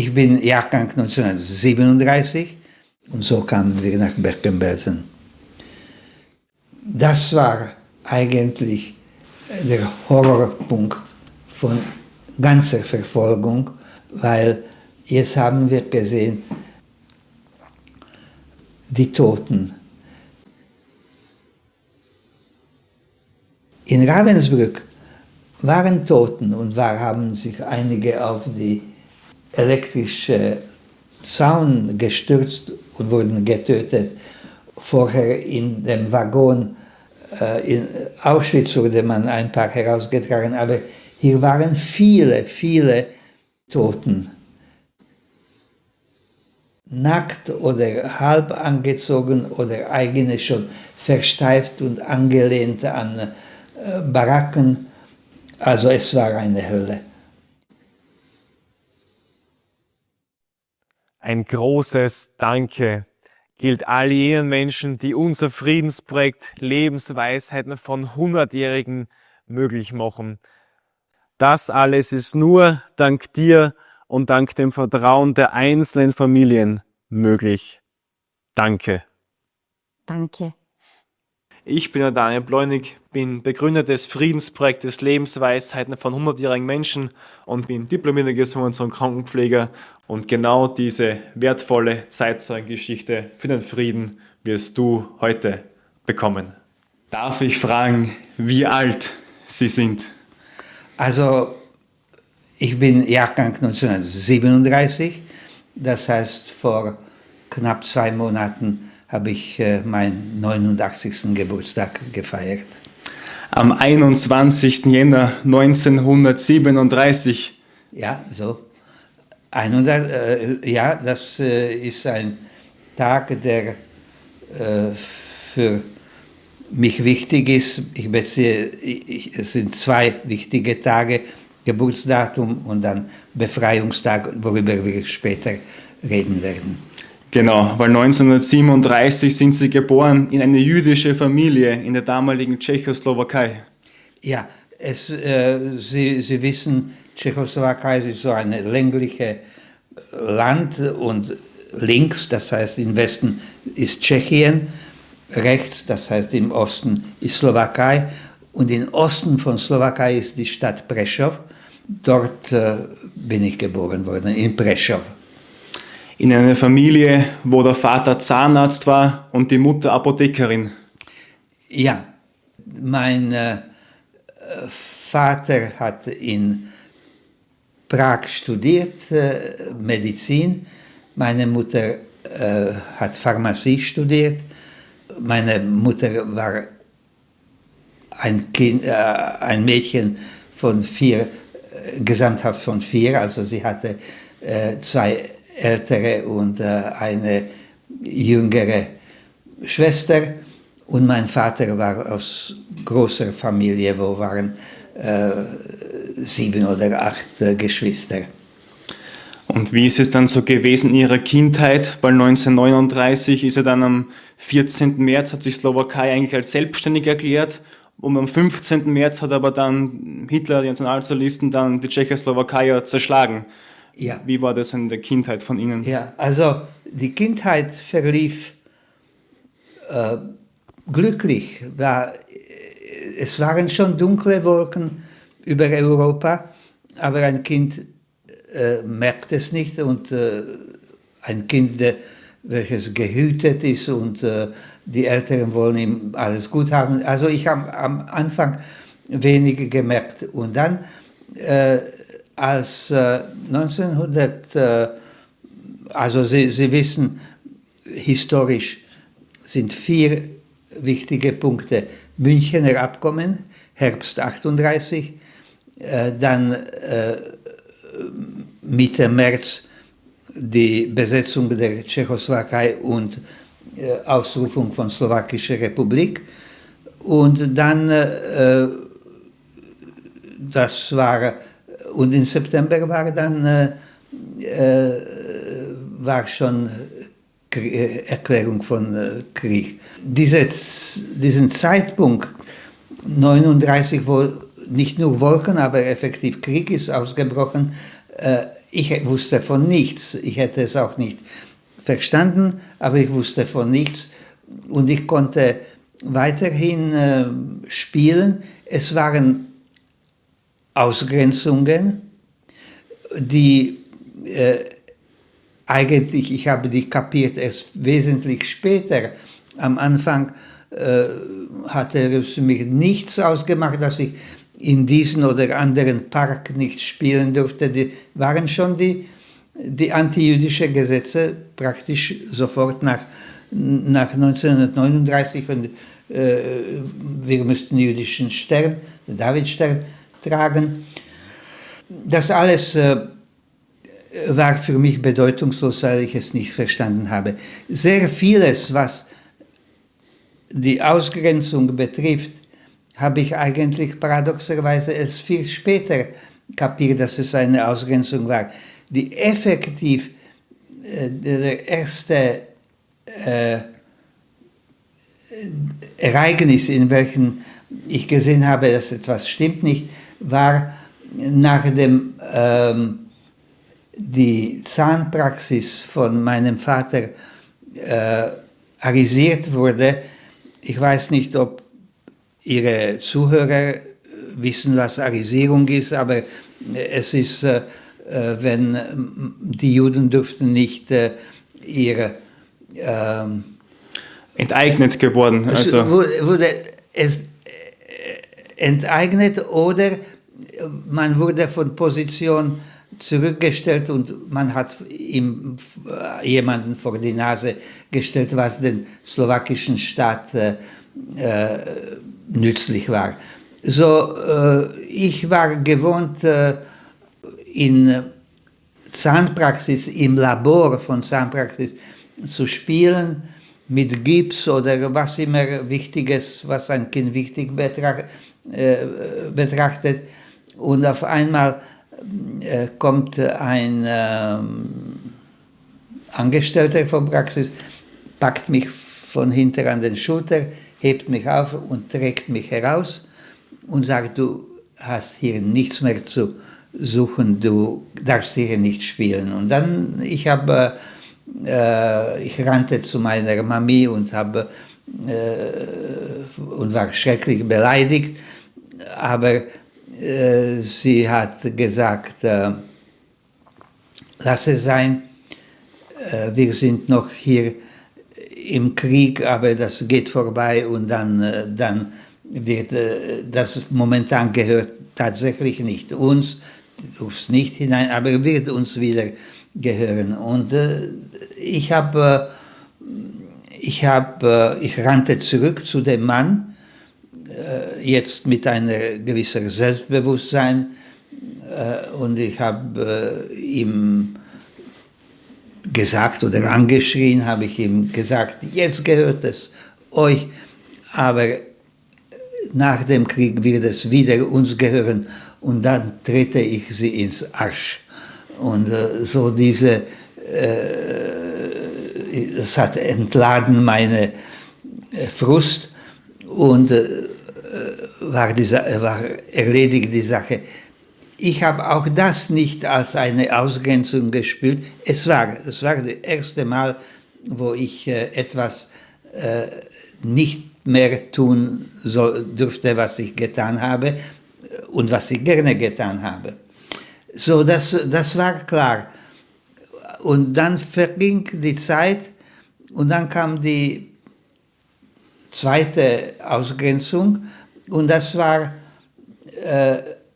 Ich bin Jahrgang 1937 und so kamen wir nach Bergen-Belsen. Das war eigentlich der Horrorpunkt von ganzer Verfolgung, weil jetzt haben wir gesehen, die Toten. In Ravensbrück waren Toten und haben sich einige auf die elektrische Zaun gestürzt und wurden getötet. Vorher in dem Waggon in Auschwitz wurde man ein paar herausgetragen, aber hier waren viele, viele Toten. Nackt oder halb angezogen oder eigentlich schon versteift und angelehnt an Baracken. Also es war eine Hölle. Ein großes Danke gilt all jenen Menschen, die unser Friedensprojekt Lebensweisheiten von 100-Jährigen möglich machen. Das alles ist nur dank dir und dank dem Vertrauen der einzelnen Familien möglich. Danke. Danke. Ich bin der Daniel Bleunig, bin Begründer des Friedensprojektes Lebensweisheiten von 100-jährigen Menschen und bin diplomierter Gesundheits- und Krankenpfleger. Und genau diese wertvolle Zeitzeugengeschichte für den Frieden wirst du heute bekommen. Darf ich fragen, wie alt Sie sind? Also ich bin Jahrgang 1937, das heißt vor knapp 2 Monaten habe ich meinen 89. Geburtstag gefeiert. Am 21. Jänner 1937. Ja, so. 100, ja, das ist ein Tag, der für mich wichtig ist. Es sind 2 wichtige Tage, Geburtsdatum und dann Befreiungstag, worüber wir später reden werden. Genau, weil 1937 sind Sie geboren in eine jüdische Familie in der damaligen Tschechoslowakei. Ja, Sie wissen, Tschechoslowakei ist so ein längliches Land und links, das heißt im Westen ist Tschechien, rechts, das heißt im Osten ist Slowakei und im Osten von Slowakei ist die Stadt Prešov. Dort bin ich geboren worden, in Prešov. In einer Familie, wo der Vater Zahnarzt war und die Mutter Apothekerin. Ja, mein Vater hat in Prag studiert, Medizin. Meine Mutter hat Pharmazie studiert. Meine Mutter war ein Mädchen von 4, gesamthaft von 4, also sie hatte 2 ältere und eine jüngere Schwester. Und mein Vater war aus großer Familie, wo waren 7 oder 8 Geschwister. Und wie ist es dann so gewesen in Ihrer Kindheit? Weil 1939 ist ja dann am 14. März hat sich Slowakei eigentlich als selbstständig erklärt. Und am 15. März hat aber dann Hitler, die Nationalsozialisten, dann die Tschechoslowakei zerschlagen. Ja. Wie war das in der Kindheit von Ihnen? Ja, also die Kindheit verlief glücklich. Es waren schon dunkle Wolken über Europa, aber ein Kind merkt es nicht und ein Kind, welches gehütet ist und die Eltern wollen ihm alles gut haben. Also ich habe am Anfang wenig gemerkt und dann als 1900, also Sie wissen, historisch sind 4 wichtige Punkte. Münchener Abkommen, Herbst 38, dann Mitte März die Besetzung der Tschechoslowakei und Ausrufung von Slowakischer Republik und dann und im September war schon Erklärung von Krieg. Diesen Zeitpunkt 1939, wo nicht nur Wolken, aber effektiv Krieg ist ausgebrochen, ich wusste von nichts. Ich hätte es auch nicht verstanden, aber ich wusste von nichts. Und ich konnte weiterhin spielen. Es waren Ausgrenzungen, die eigentlich, ich habe die kapiert erst wesentlich später. Am Anfang hatte es für mich nichts ausgemacht, dass ich in diesen oder anderen Park nicht spielen durfte. Die waren schon die antijüdischen Gesetze praktisch sofort nach 1939 und wir müssten den jüdischen Stern, den Davidstern, tragen. Das alles war für mich bedeutungslos, weil ich es nicht verstanden habe. Sehr vieles, was die Ausgrenzung betrifft, habe ich eigentlich paradoxerweise erst viel später kapiert, dass es eine Ausgrenzung war. Die effektiv, der erste Ereignis, in welchem ich gesehen habe, dass etwas stimmt nicht, war nachdem die Zahnpraxis von meinem Vater arisiert wurde. Ich weiß nicht, ob Ihre Zuhörer wissen, was Arisierung ist, aber es ist, wenn die Juden durften nicht ihre enteignet geworden. Also wurde es enteignet oder man wurde von Position zurückgestellt und man hat ihm jemanden vor die Nase gestellt, was den slowakischen Staat nützlich war. So, ich war gewohnt, in Zahnpraxis, im Labor von Zahnpraxis zu spielen, mit Gips oder was immer Wichtiges, was ein Kind wichtig betrachtet. Und auf einmal kommt ein Angestellter von Praxis, packt mich von hinten an den Schulter, hebt mich auf und trägt mich heraus und sagt, du hast hier nichts mehr zu suchen, du darfst hier nicht spielen. Und dann, ich rannte zu meiner Mami und war schrecklich beleidigt, aber sie hat gesagt, lass es sein, wir sind noch hier im Krieg, aber das geht vorbei und dann wird das momentan gehört tatsächlich nicht uns, du darfst nicht hinein, aber wird uns wieder gehören. Und ich rannte zurück zu dem Mann, jetzt mit einem gewissen Selbstbewusstsein, und ich habe ihm gesagt oder angeschrien, habe ich ihm gesagt, jetzt gehört es euch, aber nach dem Krieg wird es wieder uns gehören und dann trete ich sie ins Arsch. Und so das hat entladen meine Frust und war erledigt die Sache. Ich habe auch das nicht als eine Ausgrenzung gespielt. Es war das erste Mal, wo ich etwas nicht mehr tun durfte, was ich getan habe und was ich gerne getan habe. So, das war klar. Und dann verging die Zeit und dann kam die zweite Ausgrenzung und das war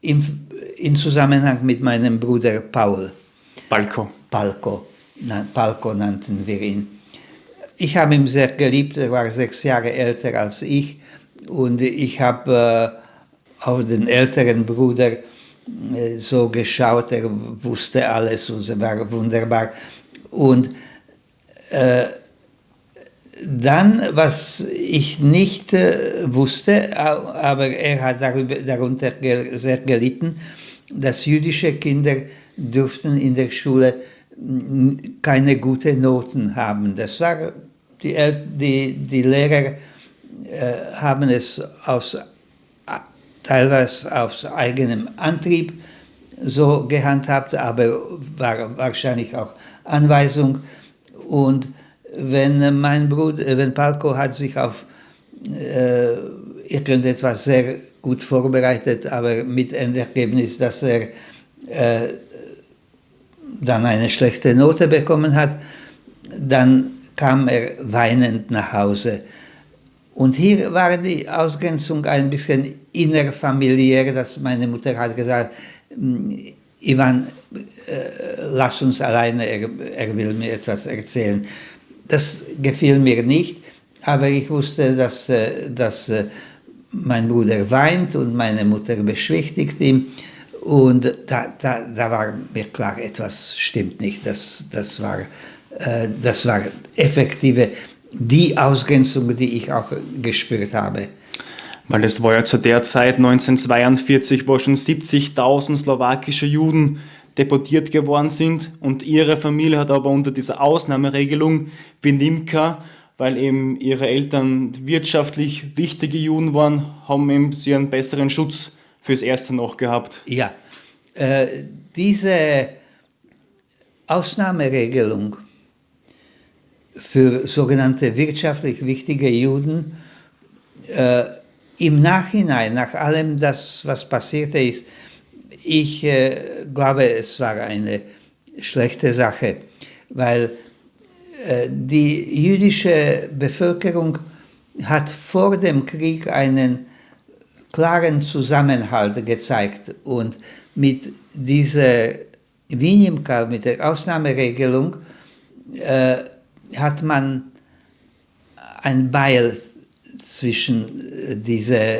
in Zusammenhang mit meinem Bruder Paul. Palko nannten wir ihn. Ich habe ihn sehr geliebt, er war 6 Jahre älter als ich und ich habe auf den älteren Bruder so geschaut, er wusste alles und es war wunderbar. Und dann, was ich nicht wusste, aber er hat darunter sehr gelitten, dass jüdische Kinder durften in der Schule keine guten Noten haben. Das war, die Lehrer haben es teilweise aus eigenem Antrieb so gehandhabt, aber war wahrscheinlich auch Anweisung. Und wenn Palko hat sich auf irgendetwas sehr gut vorbereitet, aber mit Endergebnis, dass er dann eine schlechte Note bekommen hat, dann kam er weinend nach Hause. Und hier war die Ausgrenzung ein bisschen innerfamiliär, dass meine Mutter hat gesagt, Ivan, lass uns alleine, er will mir etwas erzählen. Das gefiel mir nicht, aber ich wusste, dass mein Bruder weint und meine Mutter beschwichtigt ihn. Und da war mir klar, etwas stimmt nicht. Das war effektive, die Ausgrenzung, die ich auch gespürt habe. Weil es war ja zu der Zeit 1942, wo schon 70.000 slowakische Juden deportiert geworden sind und ihre Familie hat aber unter dieser Ausnahmeregelung wie Nimka, weil eben ihre Eltern wirtschaftlich wichtige Juden waren, haben eben sie einen besseren Schutz fürs Erste noch gehabt. Ja, diese Ausnahmeregelung für sogenannte wirtschaftlich wichtige Juden, im Nachhinein, nach allem das, was passierte ist, ich glaube, es war eine schlechte Sache, weil die jüdische Bevölkerung hat vor dem Krieg einen klaren Zusammenhalt gezeigt und mit dieser Vinimka, mit der Ausnahmeregelung, hat man ein Beil zwischen dieser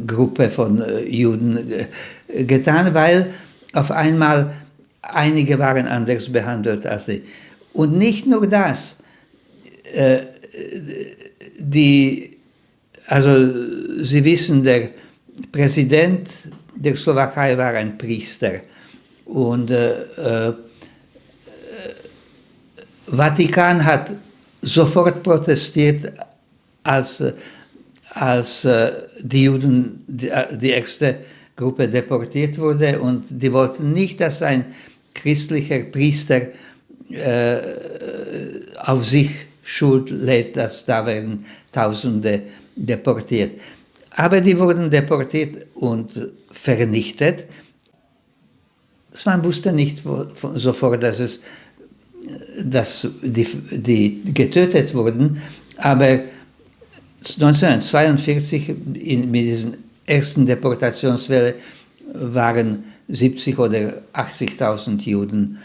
Gruppe von Juden getan, weil auf einmal einige waren anders behandelt als die. Und nicht nur das, also Sie wissen, der Präsident der Slowakei war ein Priester und Vatikan hat sofort protestiert, als die Juden, die erste Gruppe deportiert wurde, und die wollten nicht, dass ein christlicher Priester auf sich Schuld lädt, dass da werden Tausende deportiert. Aber die wurden deportiert und vernichtet. Man wusste nicht sofort, dass die getötet wurden, aber 1942 mit diesen ersten Deportationswelle waren 70.000 oder 80.000 Juden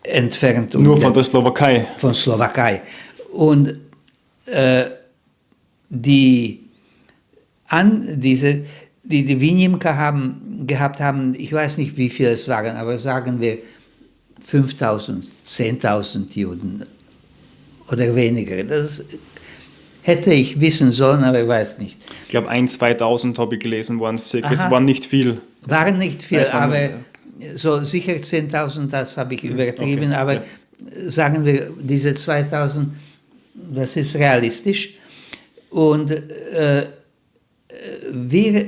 entfernt. Nur von der Slowakei. Von Slowakei. Und die Vinimka gehabt haben, ich weiß nicht, wie viele es waren, aber sagen wir 5.000, 10.000 Juden oder weniger. Das hätte ich wissen sollen, aber ich weiß nicht. Ich glaube, 1.000, 2.000 habe ich gelesen, waren es circa. Es waren nicht viel. Waren nicht viel, aber so sicher 10.000, das habe ich übertrieben. Okay, aber ja. Sagen wir, diese 2.000, das ist realistisch. Und wir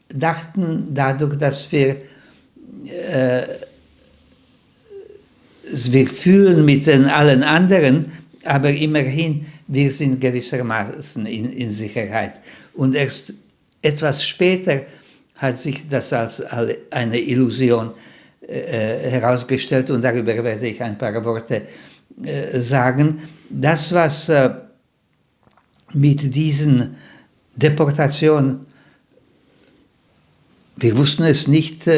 dachten dadurch, dass wir fühlen mit den allen anderen, aber immerhin, wir sind gewissermaßen in Sicherheit. Und erst etwas später hat sich das als eine Illusion herausgestellt, und darüber werde ich ein paar Worte sagen. Das, was mit diesen Deportationen, wir wussten es nicht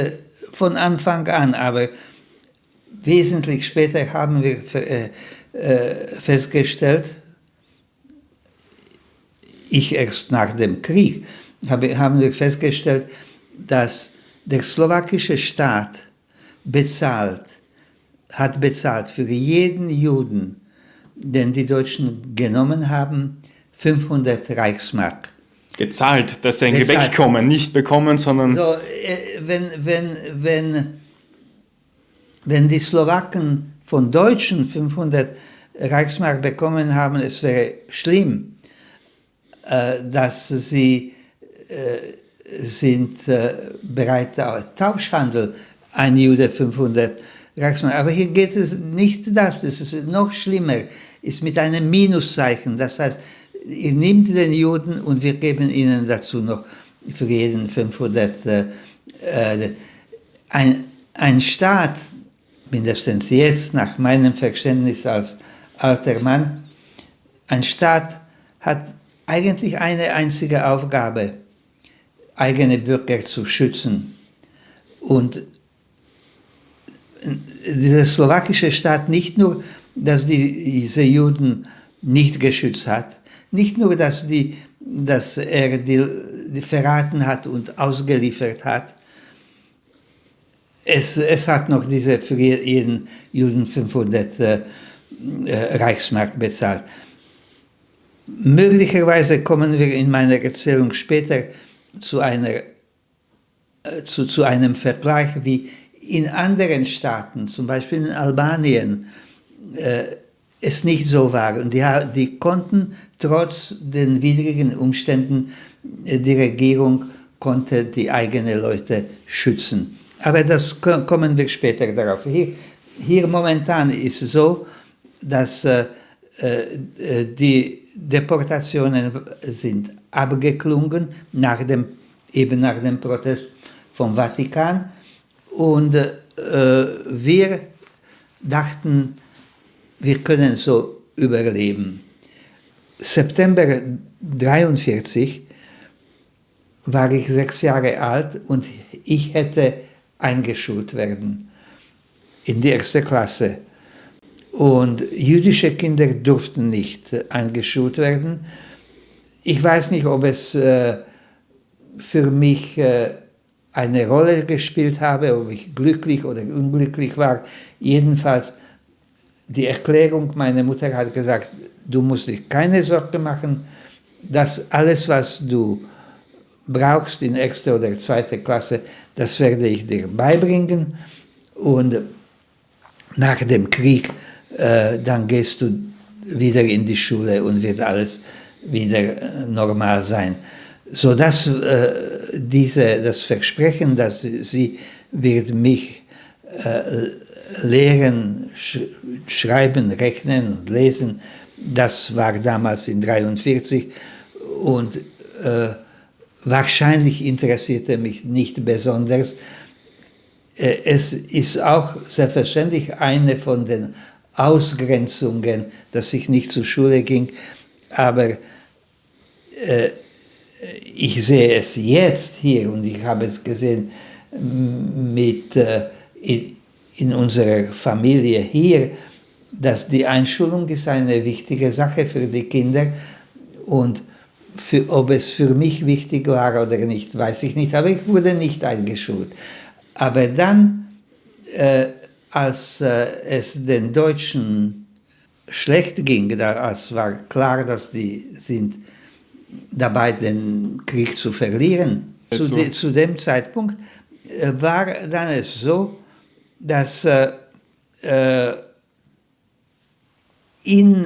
von Anfang an, aber wesentlich später haben wir festgestellt, ich erst nach dem Krieg, haben wir festgestellt, dass der slowakische Staat hat bezahlt für jeden Juden, den die Deutschen genommen haben, 500 Reichsmark. Gezahlt, dass sie irgendwie wegkommen, nicht bekommen, sondern... So, wenn die Slowaken von Deutschen 500 Reichsmark bekommen haben, es wäre schlimm, dass sie sind bereit, Tauschhandel, ein Jude 500 Reichsmark. Aber hier geht es nicht das ist noch schlimmer, ist mit einem Minuszeichen. Das heißt, ihr nehmt den Juden und wir geben ihnen dazu noch für jeden 500. Ein Staat, mindestens jetzt nach meinem Verständnis als alter Mann, ein Staat hat eigentlich eine einzige Aufgabe, eigene Bürger zu schützen. Und dieser slowakische Staat nicht nur, dass diese Juden nicht geschützt hat, nicht nur, dass er die verraten hat und ausgeliefert hat, es hat noch diese für jeden Juden 500 Reichsmark bezahlt. Möglicherweise kommen wir in meiner Erzählung später zu einem Vergleich, wie in anderen Staaten, zum Beispiel in Albanien, es nicht so war. Und die konnten trotz den widrigen Umständen, die Regierung konnte die eigenen Leute schützen. Aber das kommen wir später darauf. Hier momentan ist es so, dass die Deportationen sind abgeklungen nach dem Protest vom Vatikan. Und wir dachten, wir können so überleben. September 1943 war ich 6 Jahre alt und ich hätte eingeschult werden in die 1. Klasse. Und jüdische Kinder durften nicht eingeschult werden. Ich weiß nicht, ob es für mich eine Rolle gespielt habe, ob ich glücklich oder unglücklich war. Jedenfalls, die Erklärung, meine Mutter hat gesagt, du musst dich keine Sorge machen, dass alles, was du brauchst in 1. oder 2. Klasse, das werde ich dir beibringen. Und nach dem Krieg, dann gehst du wieder in die Schule und wird alles wieder normal sein. Sodass das Versprechen, dass sie wird mich lehren, schreiben, rechnen und lesen, das war damals in 1943 und wahrscheinlich interessierte mich nicht besonders. Es ist auch selbstverständlich eine von den Ausgrenzungen, dass ich nicht zur Schule ging, aber ich sehe es jetzt hier und ich habe es gesehen in unserer Familie hier, dass die Einschulung ist eine wichtige Sache für die Kinder und ob es für mich wichtig war oder nicht, weiß ich nicht, aber ich wurde nicht eingeschult. Aber dann, als es den Deutschen schlecht ging, als war klar, dass die sind dabei, den Krieg zu verlieren, zu dem Zeitpunkt war dann es so, dass in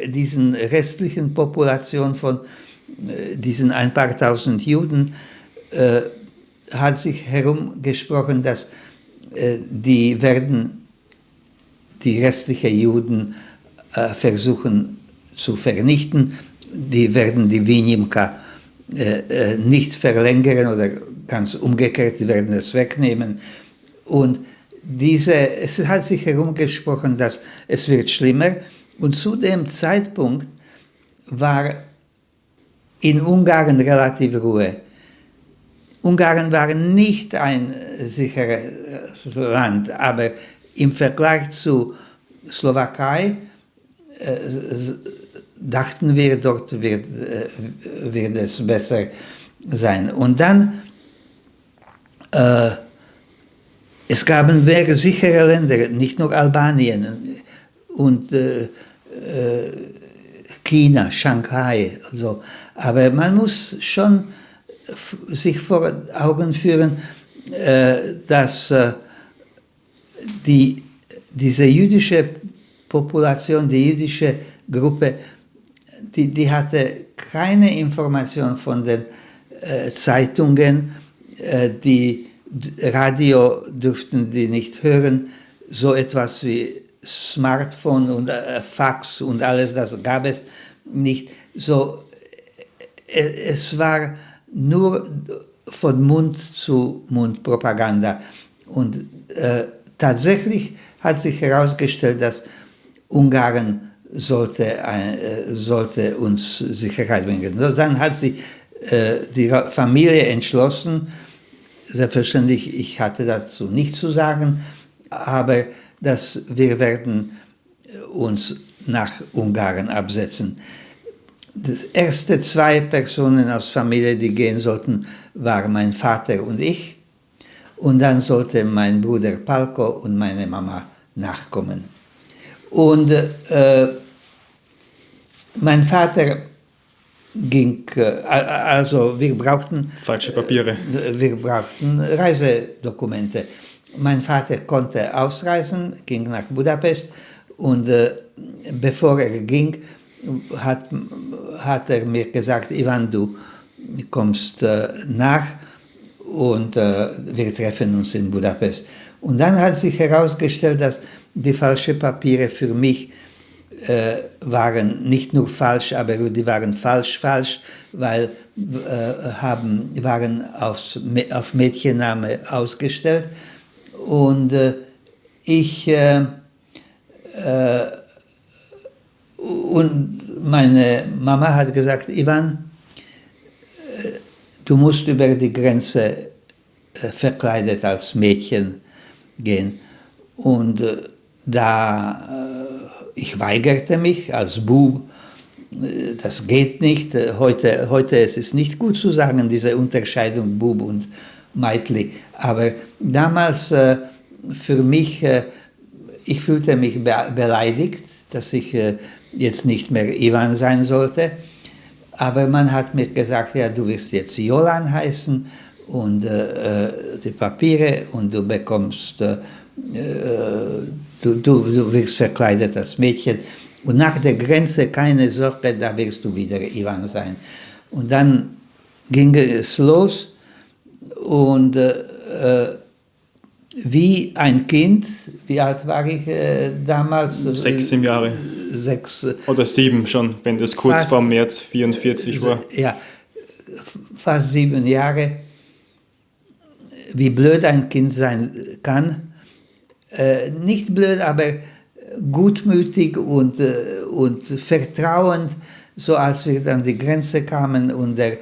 diesen restlichen Population von diesen ein paar tausend Juden hat sich herumgesprochen, dass die restlichen Juden versuchen zu vernichten, die werden die Winimka nicht verlängern oder ganz umgekehrt, sie werden es wegnehmen. Und es hat sich herumgesprochen, dass es wird schlimmer. Und zu dem Zeitpunkt war in Ungarn relativ Ruhe. Ungarn war nicht ein sicheres Land, aber im Vergleich zu Slowakei dachten wir, dort wird es besser sein. Und dann, es gab mehr sichere Länder, nicht nur Albanien und China, Shanghai, so. Aber man muss schon sich vor Augen führen, dass diese jüdische Population, die jüdische Gruppe, die hatte keine Information von den Zeitungen, die Radio durften die nicht hören, so etwas wie Smartphone und Fax und alles, das gab es nicht. So, es war nur von Mund zu Mund Propaganda. Und tatsächlich hat sich herausgestellt, dass Ungarn sollte uns Sicherheit bringen. Dann hat sich die Familie entschlossen, selbstverständlich, ich hatte dazu nichts zu sagen, aber dass wir werden uns nach Ungarn absetzen. Das erste 2 Personen aus Familie, die gehen sollten, waren mein Vater und ich. Und dann sollte mein Bruder Palko und meine Mama nachkommen. Und mein Vater ging, also wir brauchten Falsche Papiere. Wir brauchten Reisedokumente. Mein Vater konnte ausreisen, ging nach Budapest und bevor er ging, hat er mir gesagt, Ivan, du kommst nach und wir treffen uns in Budapest. Und dann hat sich herausgestellt, dass die falschen Papiere für mich waren nicht nur falsch, aber die waren falsch, weil waren auf Mädchenname ausgestellt. Und und meine Mama hat gesagt, Ivan, du musst über die Grenze verkleidet als Mädchen gehen. Und ich weigerte mich als Bub, das geht nicht. Heute ist es nicht gut zu sagen, diese Unterscheidung Bub und Meitli. Aber damals für mich, ich fühlte mich beleidigt, dass ich jetzt nicht mehr Ivan sein sollte. Aber man hat mir gesagt, ja, du wirst jetzt Jolan heißen und die Papiere und du bekommst, du wirst verkleidet als Mädchen. Und nach der Grenze, keine Sorge, da wirst du wieder Ivan sein. Und dann ging es los und wie ein Kind, wie alt war ich damals? 6, 7 Jahre. 6. Oder 7 schon, wenn das kurz vor März 44 war. Ja, fast 7 Jahre. Wie blöd ein Kind sein kann. Nicht blöd, aber gutmütig und vertrauend, so als wir dann die Grenze kamen und der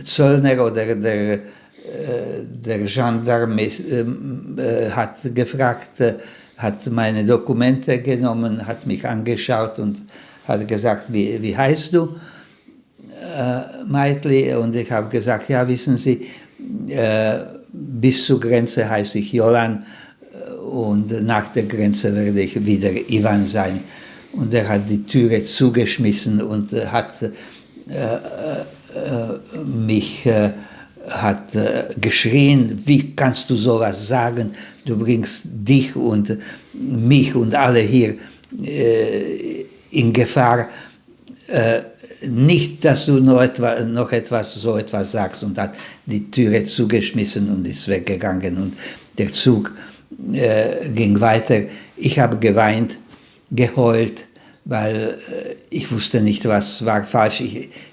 Zöllner oder der Gendarme hat gefragt, hat meine Dokumente genommen, hat mich angeschaut und hat gesagt, wie heißt du, Meitli? Und ich habe gesagt, ja, wissen Sie, bis zur Grenze heiße ich Jolan und nach der Grenze werde ich wieder Ivan sein. Und er hat die Türe zugeschmissen und hat mich geschrien, wie kannst du sowas sagen? Du bringst dich und mich und alle hier in Gefahr. Nicht, dass du so etwas sagst, und hat die Türe zugeschmissen und ist weggegangen und der Zug ging weiter. Ich habe geweint, geheult, weil ich wusste nicht, was war falsch.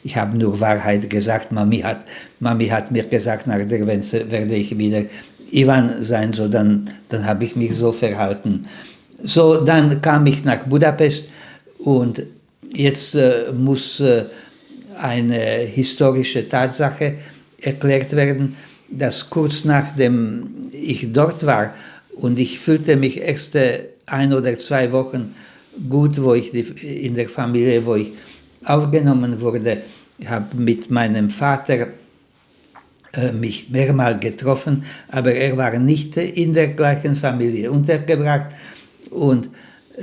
Ich habe nur Wahrheit gesagt. Mami hat mir gesagt, nach der Grenze werde ich wieder Ivan sein, so dann habe ich mich so verhalten. So, dann kam ich nach Budapest und jetzt muss eine historische Tatsache erklärt werden, dass kurz nachdem ich dort war und ich fühlte mich erste 1 oder 2 Wochen gut, in der Familie, wo ich aufgenommen wurde, habe mit meinem Vater mich mehrmals getroffen, aber er war nicht in der gleichen Familie untergebracht. Und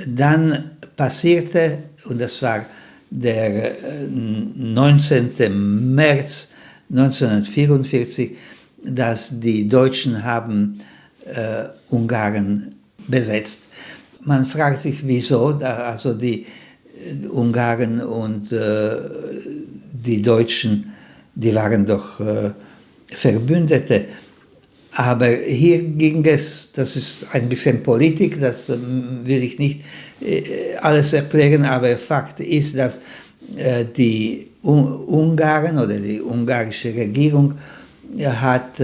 dann passierte, und das war der 19. März 1944, dass die Deutschen haben Ungarn besetzt. Man fragt sich, wieso, also die Ungarn und die Deutschen, die waren doch Verbündete. Aber hier ging es, das ist ein bisschen Politik, das will ich nicht alles erklären, aber Fakt ist, dass die Ungarn oder die ungarische Regierung hat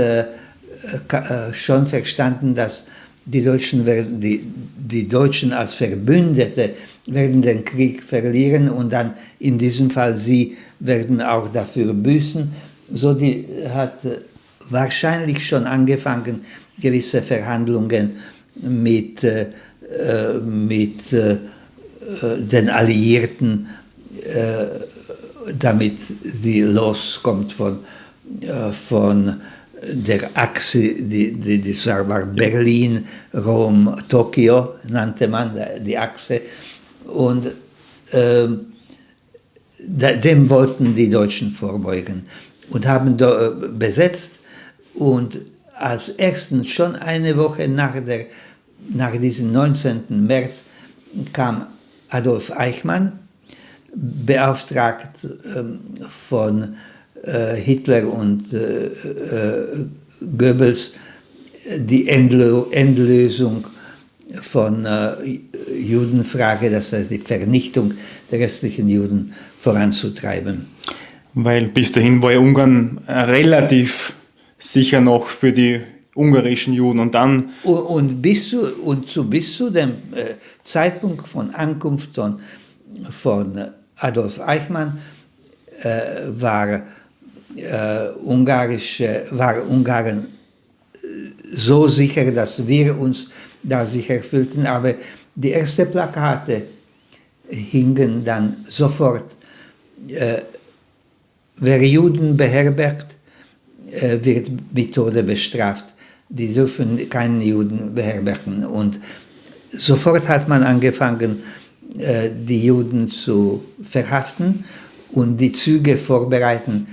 schon verstanden, dass die Deutschen als Verbündete werden den Krieg verlieren und dann in diesem Fall sie werden auch dafür büßen. So die hat wahrscheinlich schon angefangen, gewisse Verhandlungen mit den Alliierten, damit sie loskommt von der Achse, das war Berlin, Rom, Tokio, nannte man die Achse. Und dem wollten die Deutschen vorbeugen und haben besetzt. Und als ersten, schon eine Woche nach diesem 19. März, kam Adolf Eichmann, beauftragt von Hitler und Goebbels, die Endlösung von Judenfrage, das heißt die Vernichtung der restlichen Juden, voranzutreiben. Weil bis dahin war ja Ungarn relativ sicher noch für die ungarischen Juden und dann... Und bis zu dem Zeitpunkt von Ankunft von Adolf Eichmann war Ungarn so sicher, dass wir uns da sicher fühlten, aber die ersten Plakate hingen dann sofort, wer Juden beherbergt, wird mit Tode bestraft. Die dürfen keinen Juden beherbergen. Und sofort hat man angefangen, die Juden zu verhaften und die Züge vorbereiten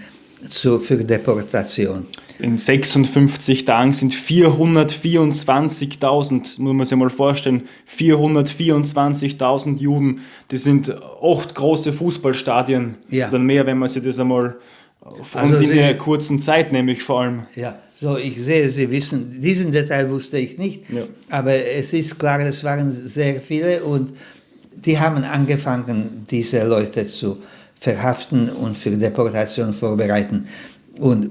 für Deportation. In 56 Tagen sind 424.000, muss man sich mal vorstellen, 424.000 Juden, das sind 8 große Fußballstadien, ja. Dann mehr, wenn man sich das einmal und in der kurzen Zeit nämlich vor allem. Ja, so ich sehe, Sie wissen, diesen Detail wusste ich nicht, ja. Aber es ist klar, es waren sehr viele und die haben angefangen, diese Leute zu verhaften und für Deportation vorbereiten. Und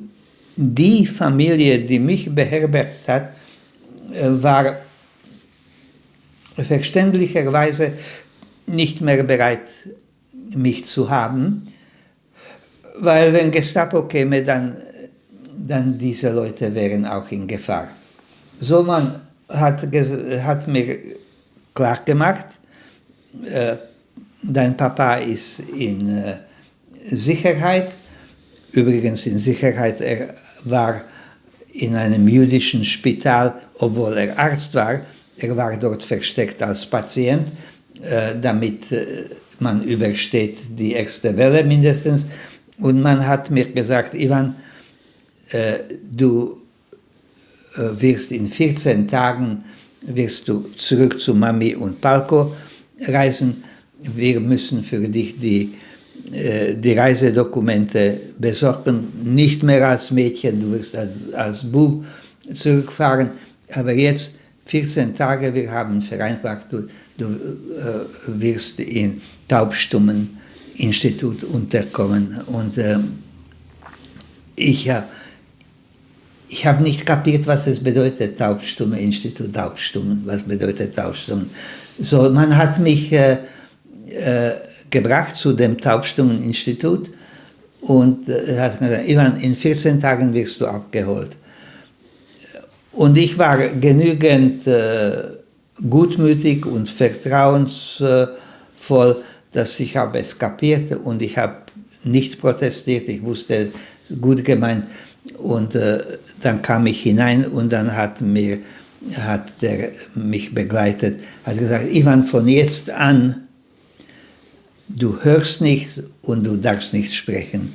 die Familie, die mich beherbergt hat, war verständlicherweise nicht mehr bereit, mich zu haben, weil wenn Gestapo käme, dann diese Leute wären auch in Gefahr. So, man hat mir klar gemacht, dein Papa ist in Sicherheit. Übrigens in Sicherheit, er war in einem jüdischen Spital, obwohl er Arzt war. Er war dort versteckt als Patient, damit man übersteht die erste Welle mindestens. Und man hat mir gesagt, Ivan, du wirst in 14 Tagen wirst du zurück zu Mami und Palko reisen. Wir müssen für dich die Reisedokumente besorgen, nicht mehr als Mädchen, du wirst als Bub zurückfahren, aber jetzt 14 Tage, wir haben vereinbart, du wirst im Taubstummen-Institut unterkommen. Und ich habe nicht kapiert, was es bedeutet, Taubstummen-Institut, Taubstummen, was bedeutet Taubstummen. So, man hat mich gebracht zu dem Taubstummen-Institut und hat gesagt, Ivan, in 14 Tagen wirst du abgeholt. Und ich war genügend gutmütig und vertrauensvoll, dass ich habe es kapiert und ich habe nicht protestiert, ich wusste, gut gemeint. Und dann kam ich hinein und dann hat der mich begleitet, hat gesagt, Ivan, von jetzt an, du hörst nichts und du darfst nicht sprechen.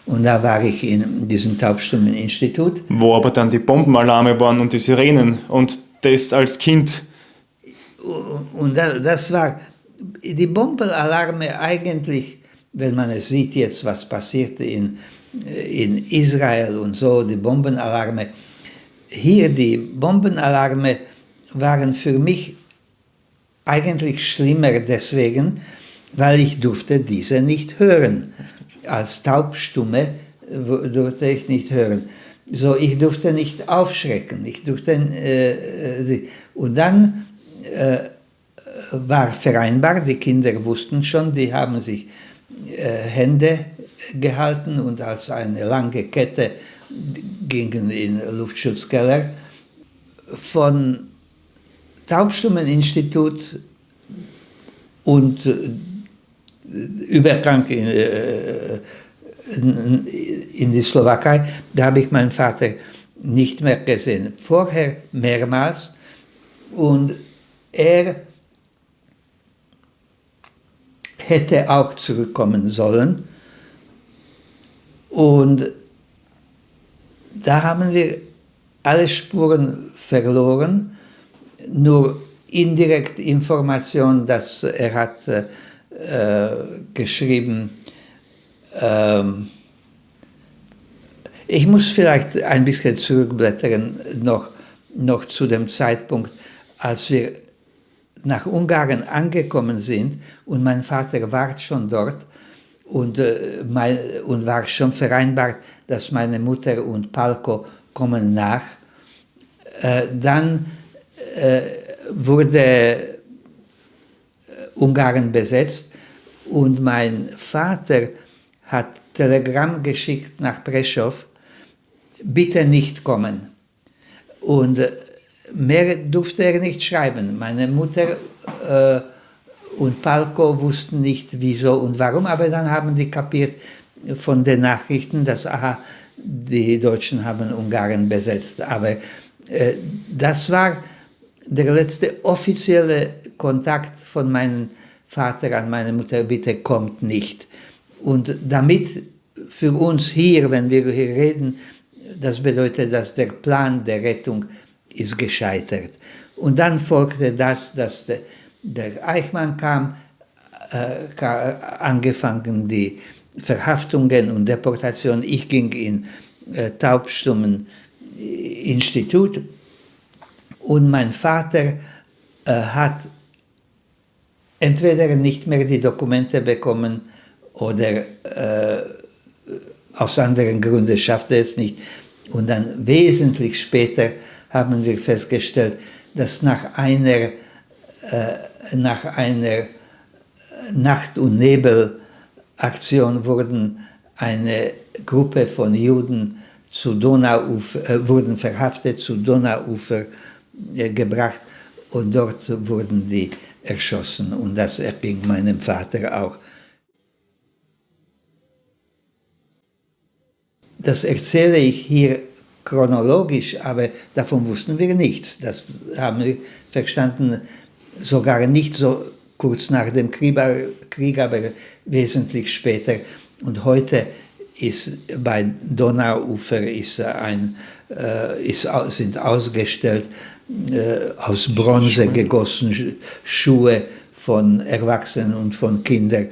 Und da war ich in diesem Taubstummen-Institut. Wo aber dann die Bombenalarme waren und die Sirenen und das als Kind. Und das war, die Bombenalarme eigentlich, wenn man es sieht jetzt, was passierte in in Israel und so, die Bombenalarme. Hier die Bombenalarme waren für mich eigentlich schlimmer deswegen, weil ich durfte diese nicht hören. Als Taubstumme durfte ich nicht hören. So, ich durfte nicht aufschrecken. Und dann war vereinbar, die Kinder wussten schon, die haben sich Hände gehalten und als eine lange Kette gingen in den Luftschutzkeller. Von Taubstummeninstitut und Übergang in die Slowakei, da habe ich meinen Vater nicht mehr gesehen. Vorher mehrmals und er hätte auch zurückkommen sollen. Und da haben wir alle Spuren verloren, nur indirekt Information, dass er hat geschrieben, ich muss vielleicht ein bisschen zurückblättern noch zu dem Zeitpunkt, als wir nach Ungarn angekommen sind und mein Vater war schon dort und war schon vereinbart, dass meine Mutter und Palko kommen nach. Dann wurde Ungarn besetzt und mein Vater hat Telegramm geschickt nach Prešov, bitte nicht kommen. Und mehr durfte er nicht schreiben. Meine Mutter und Palko wussten nicht, wieso und warum, aber dann haben die kapiert von den Nachrichten, dass die Deutschen haben Ungarn besetzt. Aber das war der letzte offizielle Kontakt von meinem Vater an meine Mutter, bitte kommt nicht. Und damit für uns hier, wenn wir hier reden, das bedeutet, dass der Plan der Rettung ist gescheitert. Und dann folgte das, dass der Eichmann kam, angefangen die Verhaftungen und Deportationen. Ich ging in Taubstummeninstitut und mein Vater hat entweder nicht mehr die Dokumente bekommen oder aus anderen Gründen schaffte es nicht. Und dann wesentlich später haben wir festgestellt, dass nach einer Nacht- und Nebelaktion wurden eine Gruppe von Juden wurden verhaftet, zu Donauufer gebracht und dort wurden die erschossen. Und das erging meinem Vater auch. Das erzähle ich hier chronologisch, aber davon wussten wir nichts. Das haben wir verstanden, sogar nicht so kurz nach dem Krieg, aber wesentlich später. Und heute ist bei Donauufer sind ausgestellt aus Bronze gegossen Schuhe von Erwachsenen und von Kindern,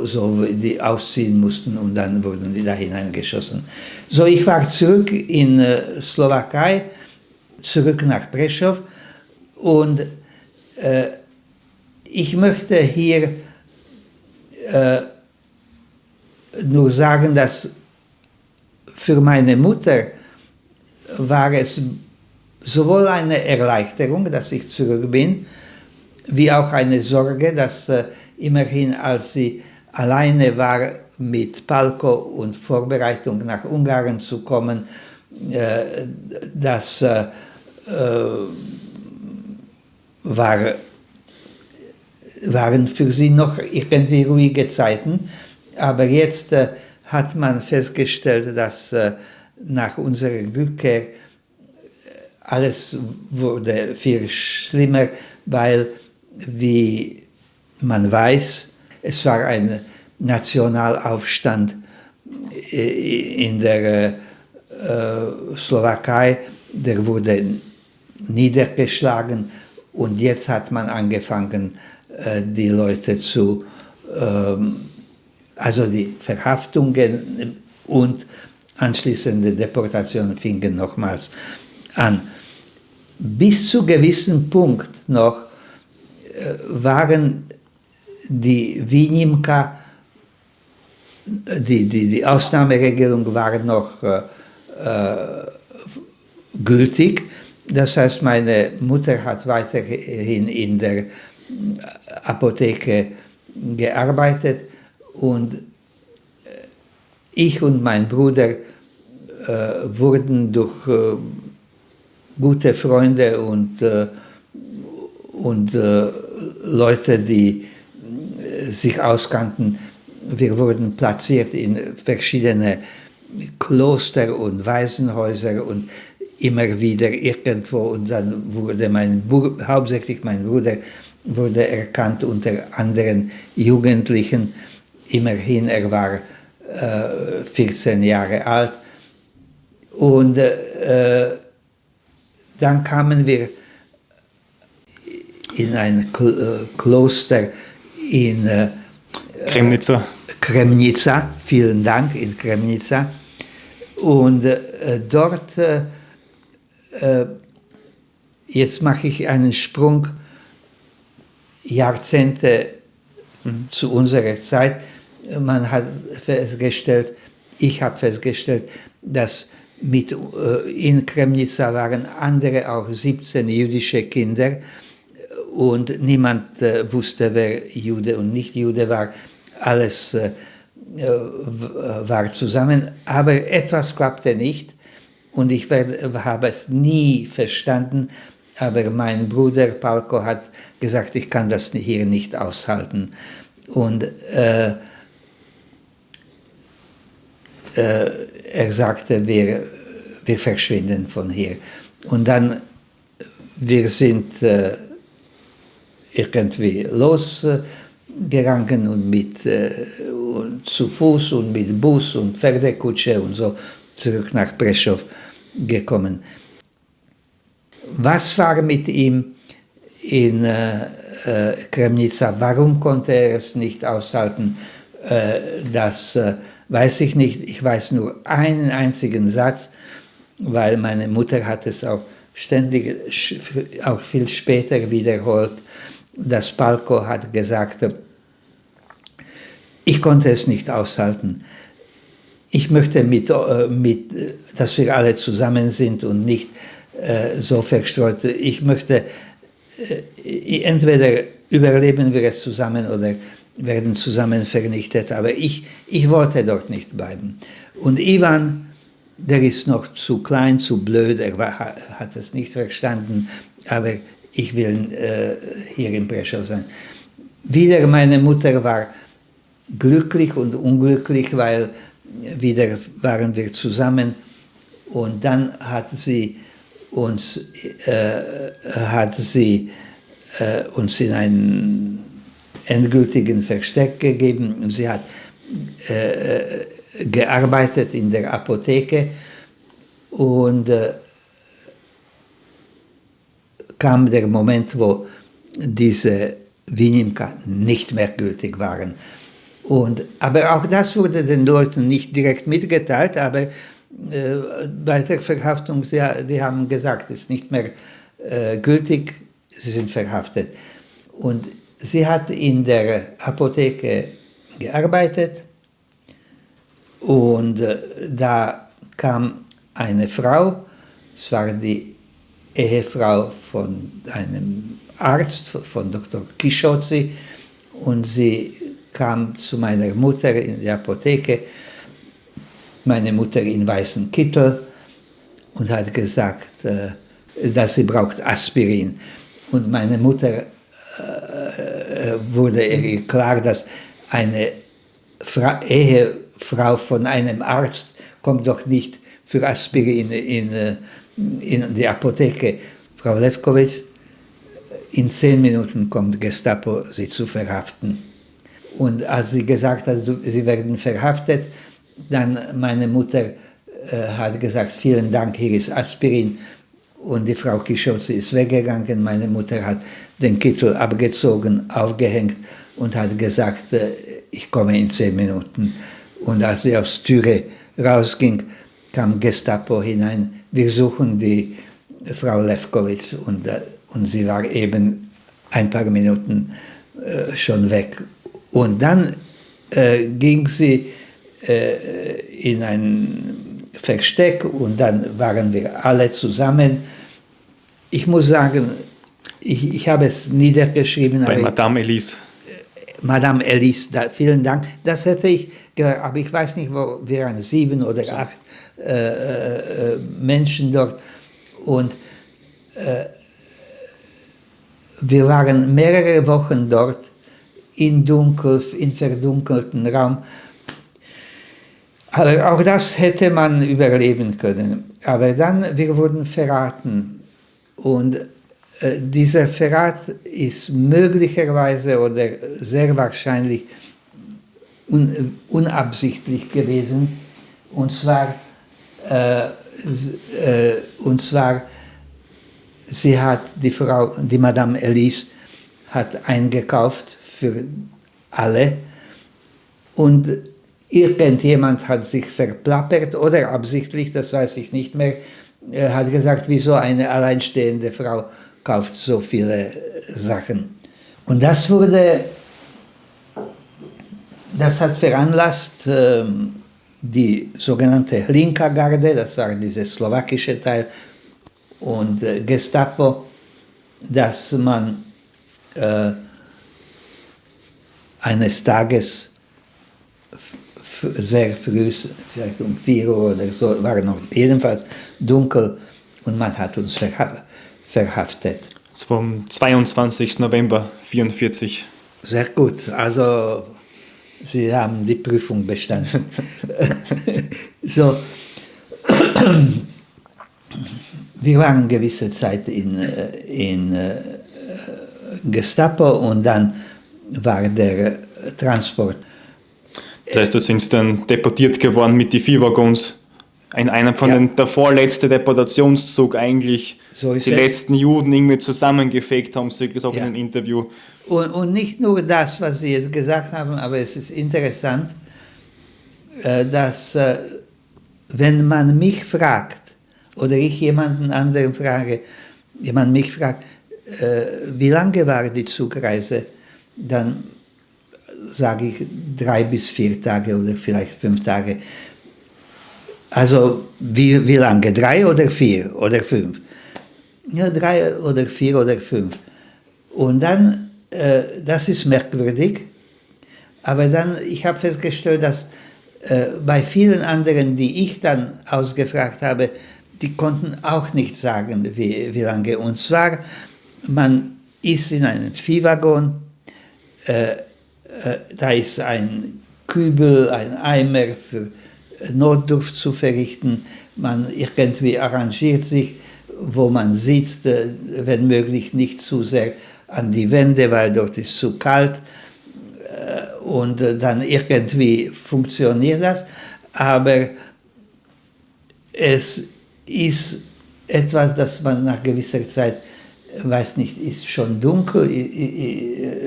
so die ausziehen mussten und dann wurden die da hineingeschossen. So, ich war zurück in Slowakei, zurück nach Prešov und ich möchte hier nur sagen, dass für meine Mutter war es sowohl eine Erleichterung, dass ich zurück bin, wie auch eine Sorge, dass immerhin, als sie alleine war mit Palko und Vorbereitung nach Ungarn zu kommen, das waren für sie noch irgendwie ruhige Zeiten. Aber jetzt hat man festgestellt, dass nach unserer Rückkehr alles wurde viel schlimmer, weil, wie man weiß, es war ein Nationalaufstand in der Slowakei, der wurde niedergeschlagen und jetzt hat man angefangen, die Leute also die Verhaftungen und anschließende Deportationen fingen nochmals an. Bis zu gewissem Punkt noch waren die Vinimka, die Ausnahmeregelung war noch gültig. Das heißt, meine Mutter hat weiterhin in der Apotheke gearbeitet und ich und mein Bruder wurden durch gute Freunde und Leute, die sich auskannten, wir wurden platziert in verschiedene Kloster und Waisenhäuser und immer wieder irgendwo, und dann wurde hauptsächlich mein Bruder wurde erkannt unter anderen Jugendlichen. Immerhin, er war 14 Jahre alt. Und dann kamen wir in ein Kloster in Kremnica, vielen Dank, in Kremnica. Und dort, jetzt mache ich einen Sprung, Jahrzehnte zu unserer Zeit. Man hat festgestellt, ich habe festgestellt, dass in Kremnica waren andere, auch 17 jüdische Kinder, und niemand wusste, wer Jude und nicht Jude war. Alles war zusammen, aber etwas klappte nicht und ich habe es nie verstanden, aber mein Bruder Palko hat gesagt, ich kann das hier nicht aushalten. Und er sagte, wir verschwinden von hier. Und dann, wir sind irgendwie losgegangen und zu Fuß und mit Bus und Pferdekutsche und so zurück nach Prešov gekommen. Was war mit ihm in Kremnica? Warum konnte er es nicht aushalten? Das weiß ich nicht. Ich weiß nur einen einzigen Satz, weil meine Mutter hat es auch ständig, auch viel später wiederholt. Das Palko hat gesagt, ich konnte es nicht aushalten. Ich möchte, dass wir alle zusammen sind und nicht so verstreut. Ich möchte, entweder überleben wir es zusammen oder werden zusammen vernichtet, aber ich wollte dort nicht bleiben. Und Ivan, der ist noch zu klein, zu blöd, hat es nicht verstanden, aber ich will hier in Prešov sein. Wieder meine Mutter war glücklich und unglücklich, weil wieder waren wir zusammen und dann hat sie uns in einen endgültigen Versteck gegeben und sie hat gearbeitet in der Apotheke und kam der Moment, wo diese Vinimka nicht mehr gültig waren. Aber auch das wurde den Leuten nicht direkt mitgeteilt, aber bei der Verhaftung, die haben gesagt, es ist nicht mehr gültig, sie sind verhaftet. Und sie hat in der Apotheke gearbeitet und da kam eine Frau, es war die Ehefrau von einem Arzt, von Dr. Kishozi, und sie kam zu meiner Mutter in die Apotheke, meine Mutter in weißem Kittel, und hat gesagt, dass sie braucht Aspirin. Und meine Mutter wurde ihr klar, dass eine Ehefrau von einem Arzt kommt doch nicht für Aspirin in die Apotheke. Frau Levkowitz, in 10 Minuten kommt Gestapo, sie zu verhaften. Und als sie gesagt hat, sie werden verhaftet, dann meine Mutter hat gesagt, vielen Dank, hier ist Aspirin. Und die Frau Kishozi ist weggegangen. Meine Mutter hat den Kittel abgezogen, aufgehängt und hat gesagt, ich komme in 10 Minuten. Und als sie aus Türe rausging, kam Gestapo hinein, wir suchen die Frau Lefkowitz und sie war eben ein paar Minuten schon weg. Und dann ging sie in ein Versteck und dann waren wir alle zusammen. Ich muss sagen, ich habe es niedergeschrieben. Bei Madame Elise. Madame Elise, vielen Dank. Das hätte ich gesagt, aber ich weiß nicht, wo wir waren 7 oder 8 Menschen dort. Und wir waren mehrere Wochen dort, in verdunkelten Raum. Aber auch das hätte man überleben können. Aber dann, wir wurden verraten. Und dieser Verrat ist möglicherweise oder sehr wahrscheinlich unabsichtlich gewesen. Und zwar, sie hat die Madame Elise, hat eingekauft für alle und irgendjemand hat sich verplappert oder absichtlich, das weiß ich nicht mehr, hat gesagt, wieso eine alleinstehende Frau kauft so viele Sachen. Und das hat veranlasst, die sogenannte Hlinka Garde, das war dieser slowakische Teil, und Gestapo, dass man eines Tages sehr früh, vielleicht um 4 Uhr oder so, war noch jedenfalls dunkel und man hat uns verhaftet. Es war am 22. November 1944. Sehr gut, also Sie haben die Prüfung bestanden. So. Wir waren eine gewisse Zeit in Gestapo und dann war der Transport. Das heißt, da sind sie dann deportiert geworden mit den 4 Waggons. Einer von der vorletzte Deportationszug eigentlich. So ist die es. letzten Juden irgendwie zusammengefegt, haben sie gesagt in einem Interview. Und nicht nur das, was Sie jetzt gesagt haben, aber es ist interessant, dass wenn man mich fragt, oder ich jemanden anderen frage, jemand mich fragt, wie lange war die Zugreise, dann sage ich 3 bis 4 Tage oder vielleicht 5 Tage. Also wie lange? 3 oder 4 oder 5? Ja, 3 oder 4 oder 5. Und dann, das ist merkwürdig, aber dann, ich habe festgestellt, dass bei vielen anderen, die ich dann ausgefragt habe, die konnten auch nicht sagen, wie lange. Und zwar, man ist in einem Viehwaggon, da ist ein Kübel, ein Eimer für Notdurft zu verrichten. Man irgendwie arrangiert sich, wo man sitzt, wenn möglich nicht zu sehr an die Wände, weil dort ist zu kalt. Und dann irgendwie funktioniert das. Aber es ist etwas, das man nach gewisser Zeit, weiß nicht, ist schon dunkel,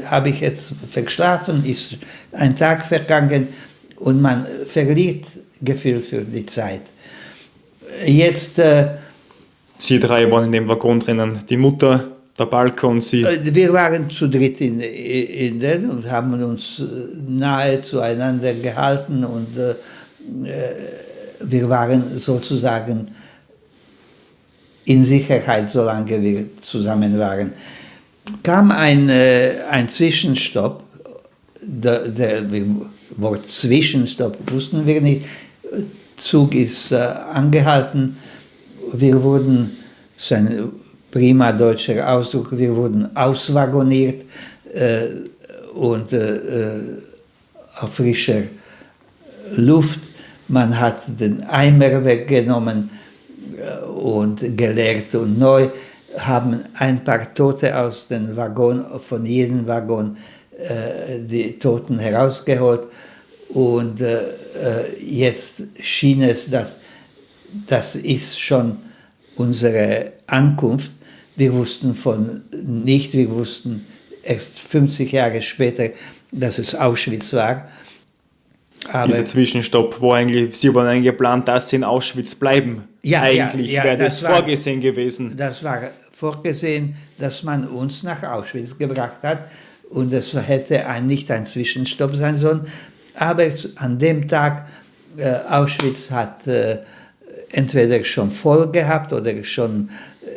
habe ich jetzt verschlafen, ist ein Tag vergangen und man verliert Gefühl für die Zeit. Jetzt... Sie 3 waren in dem Waggon drinnen, die Mutter, der Balker und Sie. Wir waren zu dritt in den und haben uns nahe zueinander gehalten und wir waren sozusagen in Sicherheit, solange wir zusammen waren. Kam ein Zwischenstopp, der Wort Zwischenstopp wussten wir nicht, Zug ist angehalten, wir wurden, das ist ein prima deutscher Ausdruck, wir wurden auswagoniert und auf frischer Luft. Man hat den Eimer weggenommen und geleert und neu, haben ein paar Tote aus dem Waggon, von jedem Waggon die Toten herausgeholt und jetzt schien es, dass das ist schon unsere Ankunft. Wir wussten wir wussten erst 50 Jahre später, dass es Auschwitz war. dieser Zwischenstopp, wo eigentlich, Sie waren eigentlich geplant, dass Sie in Auschwitz bleiben. Eigentlich wäre das vorgesehen gewesen. Das war vorgesehen, dass man uns nach Auschwitz gebracht hat und es hätte nicht ein Zwischenstopp sein sollen. Aber an dem Tag, Auschwitz hat entweder schon voll gehabt oder schon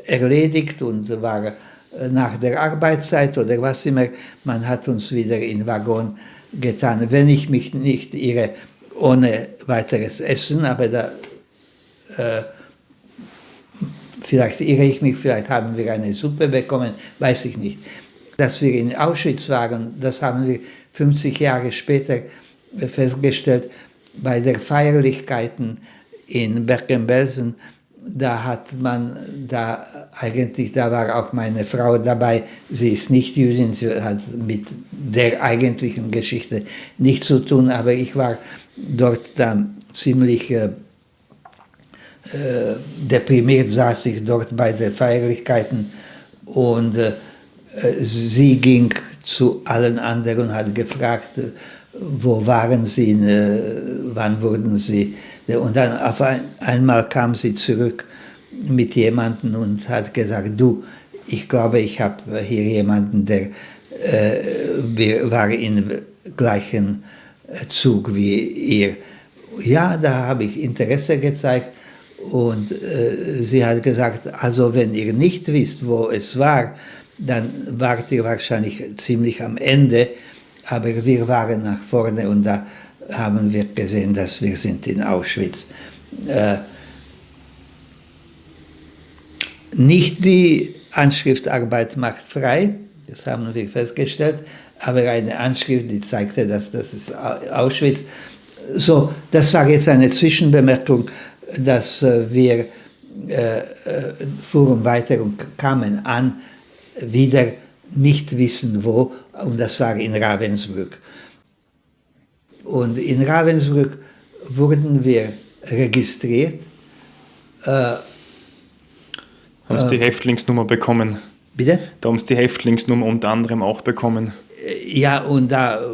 erledigt und war nach der Arbeitszeit oder was immer, man hat uns wieder in den Waggon getan. Wenn ich mich nicht irre, ohne weiteres Essen, aber da vielleicht irre ich mich, vielleicht haben wir eine Suppe bekommen, weiß ich nicht. Dass wir in Auschwitz waren, das haben wir 50 Jahre später festgestellt, bei den Feierlichkeiten in Bergen-Belsen, da war auch meine Frau dabei, sie ist nicht Jüdin, sie hat mit der eigentlichen Geschichte nichts zu tun, aber ich war dort dann ziemlich deprimiert, saß ich dort bei den Feierlichkeiten und sie ging zu allen anderen und hat gefragt, wo waren sie, wann wurden sie. Und dann auf einmal kam sie zurück mit jemandem und hat gesagt, du, ich glaube, ich habe hier jemanden, der war im gleichen Zug wie ihr. Ja, da habe ich Interesse gezeigt und sie hat gesagt, also wenn ihr nicht wisst, wo es war, dann wart ihr wahrscheinlich ziemlich am Ende, aber wir waren nach vorne und da haben wir gesehen, dass wir sind in Auschwitz. Nicht die Anschriftarbeit macht frei, das haben wir festgestellt, aber eine Anschrift, die zeigte, dass das ist Auschwitz. So, das war jetzt eine Zwischenbemerkung, dass wir fuhren weiter und kamen an, wieder nicht wissen wo, und das war in Ravensbrück. Und in Ravensbrück wurden wir registriert. Haben Sie die Häftlingsnummer bekommen? Bitte? Da haben Sie die Häftlingsnummer unter anderem auch bekommen. Ja, und da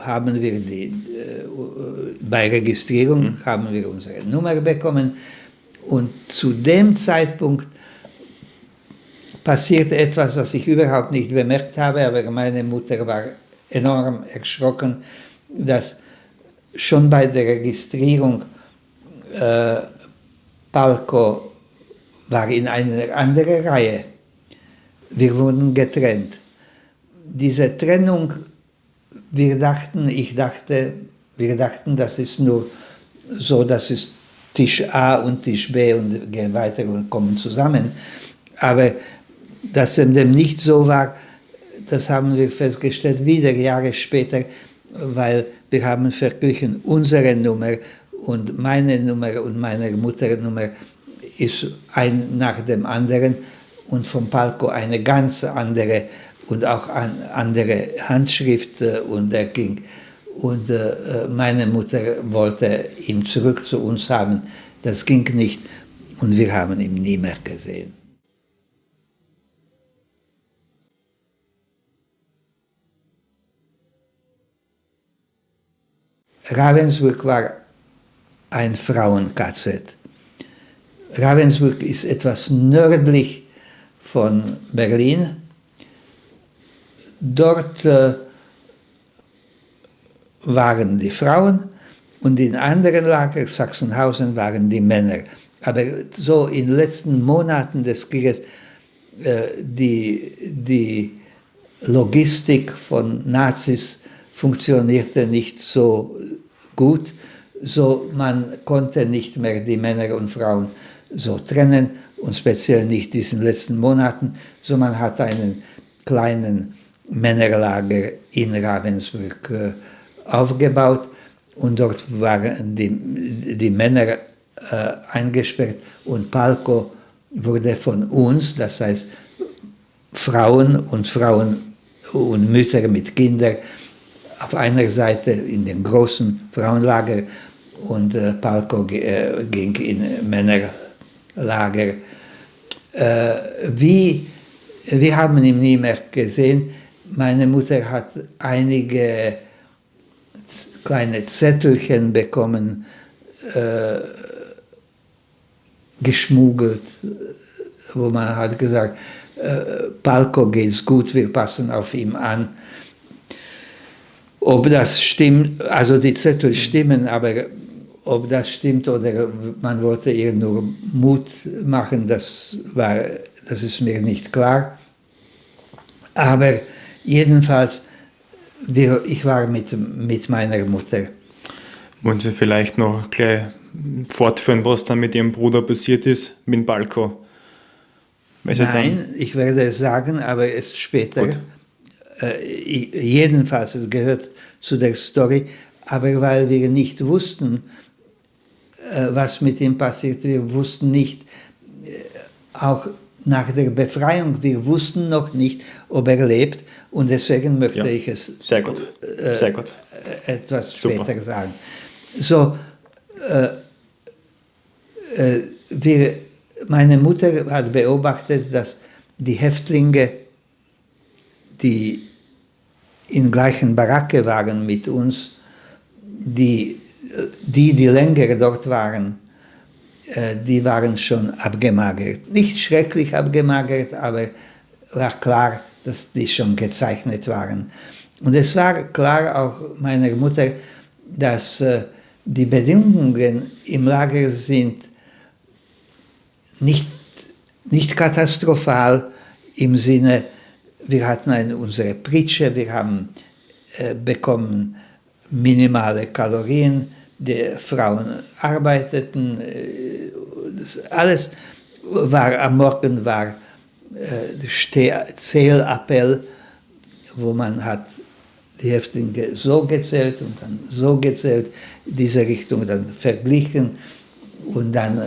haben wir bei Registrierung haben wir unsere Nummer bekommen. Und zu dem Zeitpunkt passierte etwas, was ich überhaupt nicht bemerkt habe, aber meine Mutter war enorm erschrocken, dass schon bei der Registrierung Palko war in einer anderen Reihe. Wir wurden getrennt. Diese Trennung, wir dachten, das ist nur so, das ist Tisch A und Tisch B und gehen weiter und kommen zusammen. Aber dass dem nicht so war, das haben wir festgestellt, wieder Jahre später, weil wir haben verglichen, unsere Nummer und meine Nummer und meine Mutternummer ist ein nach dem anderen und von Palko eine ganz andere und auch eine andere Handschrift und er ging. Und meine Mutter wollte ihn zurück zu uns haben, das ging nicht und wir haben ihn nie mehr gesehen. Ravensbrück war ein Frauen-KZ. Ravensbrück ist etwas nördlich von Berlin. Dort waren die Frauen und in anderen Lagern, Sachsenhausen, waren die Männer. Aber so in den letzten Monaten des Krieges, die Logistik von Nazis funktionierte nicht so gut, so man konnte nicht mehr die Männer und Frauen so trennen und speziell nicht in diesen letzten Monaten, so man hat einen kleinen Männerlager in Ravensbrück aufgebaut und dort waren die Männer eingesperrt und Palko wurde von uns, das heißt Frauen und Mütter mit Kindern, auf einer Seite in dem großen Frauenlager und Palko ging in Männerlager. Wir haben ihn nie mehr gesehen. Meine Mutter hat einige kleine Zettelchen bekommen, geschmuggelt, wo man hat gesagt, Palko geht's gut, wir passen auf ihn an. Ob das stimmt, also die Zettel stimmen, aber ob das stimmt oder man wollte ihr nur Mut machen, das ist mir nicht klar. Aber jedenfalls, ich war mit meiner Mutter. Wollen Sie vielleicht noch gleich fortführen, was dann mit Ihrem Bruder passiert ist, mit Balko? Nein, ich werde es sagen, aber erst später. Gut. Jedenfalls, es gehört zu der Story, aber weil wir nicht wussten, was mit ihm passiert, wir wussten nicht, auch nach der Befreiung, wir wussten noch nicht, ob er lebt, und deswegen möchte ich es sehr gut. Sehr gut. Etwas Super. später sagen. So, meine Mutter hat beobachtet, dass die Häftlinge, die in gleichen Baracke waren mit uns, die länger dort waren, die waren schon abgemagert. Nicht schrecklich abgemagert, aber war klar, dass die schon gezeichnet waren. Und es war klar auch meiner Mutter, dass die Bedingungen im Lager sind nicht katastrophal im Sinne, wir hatten unsere Pritsche, wir haben bekommen minimale Kalorien, die Frauen arbeiteten, alles war, am Morgen war Zählappell, wo man hat die Häftlinge so gezählt und dann so gezählt, in diese Richtung dann verglichen, und dann,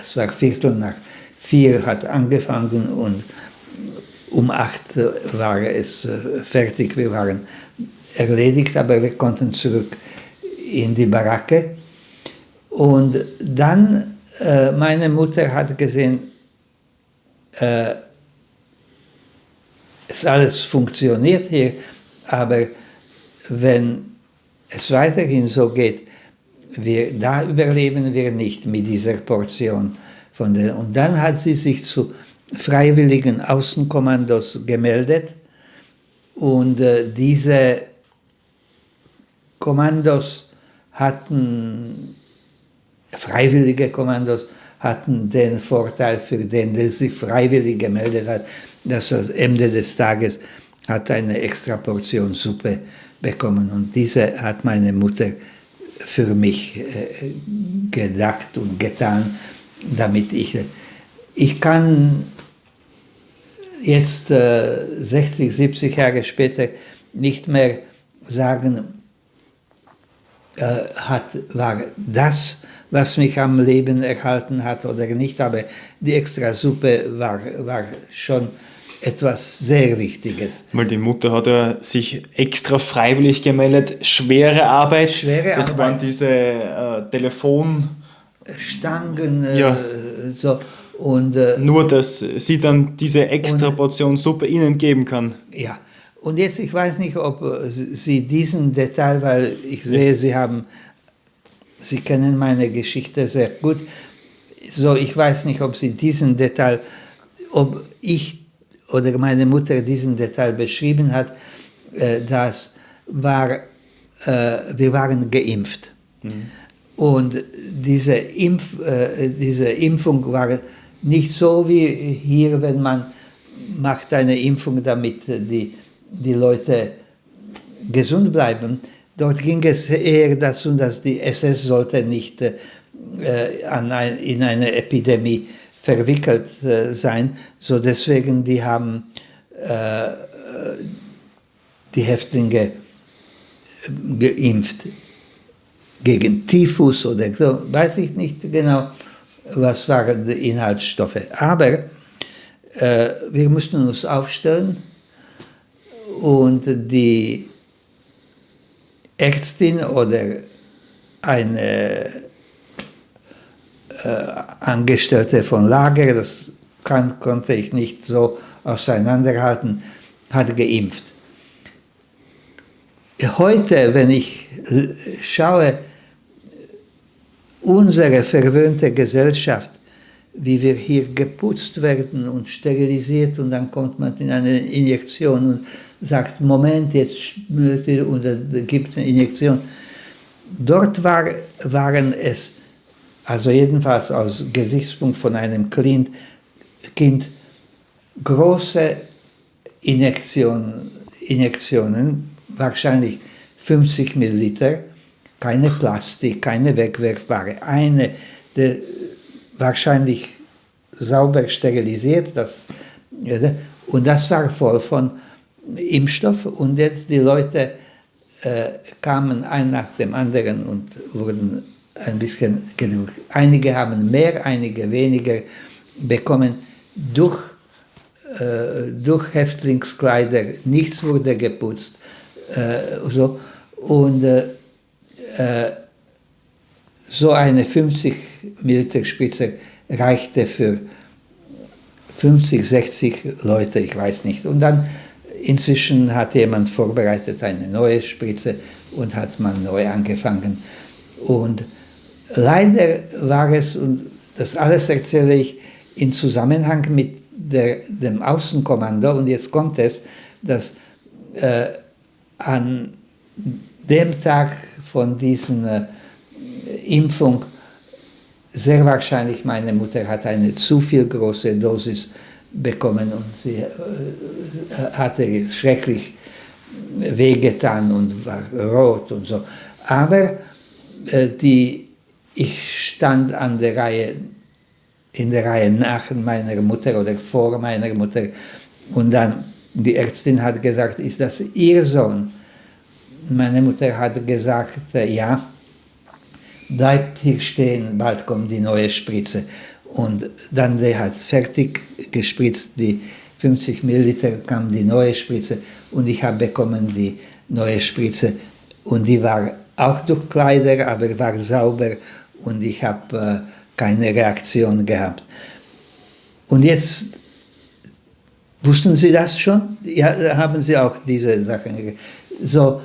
es war 3:45, hat angefangen und um 8 war es fertig, wir waren erledigt, aber wir konnten zurück in die Baracke. Und dann, meine Mutter hat gesehen, es alles funktioniert hier, aber wenn es weiterhin so geht, da überleben wir nicht mit dieser Portion. Und dann hat sie sich zu freiwilligen Außenkommandos gemeldet, und diese Kommandos freiwillige Kommandos hatten den Vorteil für den, der sich freiwillig gemeldet hat, dass er am Ende des Tages hat eine extra Portion Suppe bekommen, und diese hat meine Mutter für mich gedacht und getan, damit ich kann jetzt 60, 70 Jahre später nicht mehr sagen, war das, was mich am Leben erhalten hat oder nicht, aber die Extrasuppe war schon etwas sehr Wichtiges. Weil die Mutter hat ja sich extra freiwillig gemeldet, schwere Arbeit. Das waren diese Telefonstangen, ja. So. Und, nur, dass sie dann diese extra Portion Suppe Ihnen geben kann. Ja, und jetzt, ich weiß nicht, ob Sie diesen Detail, weil ich sehe, Sie kennen meine Geschichte sehr gut, so, ich weiß nicht, ob Sie diesen Detail, ob ich oder meine Mutter diesen Detail beschrieben hat, wir waren geimpft. Und diese Impfung war nicht so wie hier, wenn man macht eine Impfung, damit die Leute gesund bleiben. Dort ging es eher dazu, dass die SS sollte nicht in eine Epidemie verwickelt sein. So deswegen, die haben die Häftlinge geimpft. Gegen Typhus oder so, weiß ich nicht genau, was waren die Inhaltsstoffe. Aber wir mussten uns aufstellen, und die Ärztin oder eine Angestellte von Lager, das konnte ich nicht so auseinanderhalten, hat geimpft. Heute, wenn ich schaue, unsere verwöhnte Gesellschaft, wie wir hier geputzt werden und sterilisiert und dann kommt man in eine Injektion und sagt, Moment, jetzt oder gibt eine Injektion. Dort waren es, also jedenfalls aus Gesichtspunkt von einem Kind, große Injektionen, wahrscheinlich 50 Milliliter, keine Plastik, keine wegwerfbare, eine, wahrscheinlich sauber sterilisiert, und das war voll von Impfstoff und jetzt die Leute kamen ein nach dem anderen und wurden ein bisschen gedrückt. Einige haben mehr, einige weniger bekommen durch Häftlingskleider, nichts wurde geputzt. So. Und so eine 50 Milliliter Spritze reichte für 50, 60 Leute, ich weiß nicht. Und dann inzwischen hat jemand vorbereitet eine neue Spritze und hat man neu angefangen. Und leider war es, und das alles erzähle ich in Zusammenhang mit dem Außenkommando, und jetzt kommt es, dass an dem Tag von dieser Impfung sehr wahrscheinlich meine Mutter hat eine zu viel große Dosis bekommen und sie hatte schrecklich wehgetan und war rot und so. Aber ich stand an der Reihe, in der Reihe nach meiner Mutter oder vor meiner Mutter und dann die Ärztin hat gesagt, ist das Ihr Sohn? Meine Mutter hat gesagt, ja, bleibt hier stehen, bald kommt die neue Spritze. Und dann der hat fertig gespritzt, die 50 Milliliter kam die neue Spritze und ich habe bekommen die neue Spritze und die war auch durch Kleider, aber war sauber und ich habe keine Reaktion gehabt. Und jetzt, wussten Sie das schon? Ja, haben Sie auch diese Sachen? So,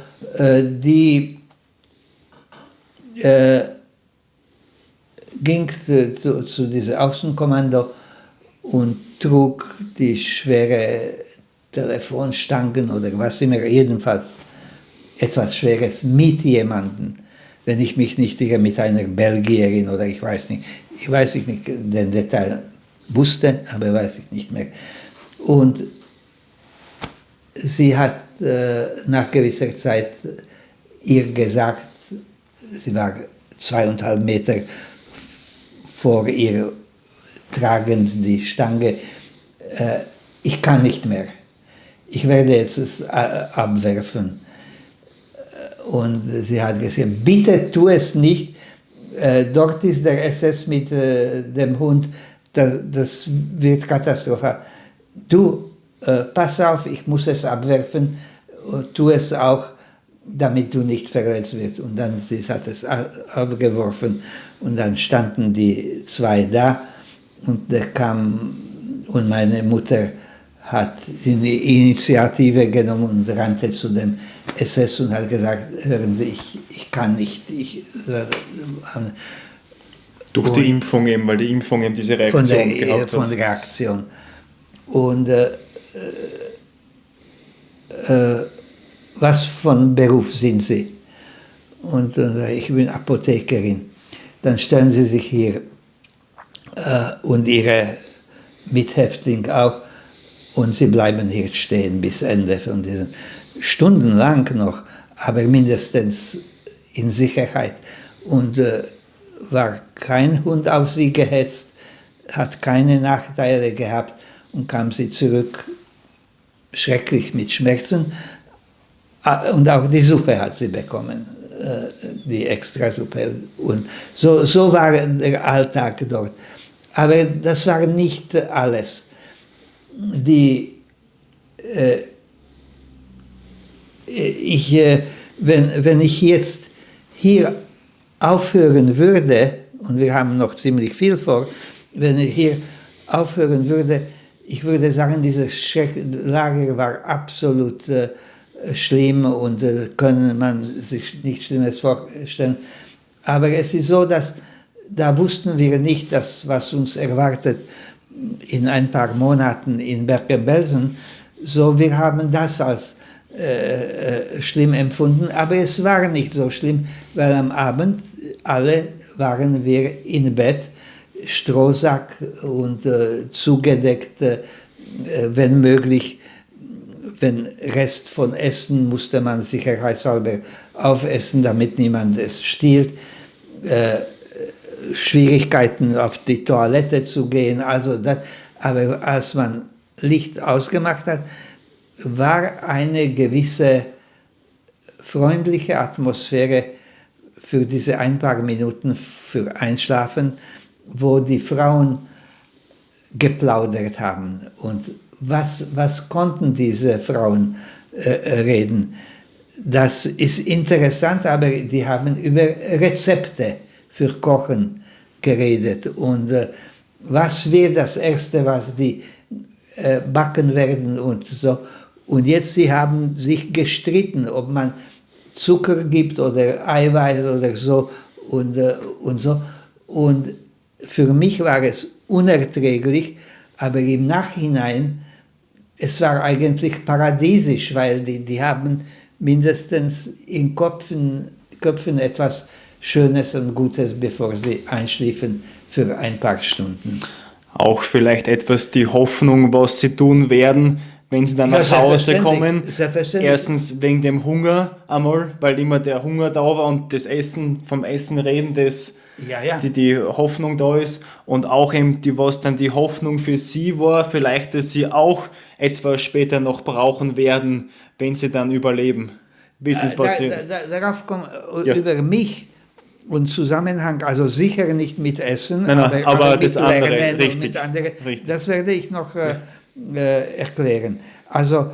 ging zu diesem Außenkommando und trug die schwere Telefonstangen oder was immer, jedenfalls etwas Schweres mit jemandem, wenn ich mich nicht irre, mit einer Belgierin oder ich weiß nicht den Detail wusste, aber weiß ich nicht mehr. Und sie hat nach gewisser Zeit ihr gesagt, sie war 2,5 Meter vor ihr tragend die Stange, ich kann nicht mehr, ich werde jetzt es abwerfen. Und sie hat gesagt, bitte tu es nicht, dort ist der SS mit dem Hund, das wird katastrophal. Du, pass auf, ich muss es abwerfen, tu es auch, damit du nicht verletzt wirst. Und dann sie hat es abgeworfen und dann standen die zwei da und der kam und meine Mutter hat die Initiative genommen und rannte zu dem SS und hat gesagt, hören Sie, ich kann nicht. Durch die Impfung eben, weil die Impfung eben diese Reaktion gehabt hat. Von der Reaktion. Und was von Beruf sind Sie? Und ich bin Apothekerin. Dann stellen Sie sich hier und Ihre Mithäftling auch und Sie bleiben hier stehen bis Ende von diesen stundenlang noch, aber mindestens in Sicherheit. Und war kein Hund auf Sie gehetzt, hat keine Nachteile gehabt und kam sie zurück schrecklich mit Schmerzen. Und auch die Suppe hat sie bekommen, die Extrasuppe. Und so war der Alltag dort. Aber das war nicht alles. Wenn ich jetzt hier aufhören würde, und wir haben noch ziemlich viel vor, wenn ich hier aufhören würde, ich würde sagen, dieses Lager war absolut schlimm und können man sich nichts Schlimmes vorstellen. Aber es ist so, dass da wussten wir nicht, was uns erwartet in ein paar Monaten in Bergen-Belsen. So, wir haben das als schlimm empfunden, aber es war nicht so schlimm, weil am Abend alle waren wir in Bett, Strohsack und zugedeckt, wenn möglich. Wenn Rest von Essen musste man sicherheitshalber aufessen, damit niemand es stiehlt. Schwierigkeiten auf die Toilette zu gehen, also das, aber als man Licht ausgemacht hat, war eine gewisse freundliche Atmosphäre für diese ein paar Minuten für Einschlafen, wo die Frauen geplaudert haben. Und was konnten diese Frauen reden? Das ist interessant, aber die haben über Rezepte für Kochen geredet. Und was wird das Erste, was die backen werden und so. Und jetzt, sie haben sich gestritten, ob man Zucker gibt oder Eiweiß oder so und so. Und für mich war es unerträglich, aber im Nachhinein, es war eigentlich paradiesisch, weil die haben mindestens in Köpfen etwas Schönes und Gutes, bevor sie einschliefen für ein paar Stunden. Auch vielleicht etwas die Hoffnung, was sie tun werden, wenn sie dann nach Hause kommen. Erstens wegen dem Hunger einmal, weil immer der Hunger da war und das Essen, vom Essen reden, die Hoffnung da ist. Und auch eben, was dann die Hoffnung für sie war, vielleicht, dass sie auch etwas später noch brauchen werden, wenn sie dann überleben. Darauf kommt über mich und Zusammenhang, also sicher nicht mit Essen, aber mit das andere, Lernen richtig, mit anderen, richtig. Das werde ich noch erklären. Also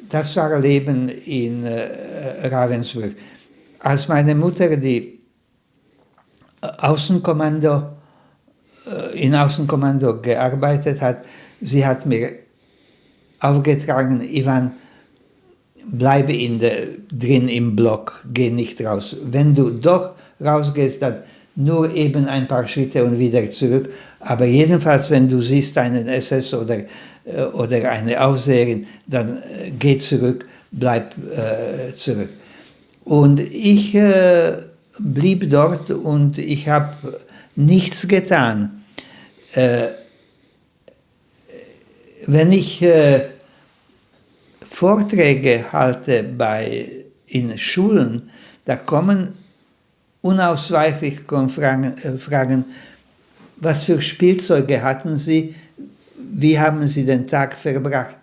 das war Leben in Ravensburg. Als meine Mutter die in Außenkommando gearbeitet hat, sie hat mir aufgetragen, Ivan, bleibe drin im Block, geh nicht raus. Wenn du doch rausgehst, dann nur eben ein paar Schritte und wieder zurück. Aber jedenfalls, wenn du siehst einen SS oder eine Aufseherin, dann geh zurück, bleib zurück. Und ich blieb dort und ich habe nichts getan. Wenn ich Vorträge halte in Schulen, da kommen unausweichlich Fragen, was für Spielzeuge hatten Sie, wie haben Sie den Tag verbracht,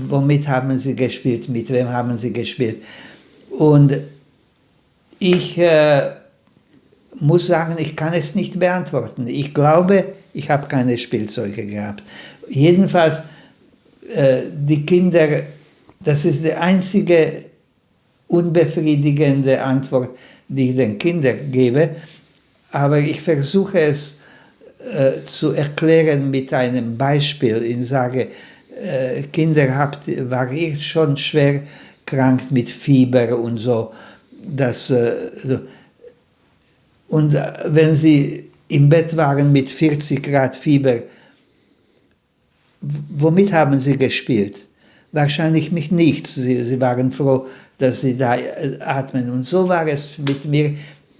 womit haben Sie gespielt, mit wem haben Sie gespielt. Und ich muss sagen, ich kann es nicht beantworten. Ich glaube, ich habe keine Spielzeuge gehabt. Jedenfalls, die Kinder, das ist die einzige unbefriedigende Antwort, die ich den Kindern gebe, aber ich versuche es zu erklären mit einem Beispiel. Ich sage, Kinder, war ihr schon schwer krank mit Fieber und so. Und wenn sie im Bett waren mit 40 Grad Fieber, womit haben sie gespielt? Wahrscheinlich mit nichts. Sie waren froh, dass sie da atmen. Und so war es mit mir.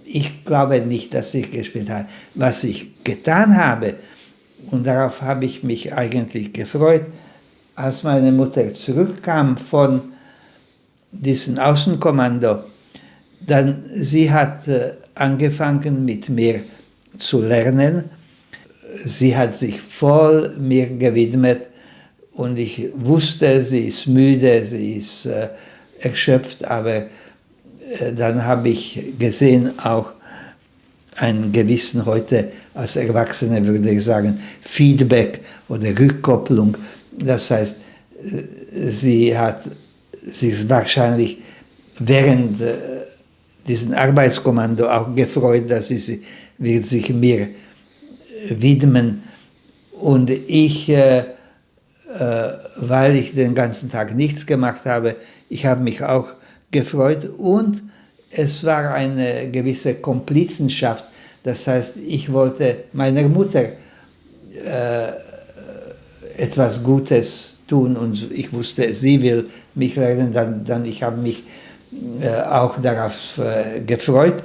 Ich glaube nicht, dass ich gespielt habe. Was ich getan habe, und darauf habe ich mich eigentlich gefreut, als meine Mutter zurückkam von diesem Außenkommando, dann sie hat angefangen mit mir zu lernen. Sie hat sich voll mir gewidmet und ich wusste, sie ist müde, sie ist erschöpft, aber dann habe ich gesehen auch einen gewissen, heute als Erwachsene würde ich sagen, Feedback oder Rückkopplung. Das heißt, sie hat sich wahrscheinlich während diesem Arbeitskommando auch gefreut, dass sie wird sich mir widmen. Und ich weil ich den ganzen Tag nichts gemacht habe. Ich habe mich auch gefreut und es war eine gewisse Komplizenschaft. Das heißt, ich wollte meiner Mutter etwas Gutes tun und ich wusste, sie will mich lernen, dann ich habe mich auch darauf gefreut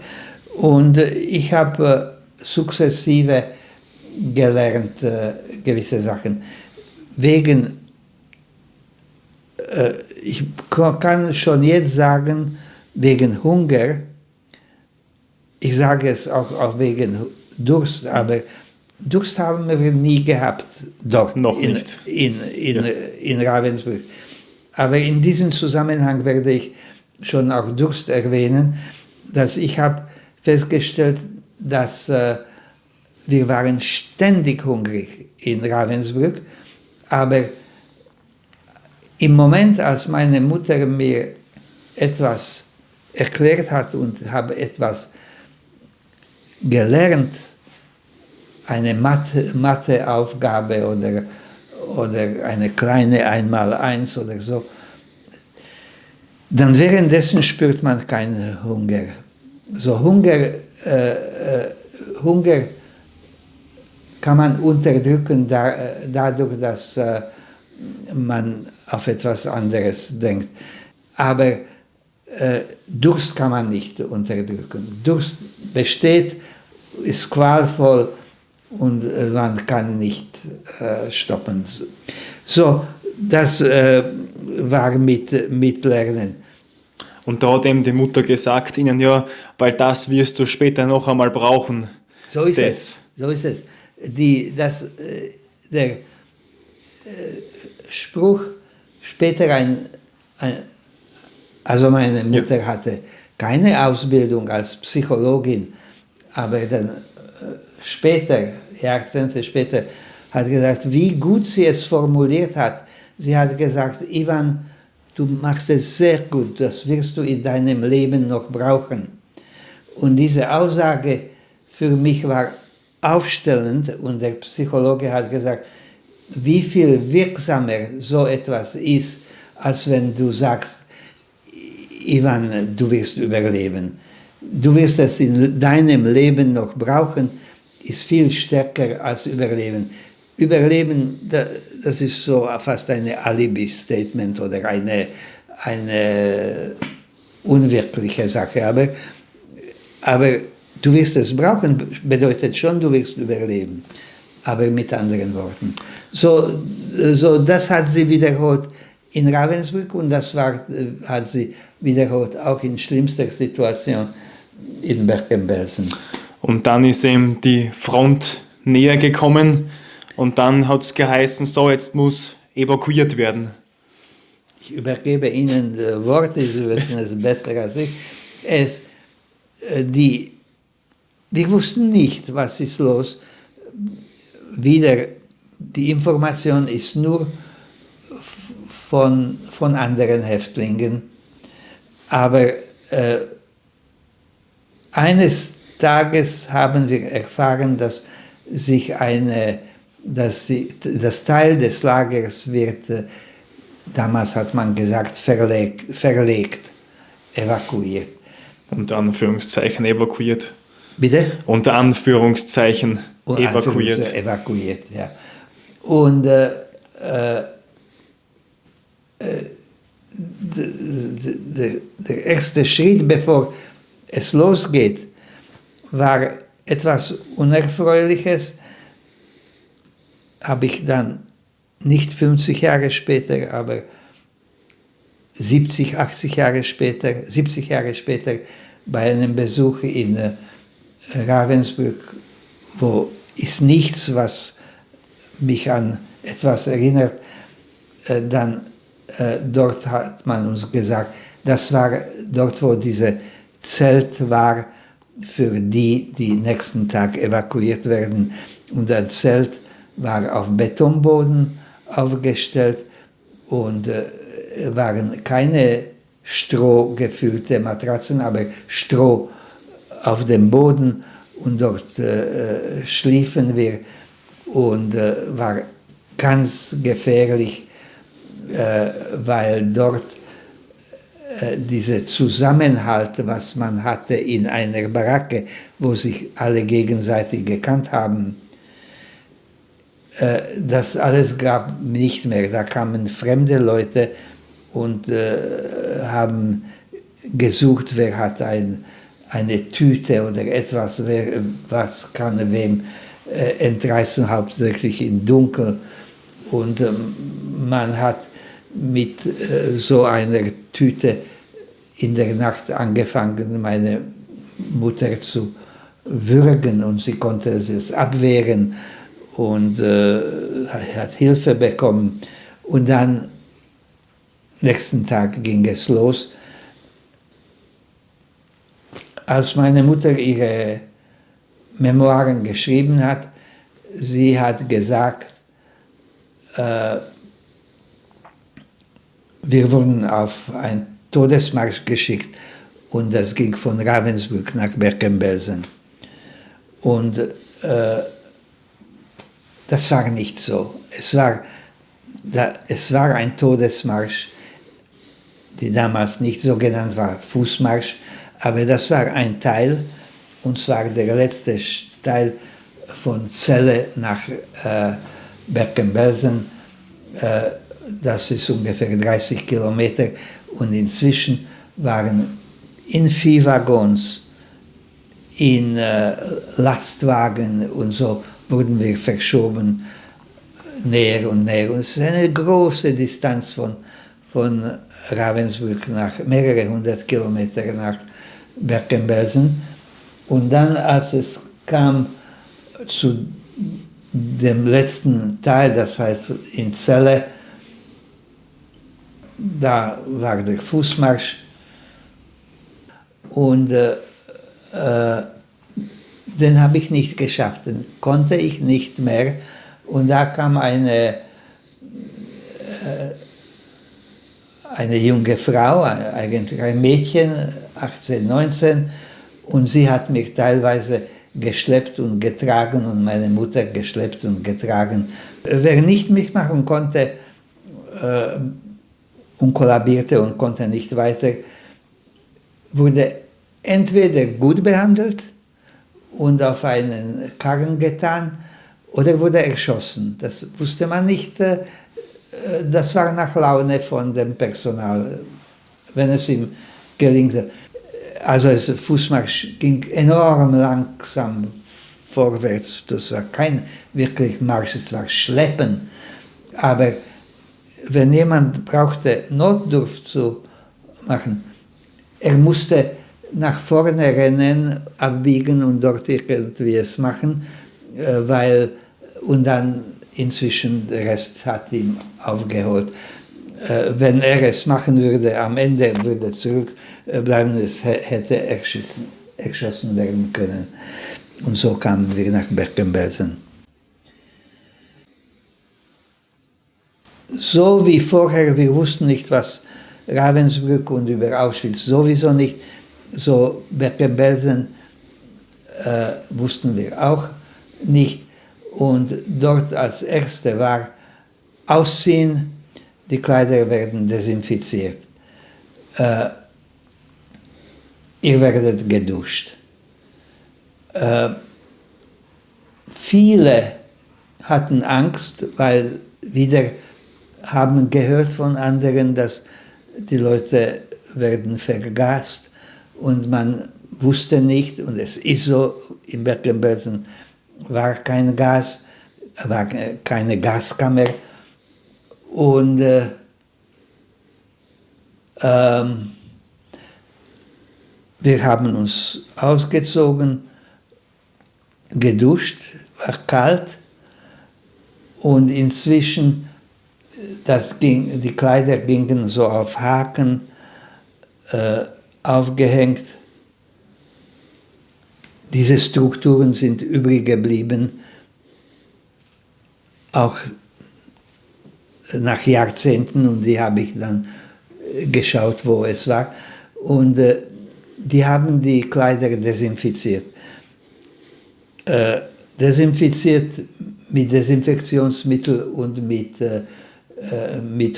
und ich habe sukzessive gelernt gewisse Sachen. Ich kann schon jetzt sagen, wegen Hunger, ich sage es auch wegen Durst, aber Durst haben wir nie gehabt dort Noch nicht. in Ravensbrück. Aber in diesem Zusammenhang werde ich schon auch Durst erwähnen, dass ich habe festgestellt, dass wir waren ständig hungrig in Ravensbrück, aber im Moment, als meine Mutter mir etwas erklärt hat und habe etwas gelernt, eine Matheaufgabe oder eine kleine Einmaleins oder so, dann währenddessen spürt man keinen Hunger. So Hunger kann man unterdrücken dadurch, dass man auf etwas anderes denkt. Aber Durst kann man nicht unterdrücken. Durst besteht, ist qualvoll und man kann nicht stoppen. So, das war mit Lernen. Und da hat eben die Mutter gesagt ihnen, ja, weil das wirst du später noch einmal brauchen. So ist es. So ist es. Der Spruch später also meine Mutter hatte keine Ausbildung als Psychologin, aber dann später, Jahrzehnte später, hat gesagt, wie gut sie es formuliert hat. Sie hat gesagt, Ivan, du machst es sehr gut, das wirst du in deinem Leben noch brauchen. Und diese Aussage für mich war aufstellend und der Psychologe hat gesagt, wie viel wirksamer so etwas ist, als wenn du sagst, Ivan, du wirst überleben. Du wirst es in deinem Leben noch brauchen, ist viel stärker als Überleben. Überleben, das ist so fast ein Alibi-Statement oder eine unwirkliche Sache. Aber du wirst es brauchen, bedeutet schon, du wirst überleben. Aber mit anderen Worten. So das hat sie wiederholt in Ravensbrück und das hat sie wiederholt auch in schlimmster Situation in Bergen-Belsen. Und dann ist eben die Front näher gekommen und dann hat es geheißen, so jetzt muss evakuiert werden. Ich übergebe Ihnen Worte, Sie wissen es besser als ich. Wir wussten nicht, was ist los. Wieder, die Information ist nur von anderen Häftlingen. Aber eines Tages haben wir erfahren, dass das Teil des Lagers wird, damals hat man gesagt, verlegt, evakuiert. Unter Anführungszeichen evakuiert. Bitte? Unter Anführungszeichen evakuiert. Evakuiert, ja. Und der erste Schritt, bevor es losgeht, war etwas Unerfreuliches, habe ich dann nicht 50 Jahre später, aber 70 Jahre später bei einem Besuch in Ravensbrück, wo ist nichts, was mich an etwas erinnert, dann dort hat man uns gesagt, das war dort, wo diese Zelt war, für die nächsten Tag evakuiert werden. Und das Zelt war auf Betonboden aufgestellt und waren keine strohgefüllte Matratzen, aber Stroh auf dem Boden und dort schliefen wir und war ganz gefährlich, weil dort dieser Zusammenhalt, was man hatte in einer Baracke, wo sich alle gegenseitig gekannt haben, das alles gab nicht mehr. Da kamen fremde Leute und haben gesucht, wer hat eine Tüte oder etwas, was kann wem entreißen, hauptsächlich im Dunkeln. Und man hat mit so einer Tüte in der Nacht angefangen, meine Mutter zu würgen, und sie konnte es abwehren und hat Hilfe bekommen. Und dann, nächsten Tag ging es los. Als meine Mutter ihre Memoiren geschrieben hat, sie hat gesagt, wir wurden auf einen Todesmarsch geschickt und das ging von Ravensbrück nach Bergen-Belsen. Und das war nicht so. Es war ein Todesmarsch, die damals nicht so genannt war, Fußmarsch, aber das war ein Teil, und zwar der letzte Teil von Celle nach Bergen-Belsen. Das ist ungefähr 30 Kilometer, und inzwischen waren in Viehwaggons, in Lastwagen und so wurden wir verschoben, näher und näher. Und es ist eine große Distanz von Ravensbrück nach mehrere hundert Kilometer nach Bergen-Belsen. Und dann, als es kam zu dem letzten Teil, das heißt in Celle, da war der Fußmarsch, und den habe ich nicht geschafft, den konnte ich nicht mehr. Und da kam eine junge Frau, eigentlich ein Mädchen, 18, 19, und sie hat mich teilweise geschleppt und getragen und meine Mutter geschleppt und getragen. Wer nicht mitmachen konnte und kollabierte und konnte nicht weiter, wurde entweder gut behandelt und auf einen Karren getan oder wurde erschossen. Das wusste man nicht. Das war nach Laune von dem Personal, wenn es ihm gelingt. Also der Fußmarsch ging enorm langsam vorwärts. Das war kein wirklich Marsch, es war Schleppen. Aber wenn jemand brauchte, Notdurft zu machen, er musste nach vorne rennen, abbiegen und dort irgendwie es machen, und dann inzwischen der Rest hat ihn aufgeholt. Wenn er es machen würde, am Ende würde zurückbleiben, es hätte erschossen werden können. Und so kamen wir nach Bergen-Belsen. So wie vorher, wir wussten nicht, was Ravensbrück und über Auschwitz sowieso nicht, so Bergen-Belsen wussten wir auch nicht. Und dort als Erste war Ausziehen, die Kleider werden desinfiziert. Ihr werdet geduscht. Viele hatten Angst, weil wieder haben gehört von anderen, dass die Leute werden vergast und man wusste nicht, und es ist so, in Bergen-Belsen war kein Gas, war keine Gaskammer, und wir haben uns ausgezogen, geduscht, war kalt, und inzwischen die Kleider gingen so auf Haken aufgehängt. Diese Strukturen sind übrig geblieben, auch nach Jahrzehnten, und die habe ich dann geschaut, wo es war. Und die haben die Kleider desinfiziert. desinfiziert mit Desinfektionsmittel und mit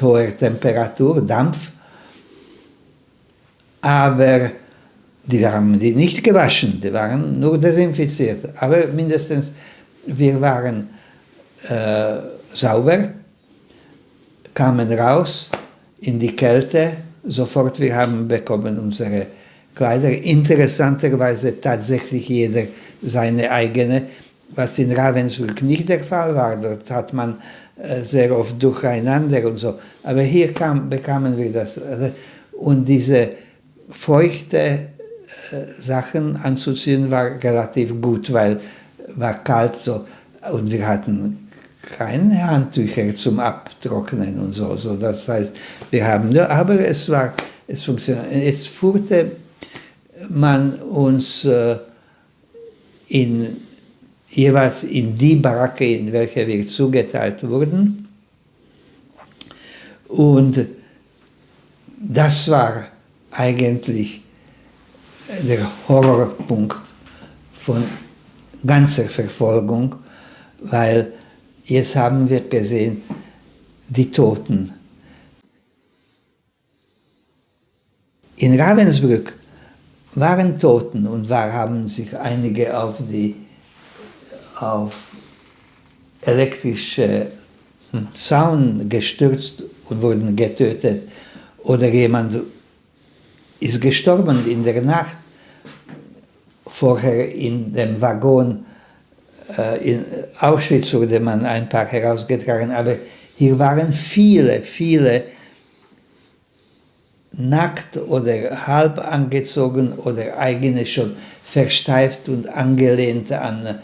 hoher Temperatur, Dampf. Aber die haben die nicht gewaschen, die waren nur desinfiziert. Aber mindestens wir waren sauber, kamen raus in die Kälte, sofort wir haben bekommen unsere Kleider. Interessanterweise tatsächlich jeder seine eigene, was in Ravensbrück nicht der Fall war. Dort hat man sehr oft durcheinander und so. Aber hier bekamen wir das. Und diese feuchte Sachen anzuziehen war relativ gut, weil war kalt so und wir hatten keine Handtücher zum Abtrocknen und so. Das heißt, wir haben, aber es funktioniert. Jetzt führte man uns jeweils in die Baracke, in welche wir zugeteilt wurden. Und das war eigentlich der Horrorpunkt von ganzer Verfolgung, weil jetzt haben wir gesehen, die Toten. In Ravensbrück waren Toten und haben sich einige auf elektrische Zaun gestürzt und wurden getötet. Oder jemand ist gestorben in der Nacht, vorher in dem Waggon. In Auschwitz wurde man ein paar herausgetragen, aber hier waren viele nackt oder halb angezogen oder eigene schon versteift und angelehnt an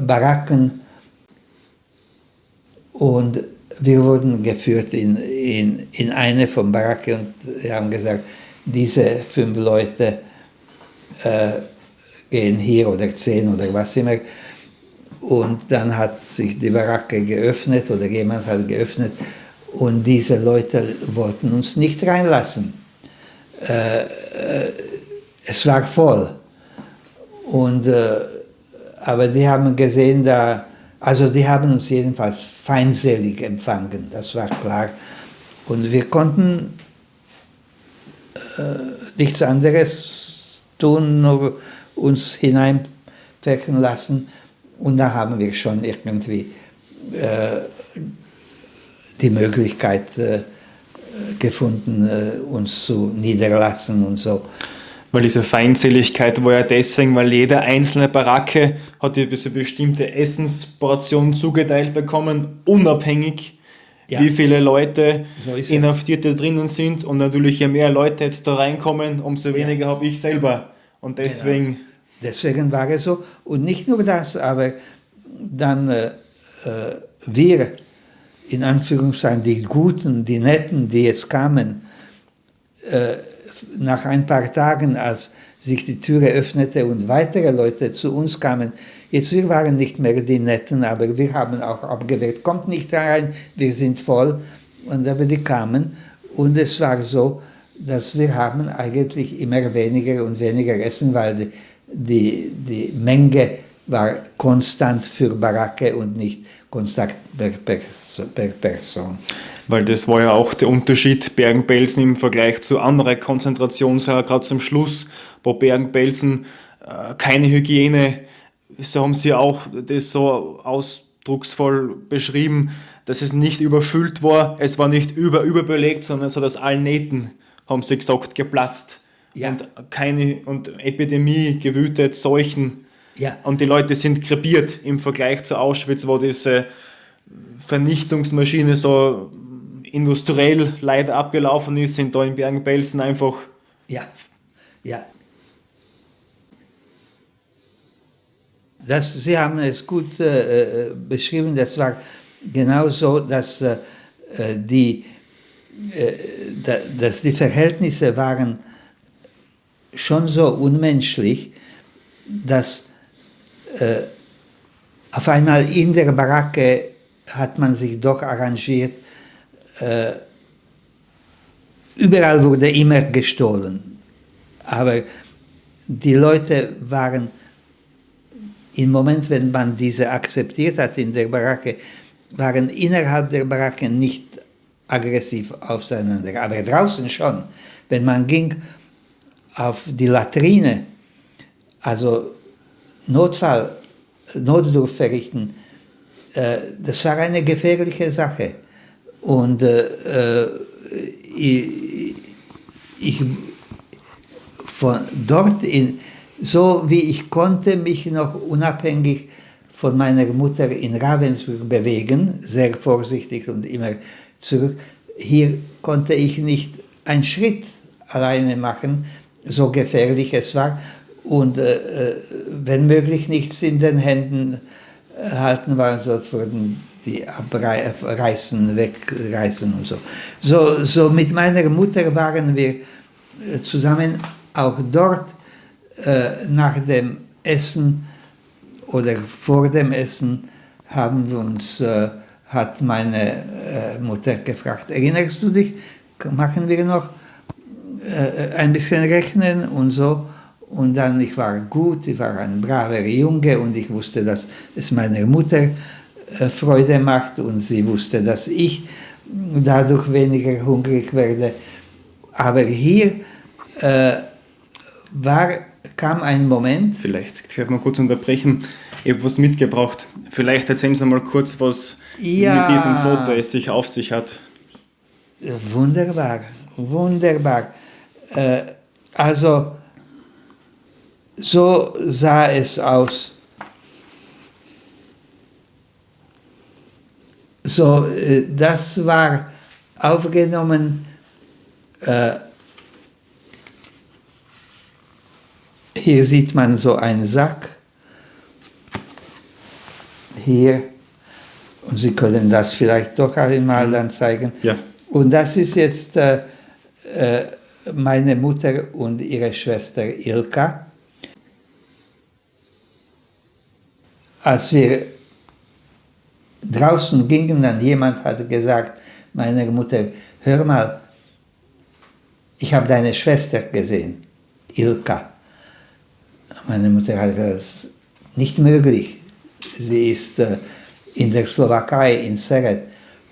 Baracken. Und wir wurden geführt in eine von Baracken und wir haben gesagt, diese 5 Leute gehen hier oder 10 oder was immer. Und dann hat sich die Baracke geöffnet oder jemand hat geöffnet und diese Leute wollten uns nicht reinlassen. Es war voll. Und, aber die haben gesehen, also die haben uns jedenfalls feindselig empfangen, das war klar. Und wir konnten nichts anderes tun, nur uns hineinpacken lassen. Und da haben wir schon irgendwie die Möglichkeit gefunden, uns zu niederlassen und so. Weil diese Feindseligkeit war ja deswegen, weil jede einzelne Baracke hat eine bestimmte Essensportion zugeteilt bekommen, unabhängig, wie viele Leute Inhaftierte drinnen sind. Und natürlich, je mehr Leute jetzt da reinkommen, umso weniger habe ich selber. Und deswegen... Genau. Deswegen war es so. Und nicht nur das, aber dann wir, in Anführungszeichen die Guten, die Netten, die jetzt kamen, nach ein paar Tagen, als sich die Türe öffnete und weitere Leute zu uns kamen, jetzt wir waren nicht mehr die Netten, aber wir haben auch abgewehrt, kommt nicht rein, wir sind voll. Und aber die kamen und es war so, dass wir haben eigentlich immer weniger und weniger Essen, weil die Menge war konstant für Baracke und nicht konstant per Person. Weil das war ja auch der Unterschied Bergen-Belsen im Vergleich zu anderen Konzentrationslagern, gerade zum Schluss, wo Bergen-Belsen keine Hygiene, so haben sie auch das so ausdrucksvoll beschrieben, dass es nicht überfüllt war, es war nicht überbelegt, sondern es hat aus allen Nähten, haben sie gesagt, geplatzt. Ja. Und Epidemie gewütet, Seuchen. Ja. Und die Leute sind krepiert im Vergleich zu Auschwitz, wo diese Vernichtungsmaschine so industriell leider abgelaufen ist, sind da in Bergen-Belsen einfach... Ja. Sie haben es gut beschrieben, das war genau so, dass die Verhältnisse waren schon so unmenschlich, dass auf einmal in der Baracke hat man sich doch arrangiert, überall wurde immer gestohlen, aber die Leute waren im Moment, wenn man diese akzeptiert hat in der Baracke, waren innerhalb der Baracke nicht aggressiv aufeinander, aber draußen schon. Wenn man ging auf die Latrine, also Notdurft verrichten, das war eine gefährliche Sache. Und ich von dort so wie ich konnte mich noch unabhängig von meiner Mutter in Ravensburg bewegen, sehr vorsichtig und immer zurück. Hier konnte ich nicht einen Schritt alleine machen, so gefährlich es war. Und wenn möglich nichts in den Händen halten, weil sonst würden die abreißen, wegreißen und so. So mit meiner Mutter waren wir zusammen auch dort nach dem Essen oder vor dem Essen haben wir uns, hat meine Mutter gefragt, erinnerst du dich, machen wir noch ein bisschen rechnen und so. Und dann, ich war gut, ich war ein braver Junge und ich wusste, dass es meiner Mutter Freude macht und sie wusste, dass ich dadurch weniger hungrig werde. Aber hier kam ein Moment. Vielleicht kann ich mal kurz unterbrechen. Ich habe was mitgebracht. Vielleicht erzählen Sie mal kurz, was mit diesem Foto es sich auf sich hat. Wunderbar, wunderbar. Also, so sah es aus. So, das war aufgenommen. Hier sieht man so einen Sack. Hier. Und Sie können das vielleicht doch einmal dann zeigen. Ja. Und das ist jetzt meine Mutter und ihre Schwester Ilka. Als wir draußen gingen, dann jemand hat gesagt, meiner Mutter, hör mal, ich habe deine Schwester gesehen, Ilka. Meine Mutter hat gesagt, das ist nicht möglich. Sie ist in der Slowakei, in Sered.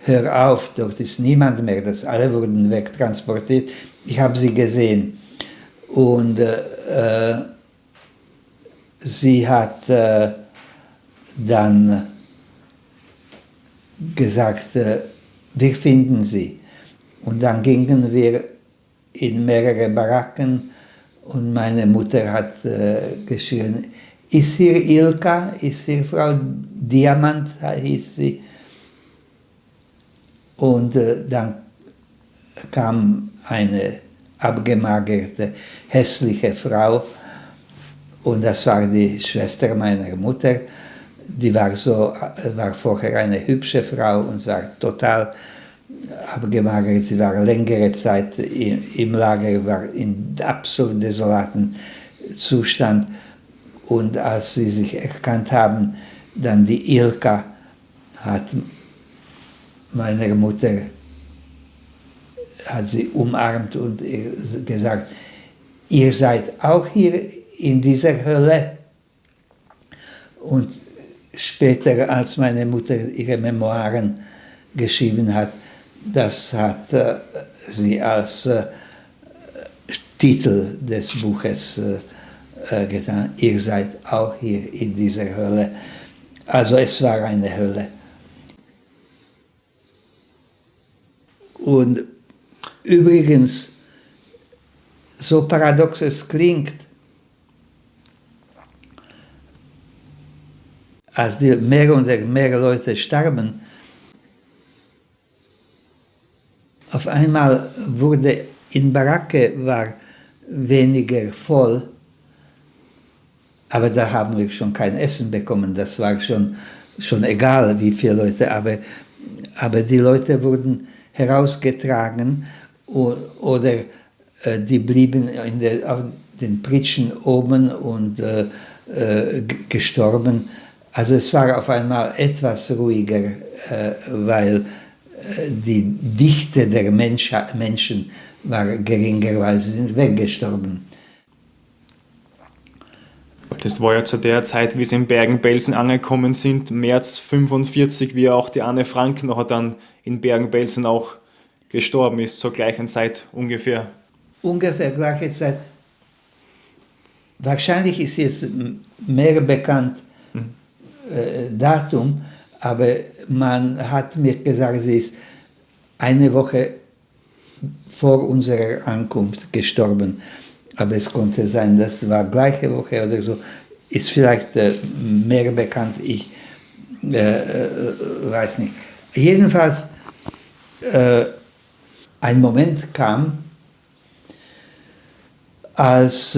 Hör auf, dort ist niemand mehr, alle wurden wegtransportiert. Ich habe sie gesehen. Und sie hat dann gesagt, wir finden sie. Und dann gingen wir in mehrere Baracken und meine Mutter hat geschrien, ist hier Ilka, ist hier Frau Diamant, hieß sie. Und dann kam eine abgemagerte, hässliche Frau und das war die Schwester meiner Mutter. Die war vorher eine hübsche Frau und war total abgemagert. Sie war längere Zeit im Lager, war in absolut desolaten Zustand. Und als sie sich erkannt haben, dann die Ilka hat meine Mutter hat sie umarmt und gesagt, ihr seid auch hier in dieser Hölle. Und später, als meine Mutter ihre Memoiren geschrieben hat, das hat sie als Titel des Buches getan. Ihr seid auch hier in dieser Hölle. Also es war eine Hölle. Und übrigens, so paradox es klingt, als die mehr und mehr Leute starben, auf einmal wurde in Baracke war weniger voll, aber da haben wir schon kein Essen bekommen, das war schon egal, wie viele Leute, aber die Leute wurden herausgetragen oder die blieben auf den Pritschen oben und gestorben. Also es war auf einmal etwas ruhiger, weil die Dichte der Menschen war geringer, weil sie sind weggestorben. Das war ja zu der Zeit, wie sie in Bergen-Belsen angekommen sind, März 45, wie auch die Anne Frank nachher dann in Bergen-Belsen auch gestorben ist, zur gleichen Zeit ungefähr. Ungefähr gleiche Zeit. Wahrscheinlich ist jetzt mehr bekannt Datum, aber man hat mir gesagt, sie ist eine Woche vor unserer Ankunft gestorben. Aber es konnte sein, das war gleiche Woche oder so. Ist vielleicht mehr bekannt, ich weiß nicht. Jedenfalls, ein Moment kam, als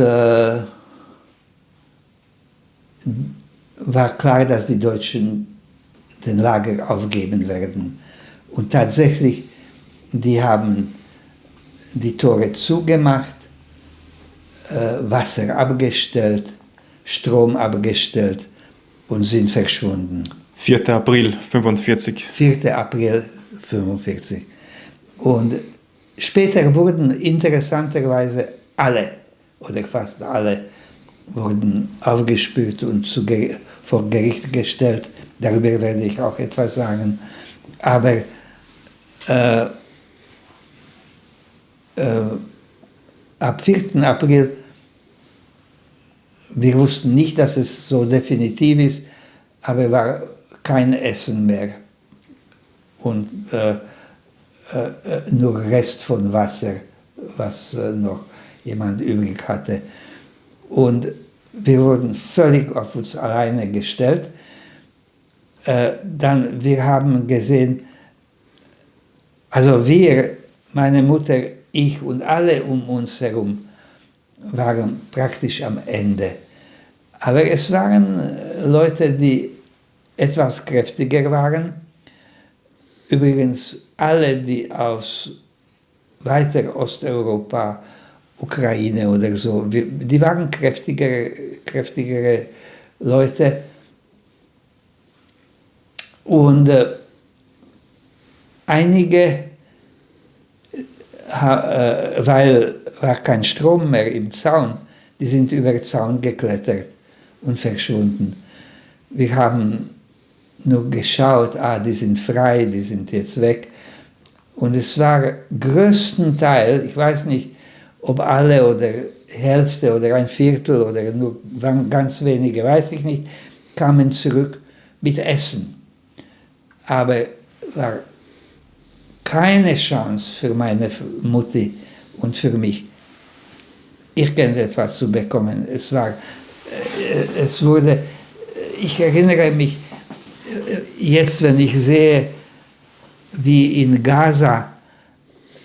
war klar, dass die Deutschen den Lager aufgeben werden. Und tatsächlich, die haben die Tore zugemacht, Wasser abgestellt, Strom abgestellt und sind verschwunden. 4. April 45. 4. April 45. Und später wurden interessanterweise alle, oder fast alle, wurden aufgespürt und vor Gericht gestellt. Darüber werde ich auch etwas sagen. Aber ab 4. April, wir wussten nicht, dass es so definitiv ist, aber war kein Essen mehr und nur Rest von Wasser, was noch jemand übrig hatte. Und wir wurden völlig auf uns alleine gestellt. Dann, wir haben gesehen, also wir, meine Mutter, ich und alle um uns herum waren praktisch am Ende. Aber es waren Leute, die etwas kräftiger waren. Übrigens alle, die aus weiter Osteuropa, Ukraine oder so, die waren kräftigere Leute. Und einige, weil war kein Strom mehr im Zaun, die sind über den Zaun geklettert und verschwunden. Wir haben nur geschaut, die sind frei, die sind jetzt weg. Und es war größtenteils, ich weiß nicht, ob alle oder Hälfte oder ein Viertel oder nur ganz wenige, weiß ich nicht, kamen zurück mit Essen. Aber war keine Chance für meine Mutti und für mich, irgendetwas zu bekommen. Es wurde, ich erinnere mich jetzt, wenn ich sehe, wie in Gaza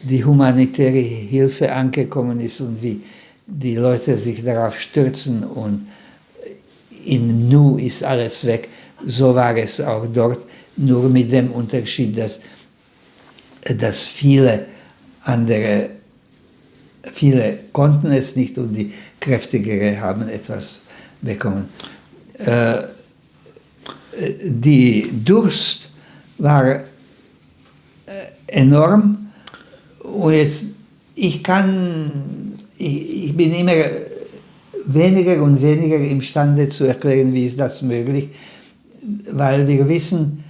die humanitäre Hilfe angekommen ist und wie die Leute sich darauf stürzen und in Nu ist alles weg. So war es auch dort, nur mit dem Unterschied, dass viele konnten es nicht und die Kräftigere haben etwas bekommen. Die Durst war enorm und jetzt, ich bin immer weniger und weniger imstande zu erklären, wie ist das möglich, weil wir wissen,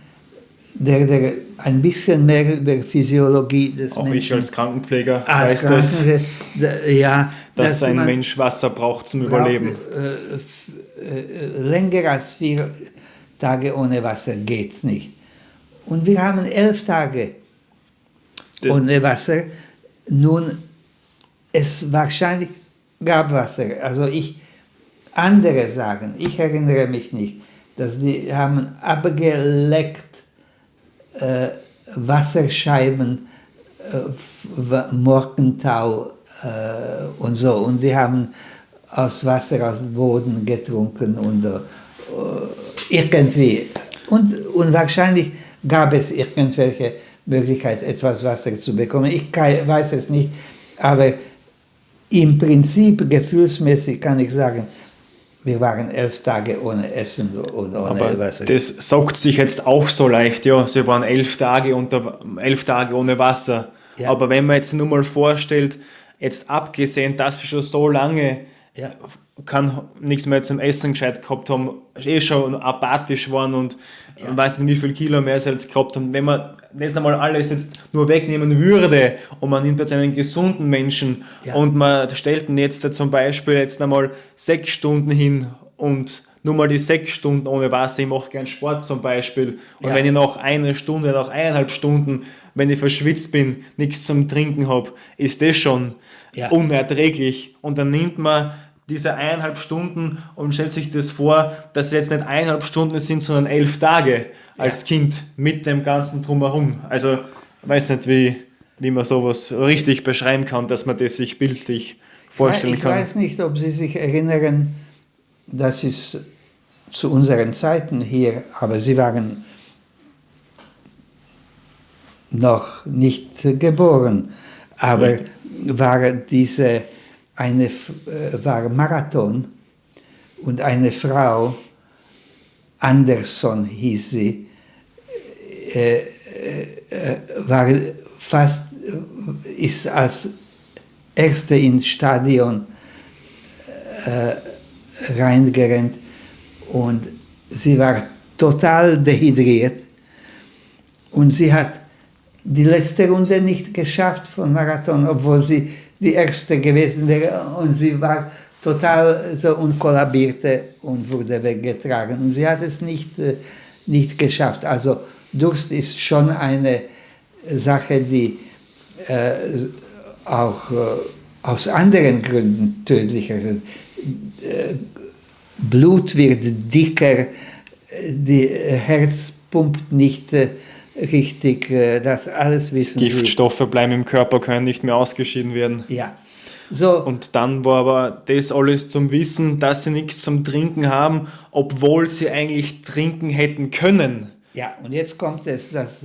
der ein bisschen mehr über Physiologie des auch Menschen. Auch ich als Krankenpfleger Als weiß ja, dass ein Mensch Wasser braucht zum Überleben. Länger als 4 Tage ohne Wasser geht nicht. Und wir haben 11 Tage ohne Wasser. Nun, es wahrscheinlich gab Wasser. Also andere sagen, ich erinnere mich nicht, dass die haben abgeleckt Wasserscheiben, Morgentau und so. Und die haben aus Wasser aus dem Boden getrunken und irgendwie. Und wahrscheinlich gab es irgendwelche Möglichkeit, etwas Wasser zu bekommen. Ich weiß es nicht, aber im Prinzip, gefühlsmäßig kann ich sagen, wir waren 11 Tage ohne Essen oder ohne Wasser. Das sagt sich jetzt auch so leicht, ja, sie waren 11 Tage ohne Wasser. Ja. Aber wenn man jetzt nur mal vorstellt, jetzt abgesehen, dass sie schon so lange kann nichts mehr zum Essen gescheit gehabt haben, schon apathisch waren und man weiß nicht, wie viel Kilo mehr sie jetzt gehabt haben. Wenn man das einmal alles jetzt nur wegnehmen würde und man nimmt jetzt einen gesunden Menschen und man stellt ihn jetzt zum Beispiel jetzt einmal 6 Stunden hin und nur mal die 6 Stunden ohne Wasser, ich mache gern Sport zum Beispiel und wenn ich nach einer Stunde, nach 1,5 Stunden, wenn ich verschwitzt bin, nichts zum Trinken habe, ist das schon unerträglich und dann nimmt man diese 1,5 Stunden und stellt sich das vor, dass es jetzt nicht 1,5 Stunden sind, sondern 11 Tage als Kind mit dem ganzen Drumherum. Also ich weiß nicht, wie man sowas richtig beschreiben kann, dass man das sich bildlich vorstellen kann. Ich weiß nicht, ob Sie sich erinnern, das ist zu unseren Zeiten hier, aber Sie waren noch nicht geboren, aber war Marathon und eine Frau, Anderson hieß sie, ist als erste ins Stadion reingerannt und sie war total dehydriert und sie hat die letzte Runde nicht geschafft von Marathon, obwohl sie die erste gewesen wäre und sie war total so und kollabierte und wurde weggetragen und sie hat es nicht geschafft. Also Durst ist schon eine Sache, die auch aus anderen Gründen tödlicher ist. Blut wird dicker, das Herz pumpt nicht richtig, das alles wissen wir. Giftstoffe bleiben im Körper, können nicht mehr ausgeschieden werden. Ja. So. Und dann war aber das alles zum Wissen, dass sie nichts zum Trinken haben, obwohl sie eigentlich trinken hätten können. Ja, und jetzt kommt es, das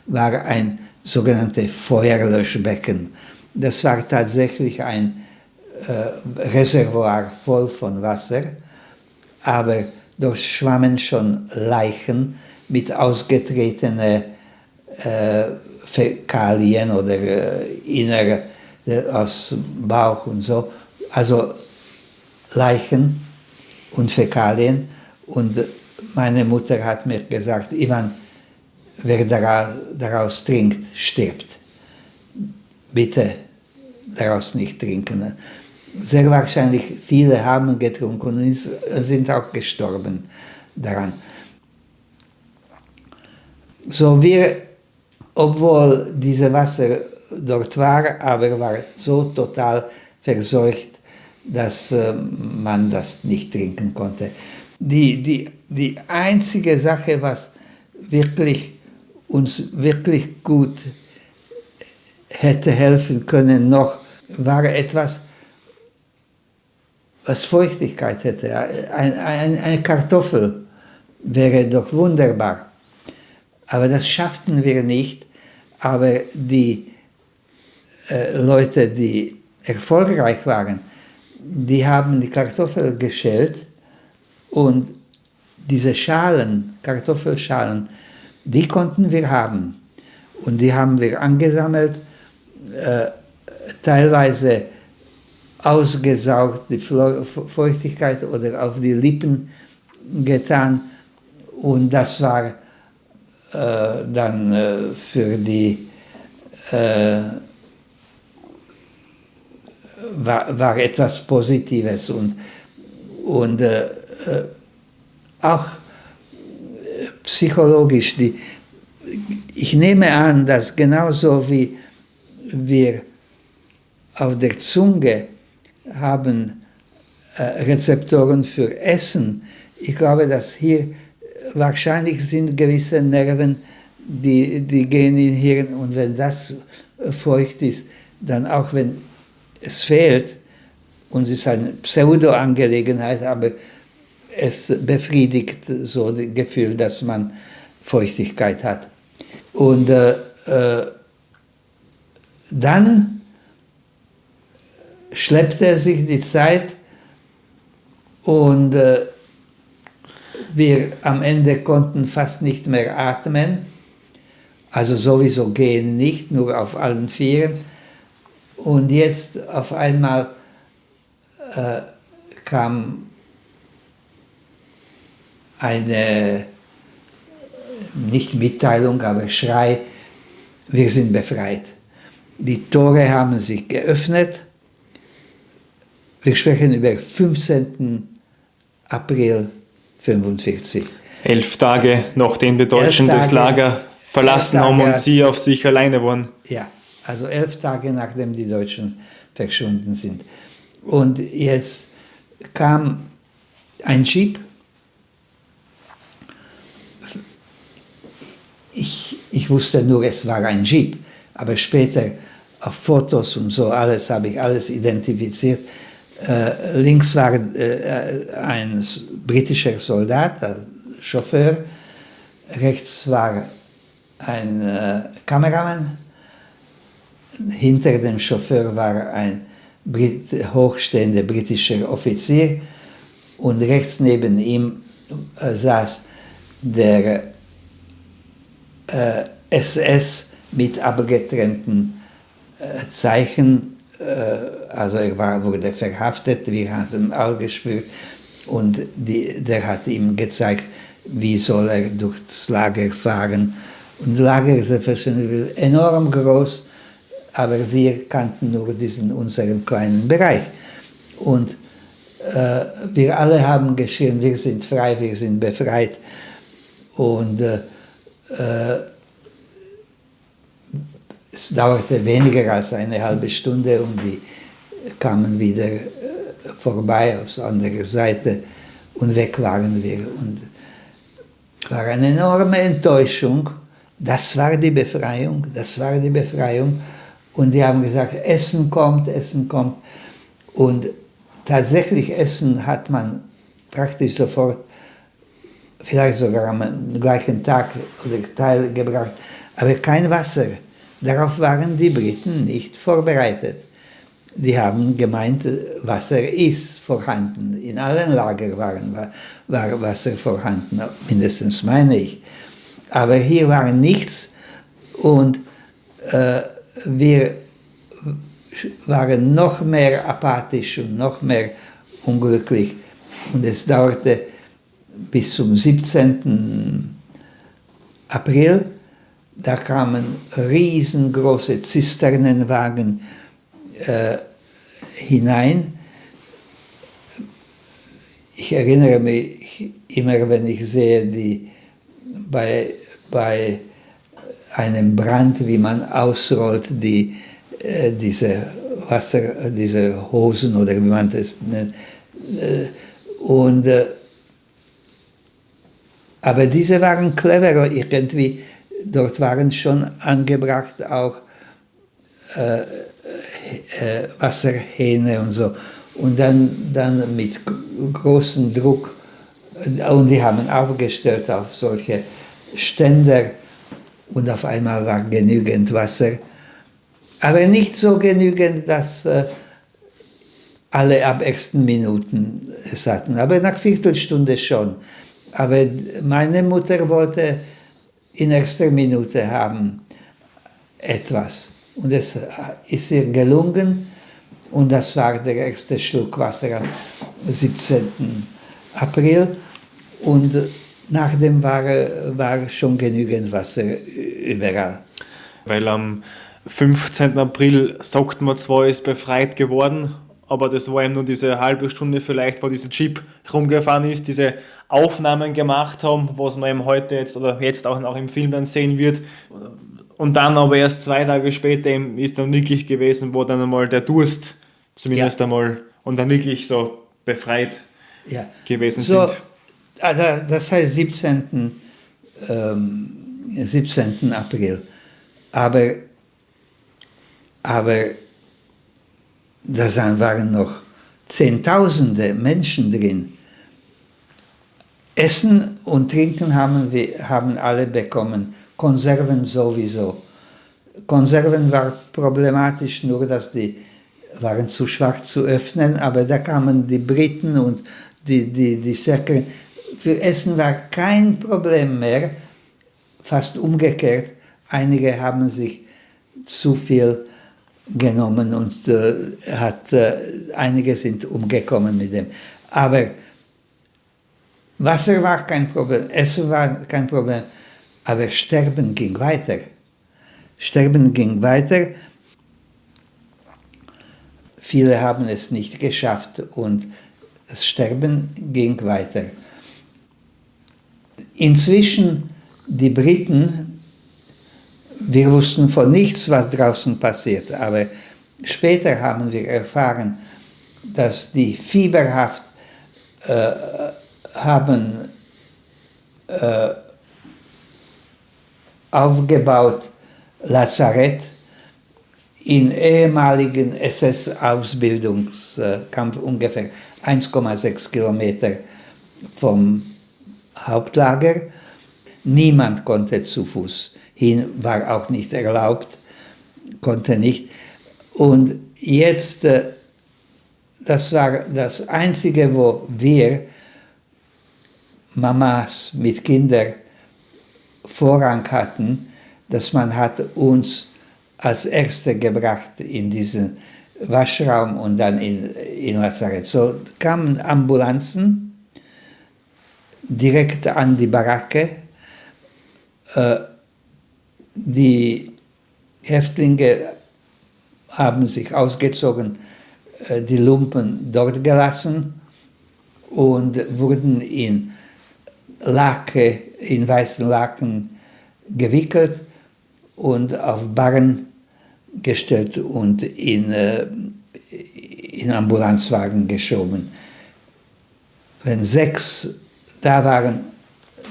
war ein sogenanntes Feuerlöschbecken. Das war tatsächlich ein Reservoir voll von Wasser, aber dort schwammen schon Leichen mit ausgetretenen Fäkalien oder Inner aus Bauch und so. Also Leichen und Fäkalien. Und meine Mutter hat mir gesagt, Ivan, wer daraus trinkt, stirbt. Bitte daraus nicht trinken. Sehr wahrscheinlich viele haben getrunken und sind auch gestorben daran. So obwohl dieses Wasser dort war, aber war so total verseucht, dass man das nicht trinken konnte. Die einzige Sache, was uns wirklich gut hätte helfen können noch, war etwas, was Feuchtigkeit hätte. Eine Kartoffel wäre doch wunderbar. Aber das schafften wir nicht. Aber die Leute, die erfolgreich waren, die haben die Kartoffel geschält und diese Schalen, Kartoffelschalen, die konnten wir haben. Und die haben wir angesammelt, teilweise ausgesaugt, die Feuchtigkeit oder auf die Lippen getan. Und das war dann für die war etwas Positives und auch psychologisch. Ich nehme an, dass genauso wie wir auf der Zunge haben Rezeptoren für Essen, ich glaube, dass hier wahrscheinlich sind gewisse Nerven, die gehen in Hirn und wenn das feucht ist, dann auch wenn es fehlt, und es ist eine Pseudo-Angelegenheit, aber es befriedigt so das Gefühl, dass man Feuchtigkeit hat. Und dann schleppte sich die Zeit und wir am Ende konnten fast nicht mehr atmen, also sowieso gehen nicht, nur auf allen Vieren. Und jetzt auf einmal kam eine, nicht Mitteilung, aber Schrei, wir sind befreit. Die Tore haben sich geöffnet. Wir sprechen über 15. April 1945. 11 Tage nachdem die Deutschen das Lager verlassen haben und sie auf sich alleine waren. Ja, also 11 Tage nachdem die Deutschen verschwunden sind. Und jetzt kam ein Jeep. Ich wusste nur, es war ein Jeep, aber später auf Fotos und so alles habe ich alles identifiziert. Links war ein britischer Soldat, ein Chauffeur, rechts war ein Kameramann, hinter dem Chauffeur war ein hochstehender britischer Offizier und rechts neben ihm saß der SS mit abgetrennten Zeichen, also wurde verhaftet, wir hatten auch gespürt und der hat ihm gezeigt, wie soll er durchs Lager fahren. Und das Lager ist selbstverständlich enorm groß, aber wir kannten nur unseren kleinen Bereich. Und wir alle haben geschrien, wir sind frei, wir sind befreit. Und es dauerte weniger als eine halbe Stunde und die kamen wieder vorbei auf der anderen Seite und weg waren wir. Und es war eine enorme Enttäuschung. Das war die Befreiung, das war die Befreiung. Und die haben gesagt, Essen kommt, Essen kommt. Und tatsächlich Essen hat man praktisch sofort, vielleicht sogar am gleichen Tag oder Teil gebracht, aber kein Wasser. Darauf waren die Briten nicht vorbereitet. Die haben gemeint, Wasser ist vorhanden. In allen Lagern war Wasser vorhanden, mindestens meine ich. Aber hier war nichts und wir waren noch mehr apathisch und noch mehr unglücklich. Und es dauerte bis zum 17. April. Da kamen riesengroße Zisternenwagen hinein. Ich erinnere mich immer, wenn ich sehe, bei einem Brand, wie man ausrollt, diese Hosen oder wie man das nennt. Aber diese waren clever irgendwie. Dort waren schon angebracht auch Wasserhähne und so. Und dann mit großem Druck, und die haben aufgestellt auf solche Ständer und auf einmal war genügend Wasser. Aber nicht so genügend, dass alle ab ersten Minuten es hatten. Aber nach Viertelstunde schon. Aber meine Mutter wollte in erster Minute haben etwas. Und es ist ihr gelungen. Und das war der erste Schluck Wasser am 17. April. Und nachdem war schon genügend Wasser überall. Weil am 15. April sagt man zwar, ist befreit geworden, aber das war eben nur diese halbe Stunde vielleicht, wo dieser Jeep rumgefahren ist, diese Aufnahmen gemacht haben, was man eben heute jetzt oder jetzt auch im Film dann sehen wird. Und dann aber erst 2 Tage später eben ist dann wirklich gewesen, wo dann einmal der Durst zumindest einmal und dann wirklich so befreit gewesen so, sind. Das heißt 17. April. Aber da waren noch Zehntausende Menschen drin. Essen und Trinken haben alle bekommen, Konserven sowieso. Konserven war problematisch, nur dass die waren zu schwach zu öffnen, aber da kamen die Briten und die Stärkeren. Für Essen war kein Problem mehr, fast umgekehrt. Einige haben sich zu viel genommen und einige sind umgekommen mit dem. Aber Wasser war kein Problem, Essen war kein Problem, aber Sterben ging weiter. Sterben ging weiter. Viele haben es nicht geschafft und das Sterben ging weiter. Inzwischen, die Briten, wir wussten von nichts, was draußen passiert, aber später haben wir erfahren, dass die fieberhaft haben aufgebaut Lazarett in ehemaligen SS-Ausbildungskampf, ungefähr 1,6 Kilometer vom Hauptlager. Niemand konnte zu Fuß hin, war auch nicht erlaubt, konnte nicht. Und jetzt, das war das Einzige, wo wir, Mamas mit Kindern, Vorrang hatten, dass man hat uns als Erste gebracht in diesen Waschraum und dann in Lazarett. So kamen Ambulanzen direkt an die Baracke. Die Häftlinge haben sich ausgezogen, die Lumpen dort gelassen und wurden in weißen Laken gewickelt und auf Barren gestellt und in Ambulanzwagen geschoben. Wenn 6 da waren,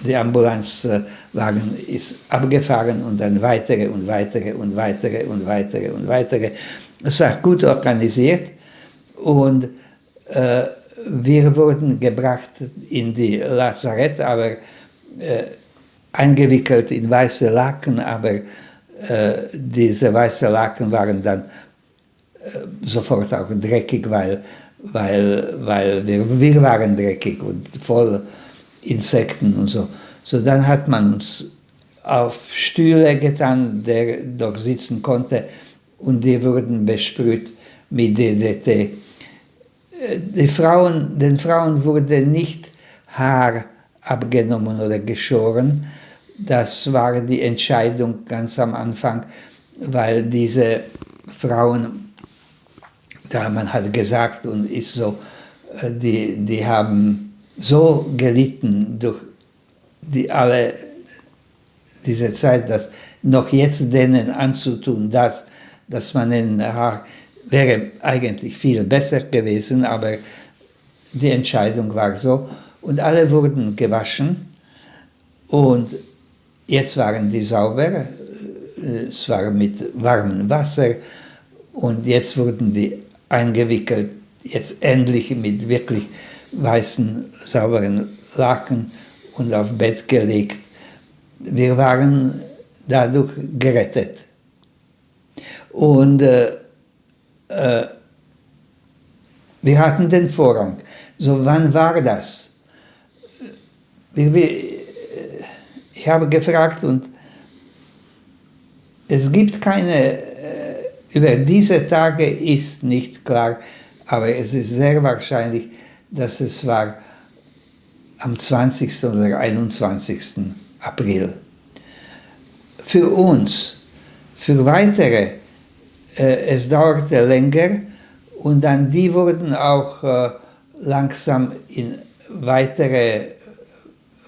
die Ambulanzwagen ist abgefahren und dann weitere und weitere und weitere und weitere und weitere. Es war gut organisiert und wir wurden gebracht in die Lazarett, aber eingewickelt in weiße Laken, aber diese weißen Laken waren dann sofort auch dreckig, weil wir waren dreckig und voll Insekten und so. So dann hat man uns auf Stühle getan, der dort sitzen konnte, und die wurden besprüht mit DDT. Den Frauen wurde nicht Haar abgenommen oder geschoren. Das war die Entscheidung ganz am Anfang, weil diese Frauen, da man hat gesagt und ist so, die haben so gelitten durch diese Zeit, dass noch jetzt denen anzutun, dass man ein Haar, wäre eigentlich viel besser gewesen, aber die Entscheidung war so. Und alle wurden gewaschen und jetzt waren die sauber, es war mit warmem Wasser und jetzt wurden die eingewickelt, jetzt endlich mit wirklich weißen, sauberen Laken und auf Bett gelegt. Wir waren dadurch gerettet. Und wir hatten den Vorrang. So, wann war das? Ich habe gefragt und es gibt keine, über diese Tage ist nicht klar, aber es ist sehr wahrscheinlich, dass es war am 20. oder 21. April. Für uns, für weitere, es dauerte länger und dann die wurden auch langsam in weitere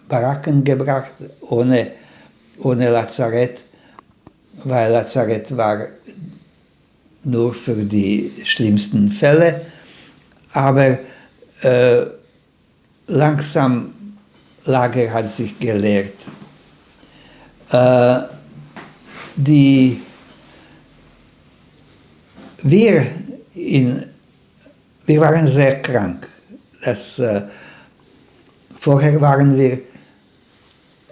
Baracken gebracht, ohne Lazarett, weil Lazarett war nur für die schlimmsten Fälle, aber langsam Lager hat sich geleert. Wir waren sehr krank. Vorher waren wir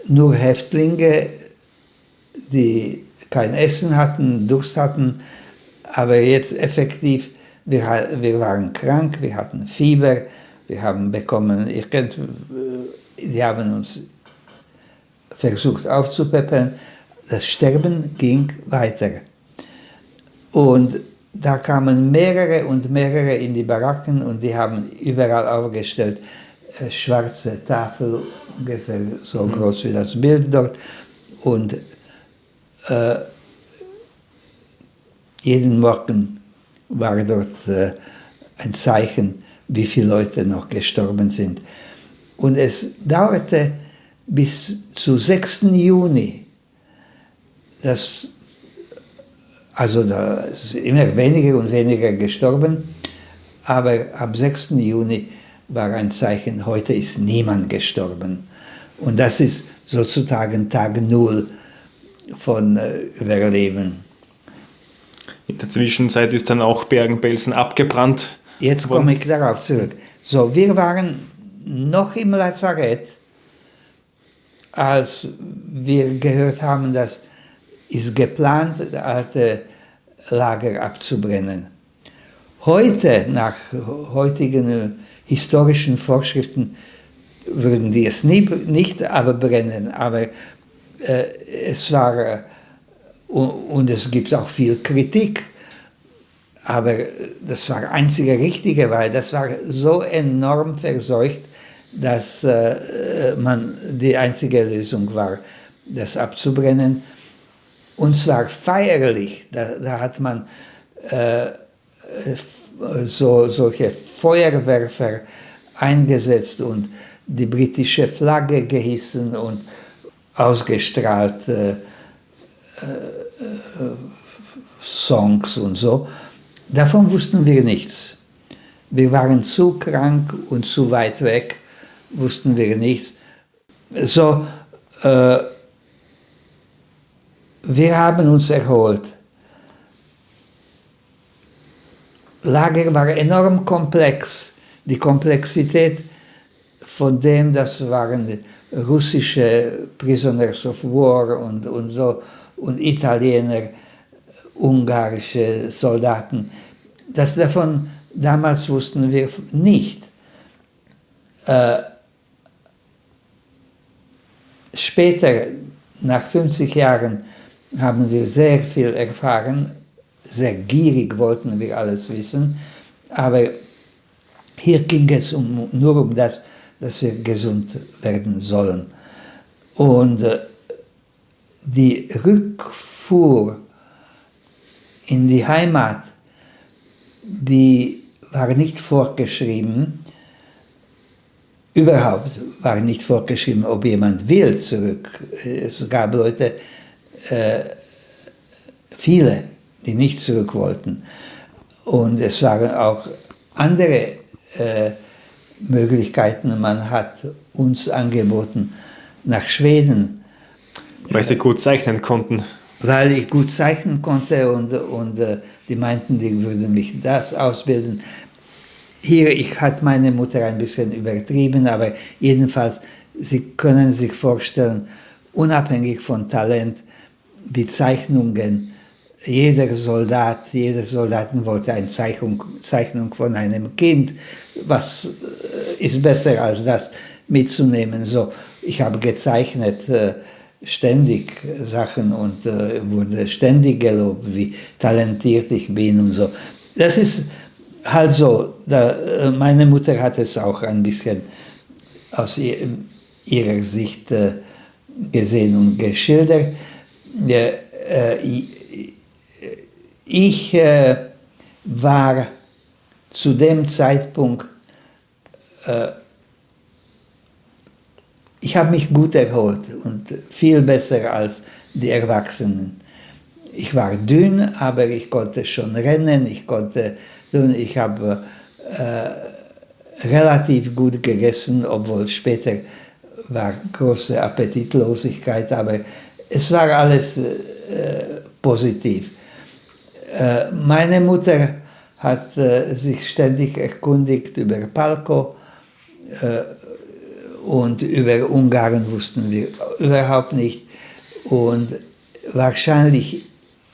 nur Häftlinge, die kein Essen hatten, Durst hatten, aber jetzt effektiv, wir waren krank, wir hatten Fieber, wir haben bekommen, die haben uns versucht aufzupäppeln, das Sterben ging weiter. Und da kamen mehrere und mehrere in die Baracken und die haben überall aufgestellt schwarze Tafel, ungefähr so groß wie das Bild dort. Und jeden Morgen war dort ein Zeichen, wie viele Leute noch gestorben sind. Und es dauerte bis zu 6. Juni. Also da ist immer weniger und weniger gestorben, aber am 6. Juni war ein Zeichen, heute ist niemand gestorben. Und das ist sozusagen Tag Null von Überleben. In der Zwischenzeit ist dann auch Bergen-Belsen abgebrannt. Jetzt komme ich darauf zurück. So, wir waren noch im Lazarett, als wir gehört haben, dass ist geplant, das alte Lager abzubrennen. Heute, nach heutigen historischen Vorschriften, würden die es nicht abbrennen, aber es war, und es gibt auch viel Kritik, aber das war einzige Richtige, weil das war so enorm verseucht, dass die einzige Lösung war, das abzubrennen. Und zwar feierlich, da hat man solche Feuerwerfer eingesetzt und die britische Flagge gehissen und ausgestrahlt Songs und so. Davon wussten wir nichts. Wir waren zu krank und zu weit weg, wussten wir nichts. So, wir haben uns erholt. Lager war enorm komplex. Die Komplexität von dem, das waren russische Prisoners of War und so, und Italiener, ungarische Soldaten. Das davon damals wussten wir nicht. Später, nach 50 Jahren, haben wir sehr viel erfahren, sehr gierig wollten wir alles wissen, aber hier ging es nur um das, dass wir gesund werden sollen. Und die Rückfuhr in die Heimat, die war nicht vorgeschrieben, überhaupt war nicht vorgeschrieben, ob jemand will zurück. Es gab Leute, viele, die nicht zurück wollten. Und es waren auch andere Möglichkeiten. Man hat uns angeboten, nach Schweden. Weil sie gut zeichnen konnten. Weil ich gut zeichnen konnte und die meinten, die würden mich das ausbilden. Hier, hat meine Mutter ein bisschen übertrieben, aber jedenfalls, Sie können sich vorstellen, unabhängig von Talent, die Zeichnungen, jede Soldatin wollte eine Zeichnung von einem Kind, was ist besser als das mitzunehmen. So, ich habe gezeichnet ständig Sachen und wurde ständig gelobt, wie talentiert ich bin und so. Das ist halt so, meine Mutter hat es auch ein bisschen aus ihrer Sicht gesehen und geschildert. Ich war zu dem Zeitpunkt, ich habe mich gut erholt und viel besser als die Erwachsenen. Ich war dünn, aber ich konnte schon rennen, ich habe relativ gut gegessen, obwohl später war große Appetitlosigkeit, aber es war alles positiv. Meine Mutter hat sich ständig erkundigt über Palko und über Ungarn wussten wir überhaupt nicht. Und wahrscheinlich,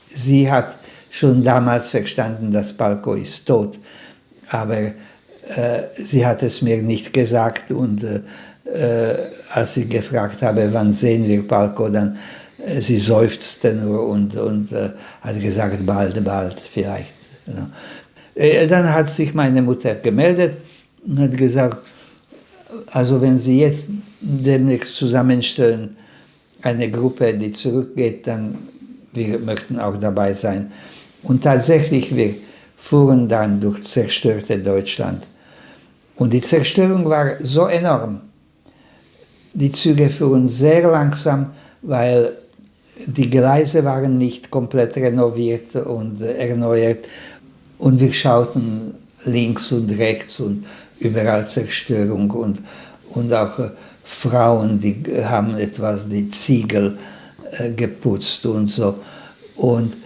sie hat schon damals verstanden, dass Palko ist tot, aber sie hat es mir nicht gesagt und als ich gefragt habe, wann sehen wir Palko, dann sie seufzte nur und hat gesagt, bald, vielleicht. Also, dann hat sich meine Mutter gemeldet und hat gesagt, also wenn Sie jetzt demnächst zusammenstellen, eine Gruppe, die zurückgeht, dann wir möchten auch dabei sein. Und tatsächlich, wir fuhren dann durch zerstörte Deutschland. Und die Zerstörung war so enorm. Die Züge fuhren sehr langsam, weil die Gleise waren nicht komplett renoviert und erneuert. Und wir schauten links und rechts und überall Zerstörung und auch Frauen, die haben etwas die Ziegel geputzt und so. Und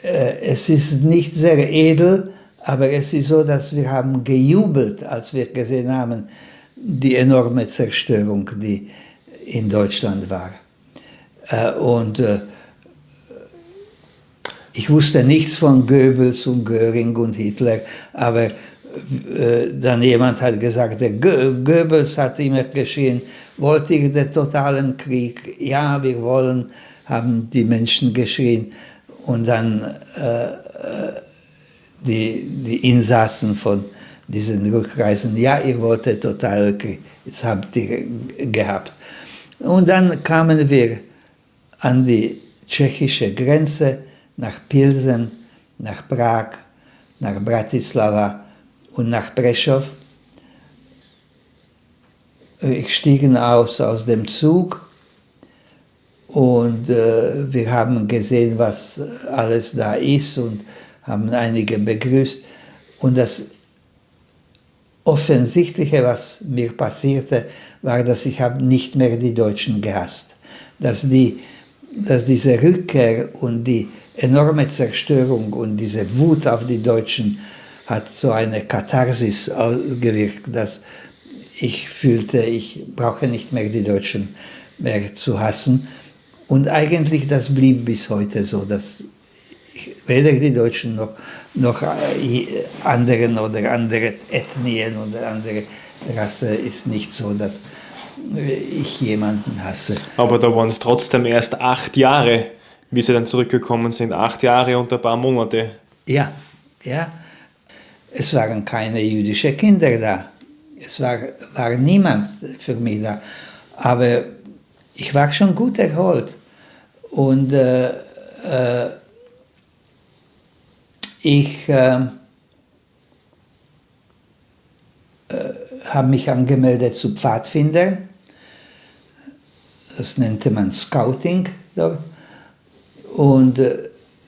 es ist nicht sehr edel, aber es ist so, dass wir haben gejubelt, als wir gesehen haben, die enorme Zerstörung, die in Deutschland war. Ich wusste nichts von Goebbels und Göring und Hitler, aber dann jemand hat gesagt, der Goebbels hat immer geschrien, wollt ihr den totalen Krieg? Ja, wir wollen, haben die Menschen geschrien. Und dann die Insassen von diesen Rückreisen, ja, ihr wolltet totalen Krieg, jetzt habt ihr gehabt. Und dann kamen wir an die tschechische Grenze, nach Pilsen, nach Prag, nach Bratislava und nach Prešov. Wir stiegen aus dem Zug und wir haben gesehen, was alles da ist und haben einige begrüßt. Und das Offensichtliche, was mir passierte, war, dass ich nicht mehr die Deutschen gehasst. Dass diese Rückkehr und die enorme Zerstörung und diese Wut auf die Deutschen hat so eine Katharsis ausgewirkt, dass ich fühlte, ich brauche nicht mehr die Deutschen mehr zu hassen. Und eigentlich das blieb bis heute so, dass weder die Deutschen noch anderen oder andere Ethnien oder andere Rasse ist nicht so, dass ich jemanden hasse. Aber da waren es trotzdem erst 8 Jahre, wie Sie dann zurückgekommen sind. 8 Jahre und ein paar Monate. Ja. Es waren keine jüdischen Kinder da. Es war niemand für mich da. Aber ich war schon gut erholt. Und ich habe mich angemeldet zu Pfadfindern. Das nannte man Scouting dort. Und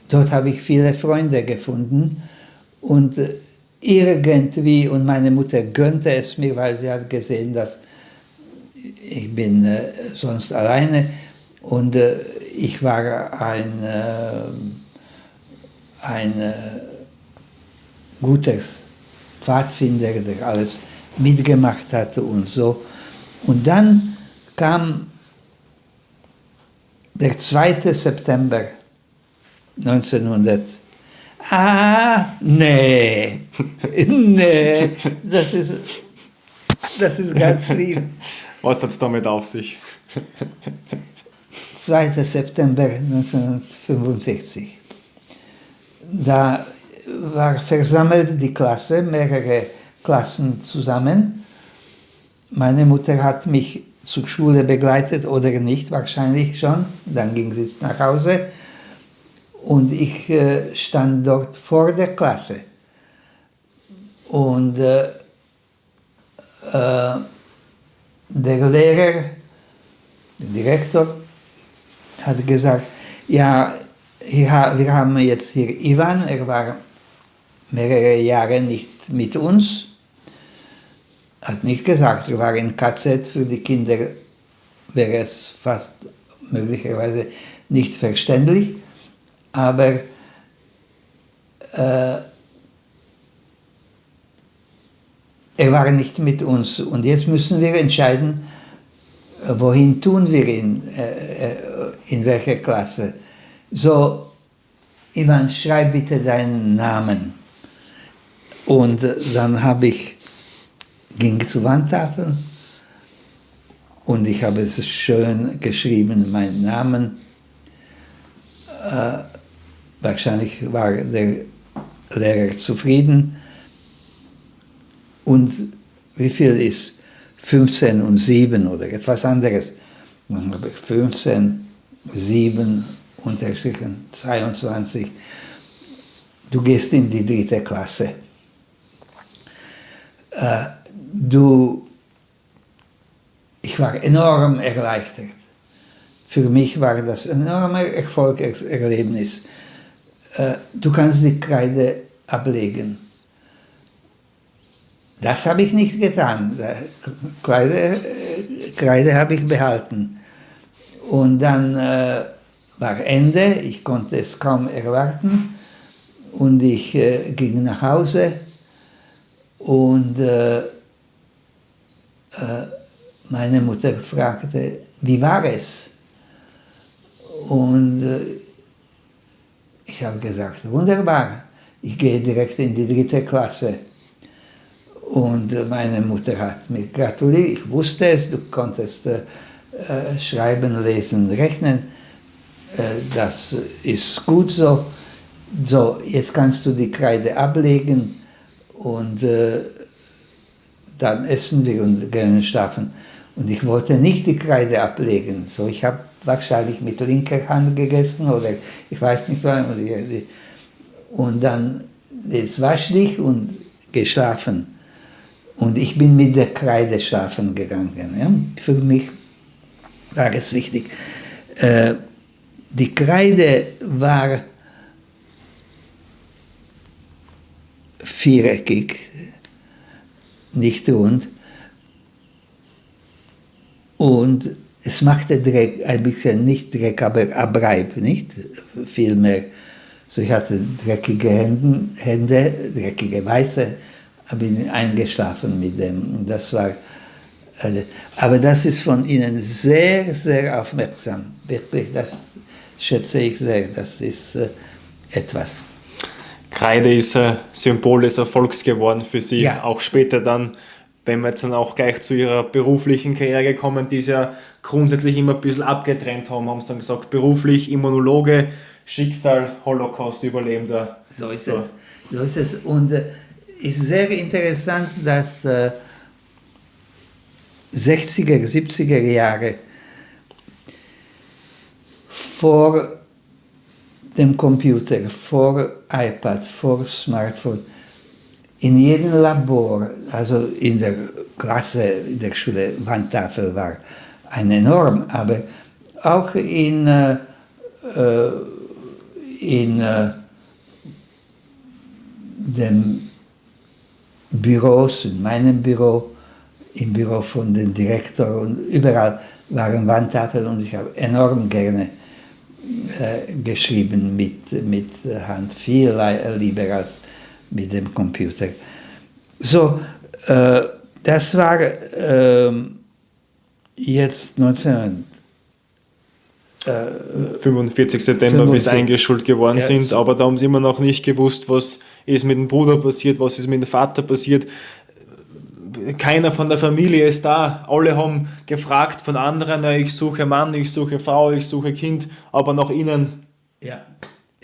dort habe ich viele Freunde gefunden. Und irgendwie, und meine Mutter gönnte es mir, weil sie hat gesehen, dass ich bin sonst alleine. Und ich war ein guter Pfadfinder, der alles mitgemacht hatte und so. Und dann kam der 2. September 1900. Nee, das ist ganz lieb. Was hat es damit auf sich? 2. September 1945. Da war versammelt die Klasse, mehrere Klassen zusammen. Meine Mutter hat mich zur Schule begleitet oder nicht, wahrscheinlich schon. Dann ging sie nach Hause und ich stand dort vor der Klasse. Und der Lehrer, der Direktor, hat gesagt, ja, wir haben jetzt hier Ivan, er war mehrere Jahre nicht mit uns, hat nicht gesagt, er war in KZ, für die Kinder wäre es fast möglicherweise nicht verständlich, aber er war nicht mit uns und jetzt müssen wir entscheiden, wohin tun wir ihn, in welche Klasse. So, Ivan, schreib bitte deinen Namen. Und dann ging zur Wandtafel und ich habe es schön geschrieben, meinen Namen. wahrscheinlich war der Lehrer zufrieden. Und wie viel ist 15 und 7 oder etwas anderes? Dann habe ich 15, 7 unterstrichen, 22. Du gehst in die 3. Klasse. Ich war enorm erleichtert. Für mich war das ein enormer Erfolgserlebnis. Du kannst die Kreide ablegen. Das habe ich nicht getan. Kreide habe ich behalten. Und dann war Ende, ich konnte es kaum erwarten. Und ich ging nach Hause und meine Mutter fragte, wie war es? Und ich habe gesagt, wunderbar, ich gehe direkt in die 3. Klasse. Und meine Mutter hat mir gratuliert, ich wusste es, du konntest schreiben, lesen, rechnen, das ist gut so. So, jetzt kannst du die Kreide ablegen und dann essen wir und gerne schlafen. Und ich wollte nicht die Kreide ablegen. So, ich habe wahrscheinlich mit linker Hand gegessen oder ich weiß nicht was. Und dann jetzt waschlich und geschlafen. Und ich bin mit der Kreide schlafen gegangen. Ja? Für mich war es wichtig. Die Kreide war viereckig, nicht rund. Und es machte Dreck, ein bisschen nicht Dreck, aber Abreib, nicht viel mehr. So, ich hatte dreckige Hände, dreckige weiße, bin eingeschlafen mit dem. Das war, aber das ist von Ihnen sehr, sehr aufmerksam. Wirklich, das schätze ich sehr. Das ist etwas. Kreide ist ein Symbol des Erfolgs geworden für Sie, Ja. auch später dann, wenn wir jetzt dann auch gleich zu Ihrer beruflichen Karriere gekommen, die Sie ja grundsätzlich immer ein bisschen abgetrennt haben Sie dann gesagt, beruflich Immunologe, Schicksal, Holocaust-Überlebender. So ist es. So ist es. Und ist sehr interessant, dass 60er, 70er Jahre vor dem Computer, vor iPad, vor Smartphone, in jedem Labor, also in der Klasse, in der Schule, Wandtafel war ein enorm, aber auch in den Büros, in meinem Büro, im Büro von dem Direktor und überall waren Wandtafeln und ich habe enorm gerne geschrieben mit Hand, viel lieber als mit dem Computer. So, das war jetzt 45. September, bis eingeschult geworden sind, aber da haben Sie immer noch nicht gewusst, was ist mit dem Bruder passiert, was ist mit dem Vater passiert. Keiner von der Familie ist da. Alle haben gefragt von anderen, ich suche Mann, ich suche Frau, ich suche Kind, aber nach Ihnen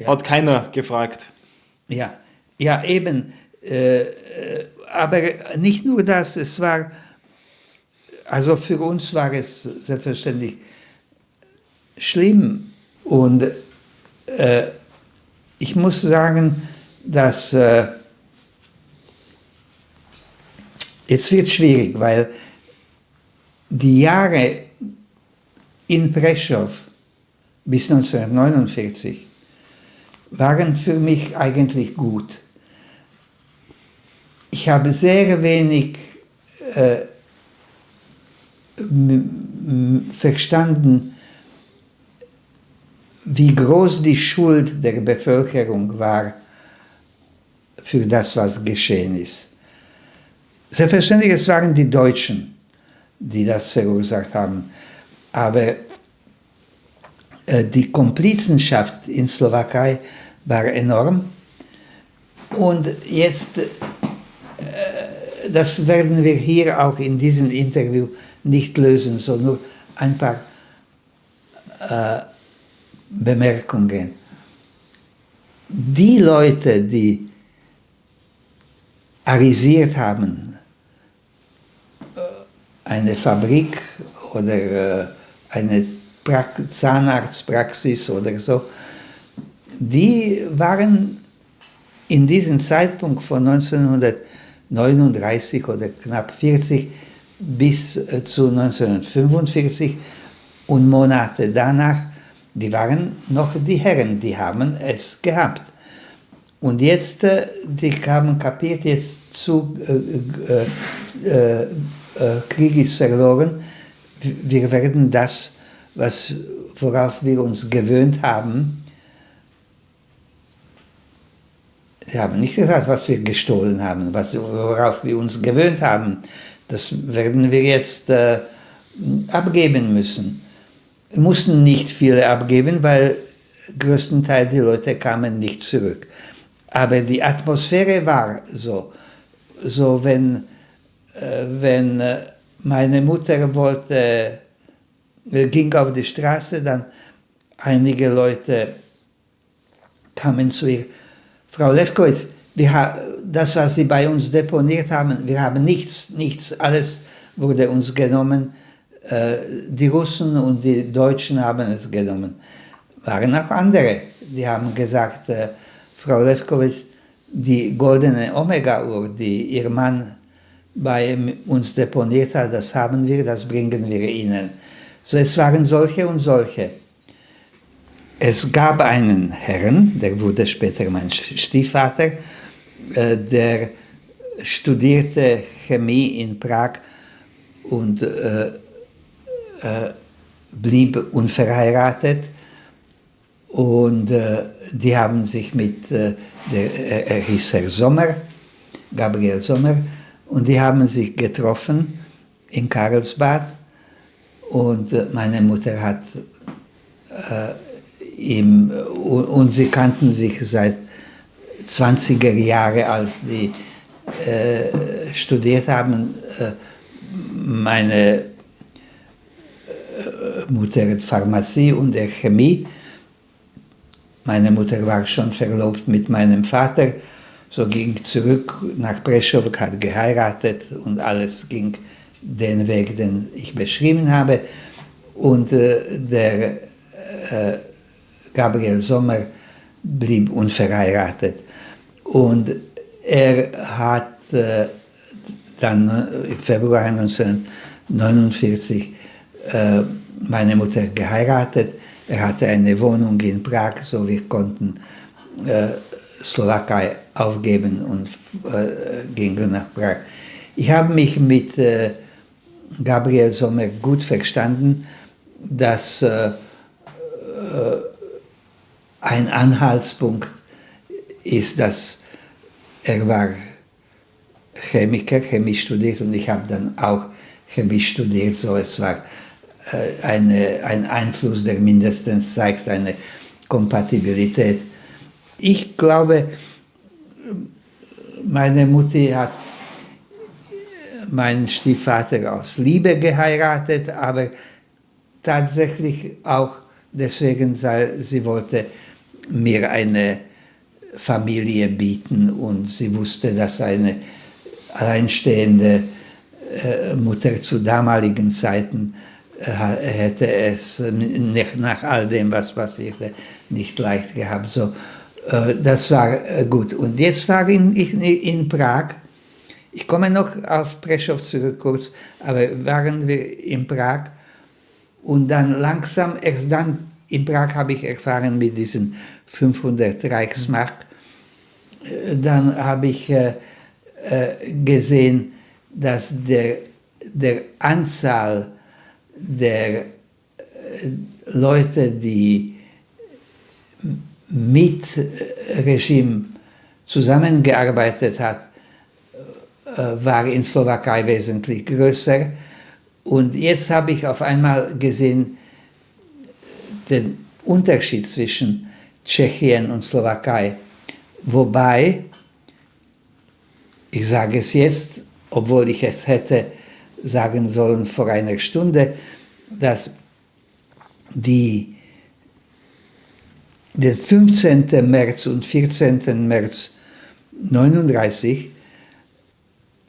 hat keiner gefragt. Ja, ja eben. Aber nicht nur das, es war, also für uns war es selbstverständlich schlimm. Und ich muss sagen, dass jetzt wird es schwierig, weil die Jahre in Preschow bis 1949 waren für mich eigentlich gut. Ich habe sehr wenig verstanden, wie groß die Schuld der Bevölkerung war für das, was geschehen ist. Selbstverständlich, es waren die Deutschen, die das verursacht haben, aber die Komplizenschaft in Slowakei war enorm. Und jetzt, das werden wir hier auch in diesem Interview nicht lösen, sondern nur ein paar Bemerkungen. die Leute, die arisiert haben, eine Fabrik oder eine Zahnarztpraxis oder so, die waren in diesem Zeitpunkt von 1939 oder knapp 40 bis zu 1945 und Monate danach, die waren noch die Herren, die haben es gehabt. Und jetzt, die haben kapiert, jetzt Krieg ist verloren, wir werden das, worauf wir uns gewöhnt haben, wir haben nicht gesagt, was wir gestohlen haben, worauf wir uns gewöhnt haben, das werden wir jetzt abgeben müssen. Wir mussten nicht viele abgeben, weil größtenteils die Leute kamen nicht zurück. Aber die Atmosphäre war so. So, wenn meine Mutter ging auf die Straße, dann einige Leute kamen zu ihr. Frau Lefkowitz, das, was Sie bei uns deponiert haben, wir haben nichts, alles wurde uns genommen. Die Russen und die Deutschen haben es genommen. Waren auch andere, die haben gesagt, Frau Lefkowitz, die goldene Omega-Uhr, die Ihr Mann bei uns deponiert hat, das haben wir, das bringen wir Ihnen. So, es waren solche und solche. Es gab einen Herrn, der wurde später mein Stiefvater, der studierte Chemie in Prag und blieb unverheiratet. Und die haben sich er hieß Herr Sommer, Gabriel Sommer, und die haben sich getroffen in Karlsbad. Und meine Mutter hat und sie kannten sich seit 20er Jahren, als die studiert haben. Meine Mutter hat Pharmazie und Chemie. Meine Mutter war schon verlobt mit meinem Vater, so ging zurück nach Breslau, hat geheiratet und alles ging den Weg, den ich beschrieben habe. Und der Gabriel Sommer blieb unverheiratet. Und er hat dann im Februar 1949 meine Mutter geheiratet. Er hatte eine Wohnung in Prag, so wir konnten Slowakei aufgeben und gingen nach Prag. Ich habe mich mit Gabriel Sommer gut verstanden, dass ein Anhaltspunkt ist, dass er war Chemiker, Chemie studiert und ich habe dann auch Chemie studiert, so es war ein Einfluss, der mindestens zeigt eine Kompatibilität. Ich glaube, meine Mutter hat meinen Stiefvater aus Liebe geheiratet, aber tatsächlich auch deswegen, weil sie wollte mir eine Familie bieten und sie wusste, dass eine alleinstehende Mutter zu damaligen Zeiten hätte es nach all dem, was passierte, nicht leicht gehabt. So, das war gut. Und jetzt war ich in Prag. Ich komme noch auf Prešov zurück kurz, aber waren wir in Prag und dann langsam, erst dann in Prag habe ich erfahren mit diesen 500 Reichsmark, dann habe ich gesehen, dass der Anzahl der Leute, die mit Regime zusammengearbeitet hat, war in Slowakei wesentlich größer. Und jetzt habe ich auf einmal gesehen den Unterschied zwischen Tschechien und Slowakei. Wobei, ich sage es jetzt, obwohl ich es hätte sagen sollen vor einer Stunde, dass die den 15. März und 14. März 1939.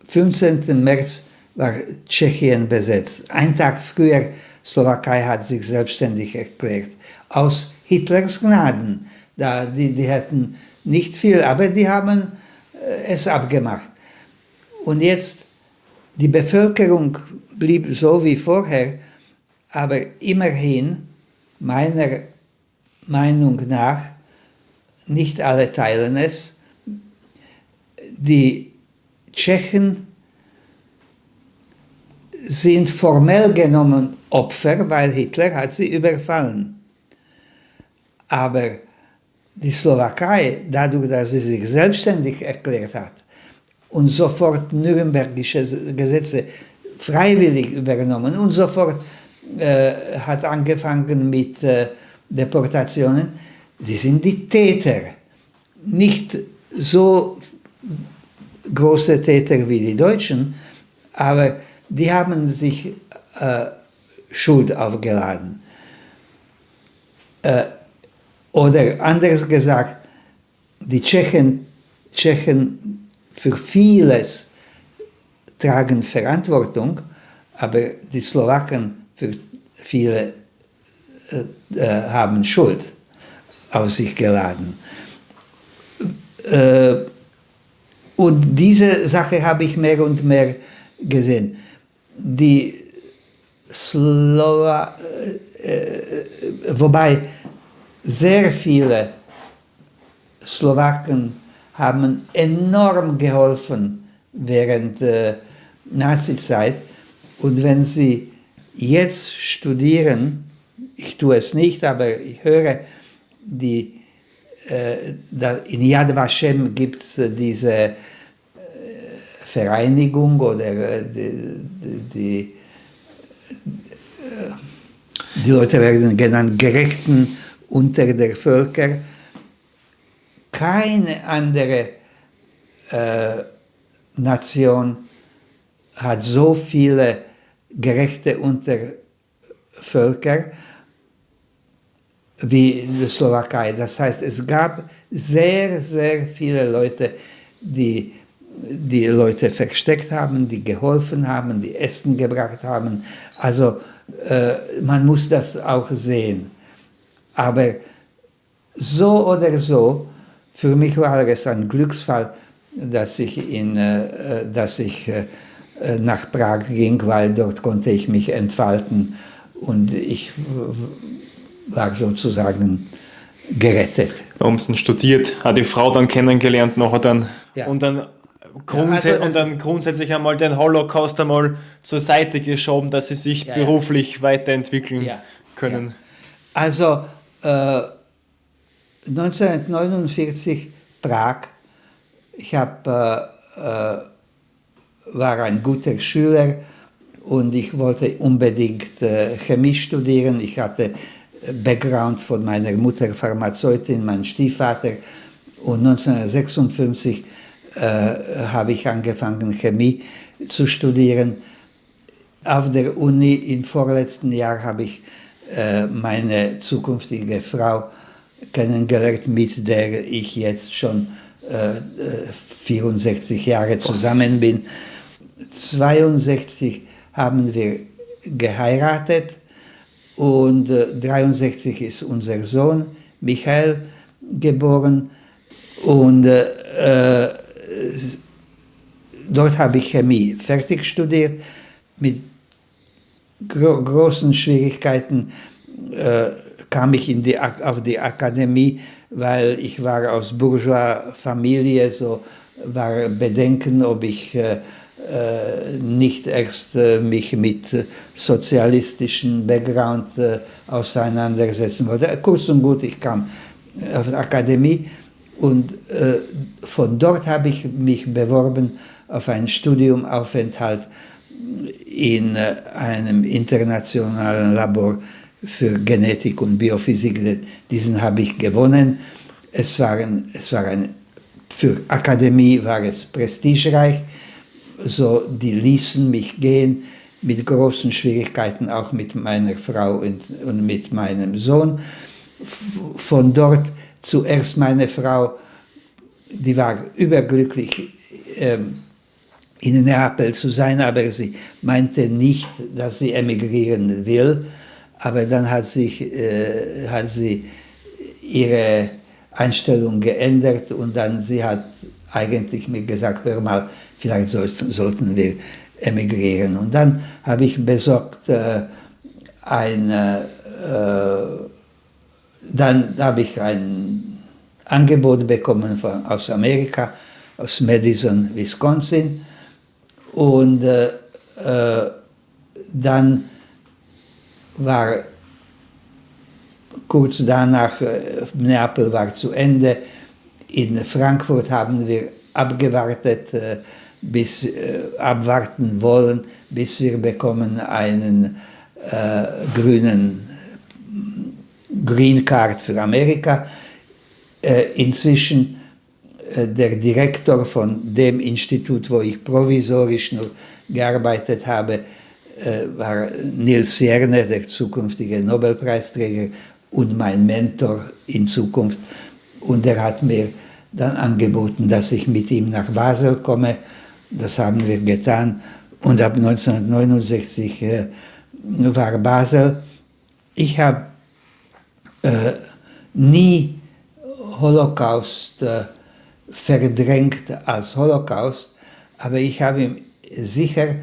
15. März war Tschechien besetzt. Ein Tag früher, Slowakei hat sich selbstständig erklärt. Aus Hitlers Gnaden. Die hätten nicht viel, aber die haben es abgemacht. Und jetzt, die Bevölkerung blieb so wie vorher, aber immerhin, meiner Meinung nach, nicht alle teilen es, die Tschechen sind formell genommen Opfer, weil Hitler hat sie überfallen. Aber die Slowakei, dadurch, dass sie sich selbstständig erklärt hat und sofort nürnbergische Gesetze freiwillig übernommen und sofort hat angefangen mit Deportationen, sie sind die Täter. Nicht so große Täter wie die Deutschen, aber die haben sich Schuld aufgeladen. Oder anders gesagt, die Tschechen für vieles tragen Verantwortung, aber die Slowaken für viele haben Schuld auf sich geladen. Und diese Sache habe ich mehr und mehr gesehen. Die wobei sehr viele Slowaken haben enorm geholfen während der Nazizeit. Und wenn sie jetzt studieren, ich tue es nicht, aber ich höre, in Yad Vashem gibt es diese Vereinigung oder die Leute werden genannt Gerechten unter der Völker. Keine andere Nation hat so viele Gerechte unter Völker wie die Slowakei. Das heißt, es gab sehr, sehr viele Leute, die die Leute versteckt haben, die geholfen haben, die Essen gebracht haben. Also man muss das auch sehen. Aber so oder so, für mich war es ein Glücksfall, dass ich nach Prag ging, weil dort konnte ich mich entfalten und ich war sozusagen gerettet. Da haben sie studiert, hat die Frau dann kennengelernt, nachher dann, Ja. und dann grundsätzlich einmal den Holocaust einmal zur Seite geschoben, dass sie sich beruflich weiterentwickeln können. Ja. Also 1949 Prag, ich war ein guter Schüler und ich wollte unbedingt Chemie studieren. Ich hatte Background von meiner Mutter, Pharmazeutin, mein Stiefvater. Und 1956 habe ich angefangen, Chemie zu studieren. Auf der Uni im vorletzten Jahr habe ich meine zukünftige Frau kennengelernt, mit der ich jetzt schon 64 Jahre zusammen bin. 1962 haben wir geheiratet und 1963 ist unser Sohn Michael geboren und dort habe ich Chemie fertig studiert. Mit großen Schwierigkeiten kam ich auf die Akademie, weil ich war aus Bourgeois-Familie, so war Bedenken, ob ich nicht erst mich mit sozialistischen Background auseinandersetzen wollte. Kurz und gut, ich kam auf die Akademie und von dort habe ich mich beworben auf einen Studiumaufenthalt in einem internationalen Labor für Genetik und Biophysik. Diesen habe ich gewonnen. Für Akademie war es prestigereich. So, die ließen mich gehen mit großen Schwierigkeiten, auch mit meiner Frau und mit meinem Sohn. von dort zuerst meine Frau, die war überglücklich, in Neapel zu sein, aber sie meinte nicht, dass sie emigrieren will. Aber dann hat sie ihre Einstellung geändert und dann sie hat eigentlich mir gesagt, hör mal, vielleicht sollten wir emigrieren. Und dann habe ich besorgt dann habe ich ein Angebot bekommen aus Amerika, aus Madison, Wisconsin. Und dann war kurz danach, Neapel war zu Ende. In Frankfurt haben wir abgewartet, abwarten wollen, bis wir bekommen einen Green Card für Amerika. Inzwischen der Direktor von dem Institut, wo ich provisorisch nur gearbeitet habe, war Nils Jerne, der zukünftige Nobelpreisträger und mein Mentor in Zukunft. Und er hat mir dann angeboten, dass ich mit ihm nach Basel komme. Das haben wir getan. Und ab 1969 war Basel. Ich habe nie Holocaust verdrängt als Holocaust, aber ich habe ihn sicher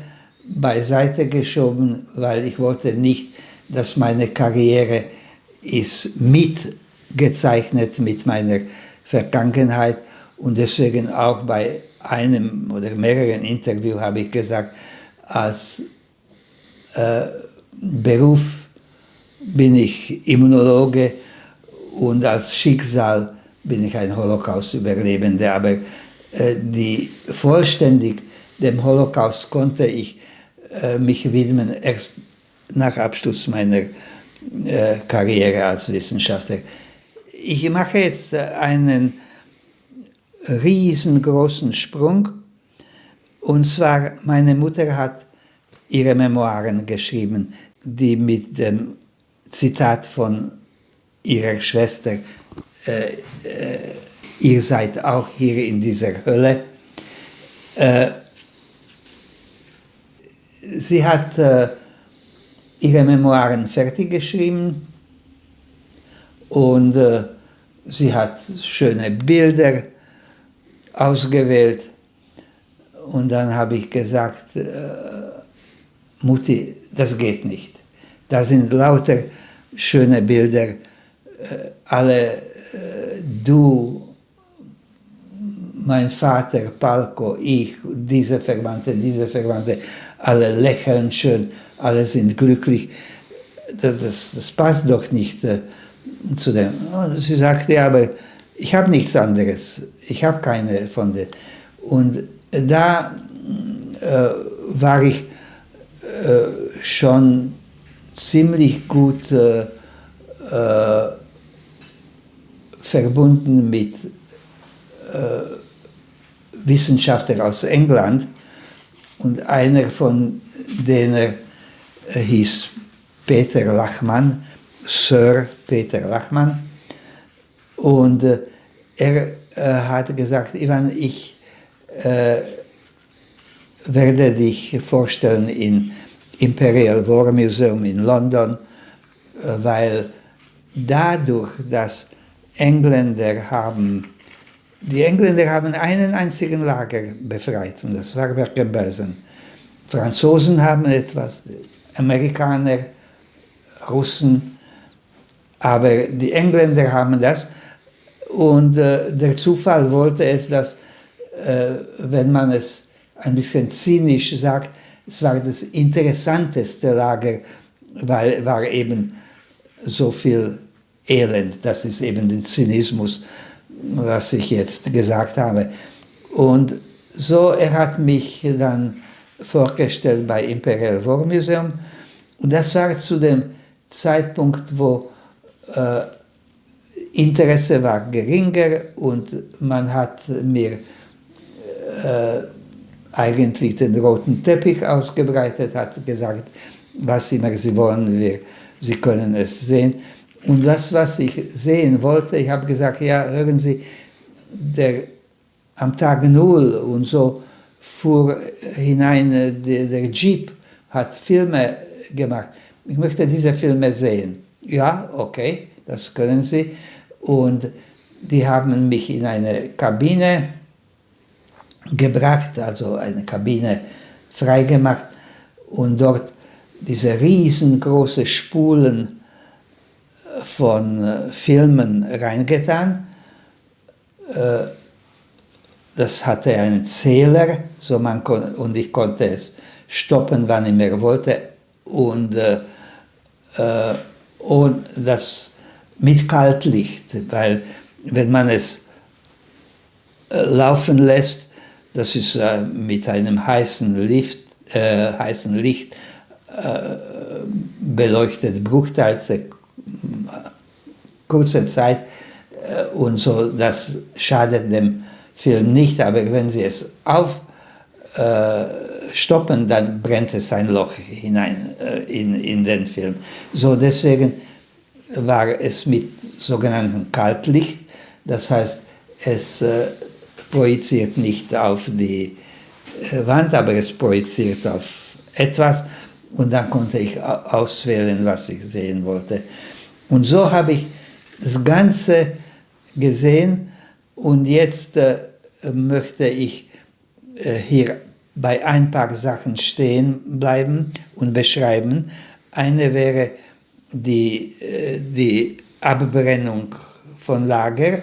beiseite geschoben, weil ich wollte nicht, dass meine Karriere ist mitgezeichnet mit meiner Vergangenheit und deswegen auch bei einem oder mehreren Interviews habe ich gesagt, als Beruf bin ich Immunologe und als Schicksal bin ich ein Holocaust-Überlebender, aber vollständig dem Holocaust konnte ich mich widmen, erst nach Abschluss meiner Karriere als Wissenschaftler. Ich mache jetzt einen riesengroßen Sprung, und zwar meine Mutter hat ihre Memoiren geschrieben, die mit dem Zitat von ihrer Schwester ihr seid auch hier in dieser Hölle. Sie hat ihre Memoiren fertig geschrieben und sie hat schöne Bilder ausgewählt. Und dann habe ich gesagt, Mutti, das geht nicht. Da sind lauter schöne Bilder, alle du, mein Vater, Palko, ich, diese Verwandte, alle lächeln schön, alle sind glücklich. Das passt doch nicht zu dem. Und sie sagte, ja, aber ich habe nichts anderes, ich habe keine von denen. Und da war ich schon ziemlich gut verbunden mit Wissenschaftlern aus England, und einer von denen hieß Peter Lachmann, Sir Peter Lachmann, und er hat gesagt, Ivan, ich werde dich vorstellen im Imperial War Museum in London, weil dadurch, dass die Engländer haben einen einzigen Lager befreit, und das war Bergen-Belsen. Franzosen haben etwas, Amerikaner, Russen, aber die Engländer haben das. Und der Zufall wollte es, dass, wenn man es ein bisschen zynisch sagt, es war das interessanteste Lager, weil war eben so viel Elend. Das ist eben der Zynismus, was ich jetzt gesagt habe. Und so, er hat mich dann vorgestellt bei Imperial War Museum. Und das war zu dem Zeitpunkt, wo Interesse war geringer und man hat mir eigentlich den roten Teppich ausgebreitet, hat gesagt, was immer Sie wollen, Sie können es sehen. Und das, was ich sehen wollte, ich habe gesagt, ja, hören Sie, am Tag Null und so fuhr hinein, der Jeep hat Filme gemacht. Ich möchte diese Filme sehen. Ja, okay, das können Sie. Und die haben mich in eine Kabine gebracht, also eine Kabine freigemacht und dort diese riesengroße Spulen von Filmen reingetan. Das hatte einen Zähler, so und ich konnte es stoppen, wann ich mehr wollte. Und das mit Kaltlicht, weil wenn man es laufen lässt, das ist mit einem heißen Licht beleuchtet, Bruchteile kurze Zeit und so, das schadet dem Film nicht, aber wenn Sie es stoppen, dann brennt es ein Loch hinein in den Film. So, deswegen war es mit sogenanntem Kaltlicht, das heißt, es projiziert nicht auf die Wand, aber es projiziert auf etwas und dann konnte ich auswählen, was ich sehen wollte. Und so habe ich das Ganze gesehen und jetzt möchte ich hier bei ein paar Sachen stehen bleiben und beschreiben. Eine wäre die Abbrennung von Lager,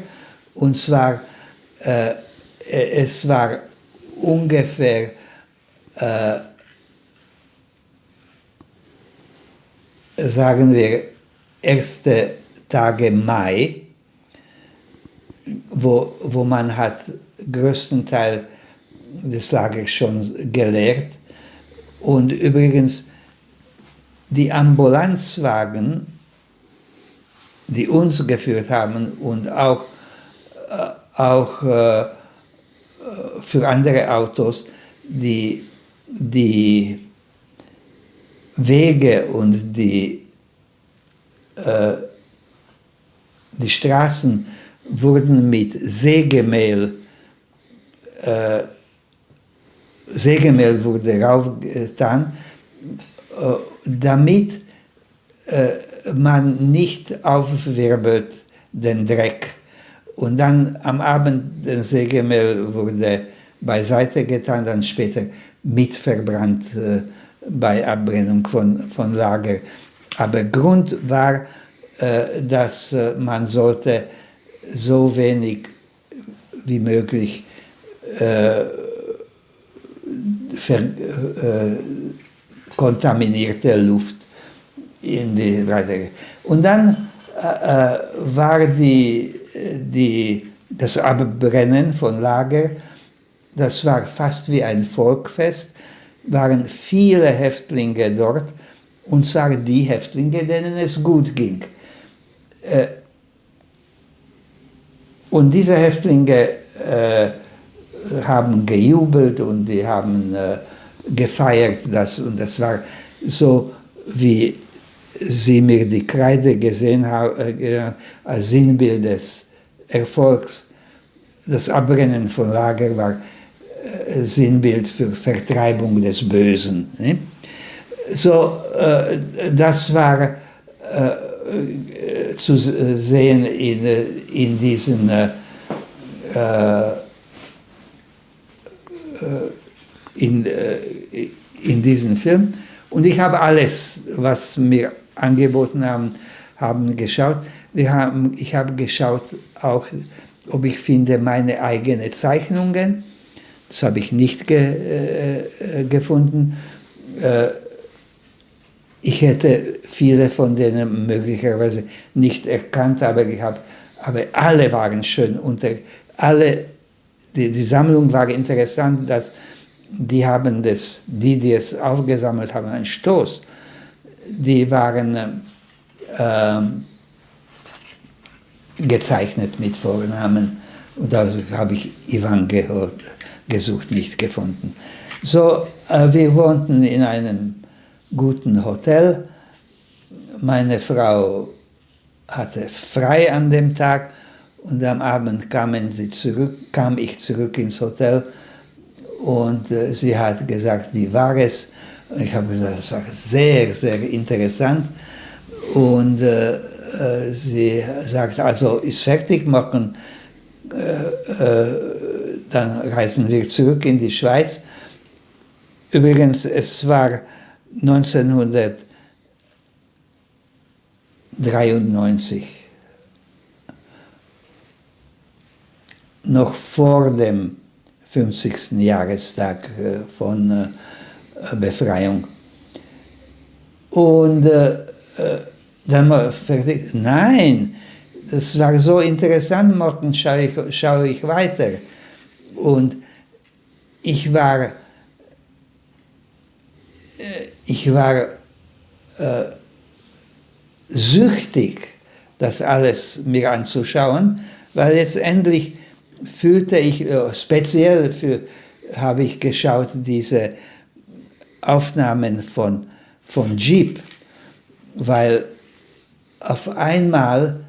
und zwar es war ungefähr sagen wir erste Tage Mai, wo man hat größtenteils des Lagers schon geleert. Und übrigens die Ambulanzwagen, die uns geführt haben und auch für andere Autos, die Wege und die Straßen wurden mit Sägemehl wurde raufgetan, damit man nicht aufwirbelt den Dreck. Und dann am Abend das Sägemehl wurde beiseite getan, dann später mitverbrannt bei Abbrennung von Lager. Aber Grund war, dass man sollte so wenig wie möglich kontaminierte Luft in die Leiter. Und dann war das Abbrennen von Lager, das war fast wie ein Volksfest, waren viele Häftlinge dort, und zwar die Häftlinge, denen es gut ging. Und diese Häftlinge haben gejubelt und die haben gefeiert, und das war so, wie Sie mir die Kreide gesehen haben, als Sinnbild des Erfolgs. Das Abbrennen von Lager war Sinnbild für Vertreibung des Bösen. Ne? So, das war zu sehen in diesen in diesem Film. Und ich habe alles, was mir angeboten haben geschaut. Ich habe geschaut auch, ob ich finde meine eigenen Zeichnungen. Das habe ich nicht gefunden. Ich hätte viele von denen möglicherweise nicht erkannt, aber alle waren schön. Die Sammlung war interessant, dass die es aufgesammelt haben, einen Stoß, die waren gezeichnet mit Vornamen. Und da habe ich Ivan gesucht, nicht gefunden. So, wir wohnten in einem guten Hotel. Meine Frau hatte frei an dem Tag und am Abend kam ich zurück ins Hotel und sie hat gesagt, wie war es? Und ich habe gesagt, es war sehr, sehr interessant und sie sagt, also ist fertig, morgen dann reisen wir zurück in die Schweiz. Übrigens, es war 1993, noch vor dem 50. Jahrestag von Befreiung. Und dann war fertig. Nein, das war so interessant, morgen schaue ich weiter. Und ich war süchtig, das alles mir anzuschauen, weil letztendlich fühlte ich, speziell habe ich geschaut, diese Aufnahmen von Jeep, weil auf einmal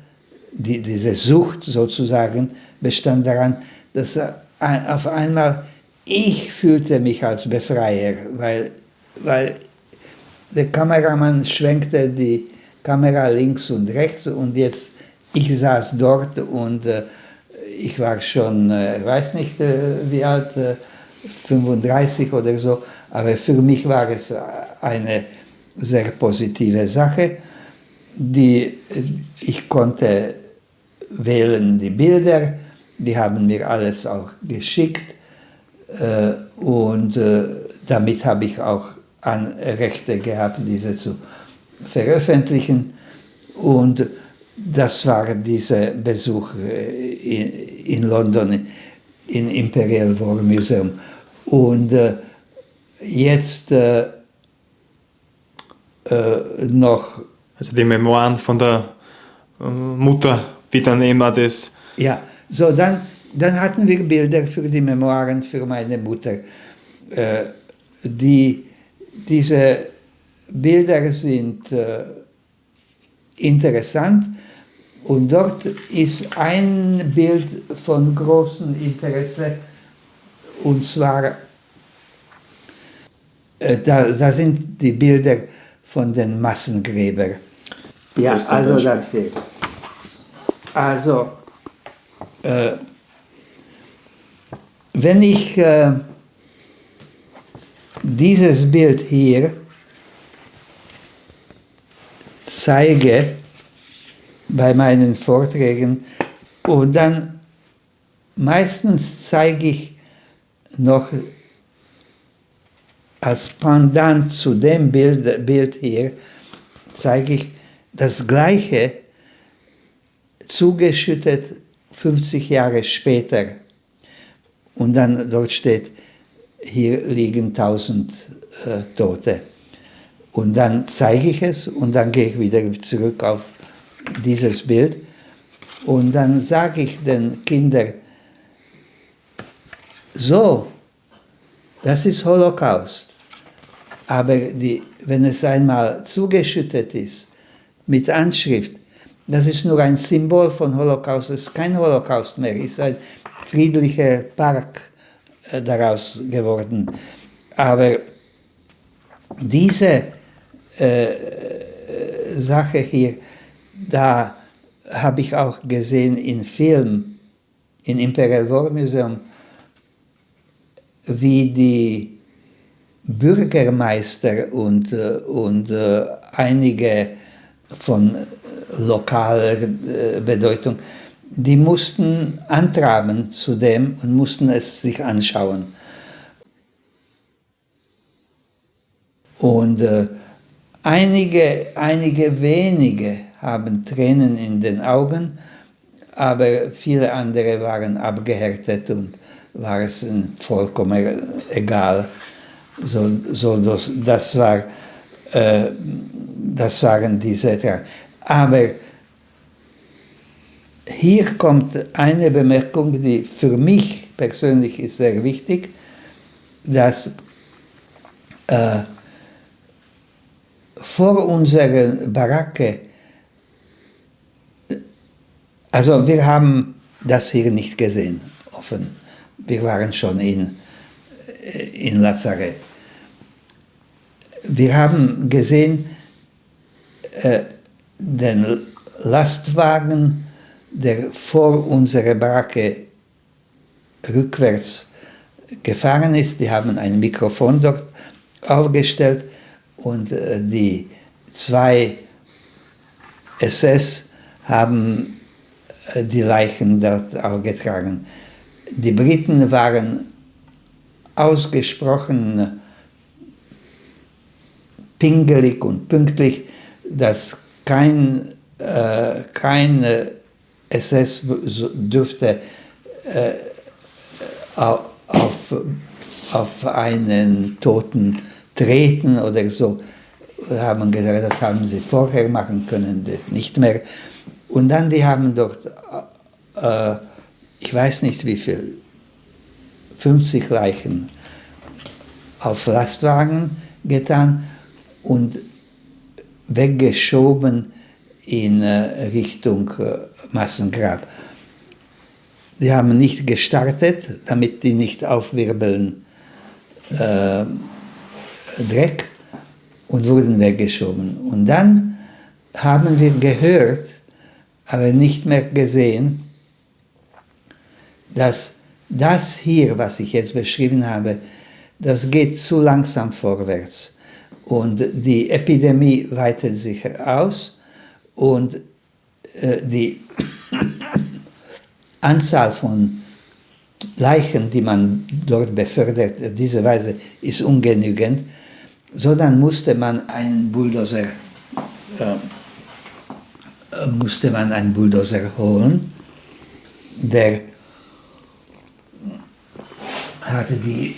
diese Sucht sozusagen bestand daran, dass auf einmal ich fühlte mich als Befreier, weil der Kameramann schwenkte die Kamera links und rechts und jetzt ich saß dort und ich war schon, weiß nicht wie alt, 35 oder so, aber für mich war es eine sehr positive Sache. Ich konnte wählen die Bilder, die haben mir alles auch geschickt und damit habe ich auch Rechte gehabt, diese zu veröffentlichen. Und das war dieser Besuch in London, im Imperial War Museum. Und jetzt noch... Also die Memoiren von der Mutter, wie dann immer das... Ja, so dann hatten wir Bilder für die Memoiren für meine Mutter. Diese Bilder sind interessant und dort ist ein Bild von großem Interesse und zwar, da sind die Bilder von den Massengräbern. Ja, also das hier. Also, wenn ich dieses Bild hier zeige bei meinen Vorträgen und dann meistens zeige ich noch als Pendant zu dem Bild hier, zeige ich das Gleiche zugeschüttet 50 Jahre später. Und dann dort steht, hier liegen 1000 Tote. Und dann zeige ich es und dann gehe ich wieder zurück auf dieses Bild. Und dann sage ich den Kindern, so, das ist Holocaust. Aber wenn es einmal zugeschüttet ist, mit Anschrift, das ist nur ein Symbol von Holocaust, es ist kein Holocaust mehr, es ist ein friedlicher Park daraus geworden. Aber diese Sache hier, da habe ich auch gesehen in Film, im Imperial War Museum, wie die Bürgermeister und einige von lokaler Bedeutung, die mussten antraben zu dem und mussten es sich anschauen. Und einige wenige haben Tränen in den Augen, aber viele andere waren abgehärtet und war es ihnen vollkommen egal. Das waren diese Trauer. Aber hier kommt eine Bemerkung, die für mich persönlich ist sehr wichtig, dass vor unserer Baracke Also wir haben das hier nicht gesehen, offen. Wir waren schon in Lazareth. Wir haben gesehen den Lastwagen, der vor unserer Baracke rückwärts gefahren ist. Die haben ein Mikrofon dort aufgestellt und die 2 SS haben die Leichen dort auch getragen. Die Briten waren ausgesprochen pingelig und pünktlich, dass kein SS dürfte auf einen Toten treten oder so. Wir haben gesagt, das haben sie vorher machen können, nicht mehr. Und dann, die haben dort, ich weiß nicht wie viel, 50 Leichen auf Lastwagen getan und weggeschoben in Richtung Massengrab. Die haben nicht gestartet, damit die nicht aufwirbeln Dreck, und wurden weggeschoben. Und dann haben wir gehört, aber nicht mehr gesehen, dass das hier, was ich jetzt beschrieben habe, das geht zu langsam vorwärts. Und die Epidemie weitet sich aus und die Anzahl von Leichen, die man dort befördert, auf diese Weise ist ungenügend. So, dann musste man einen Bulldozer holen, der hatte die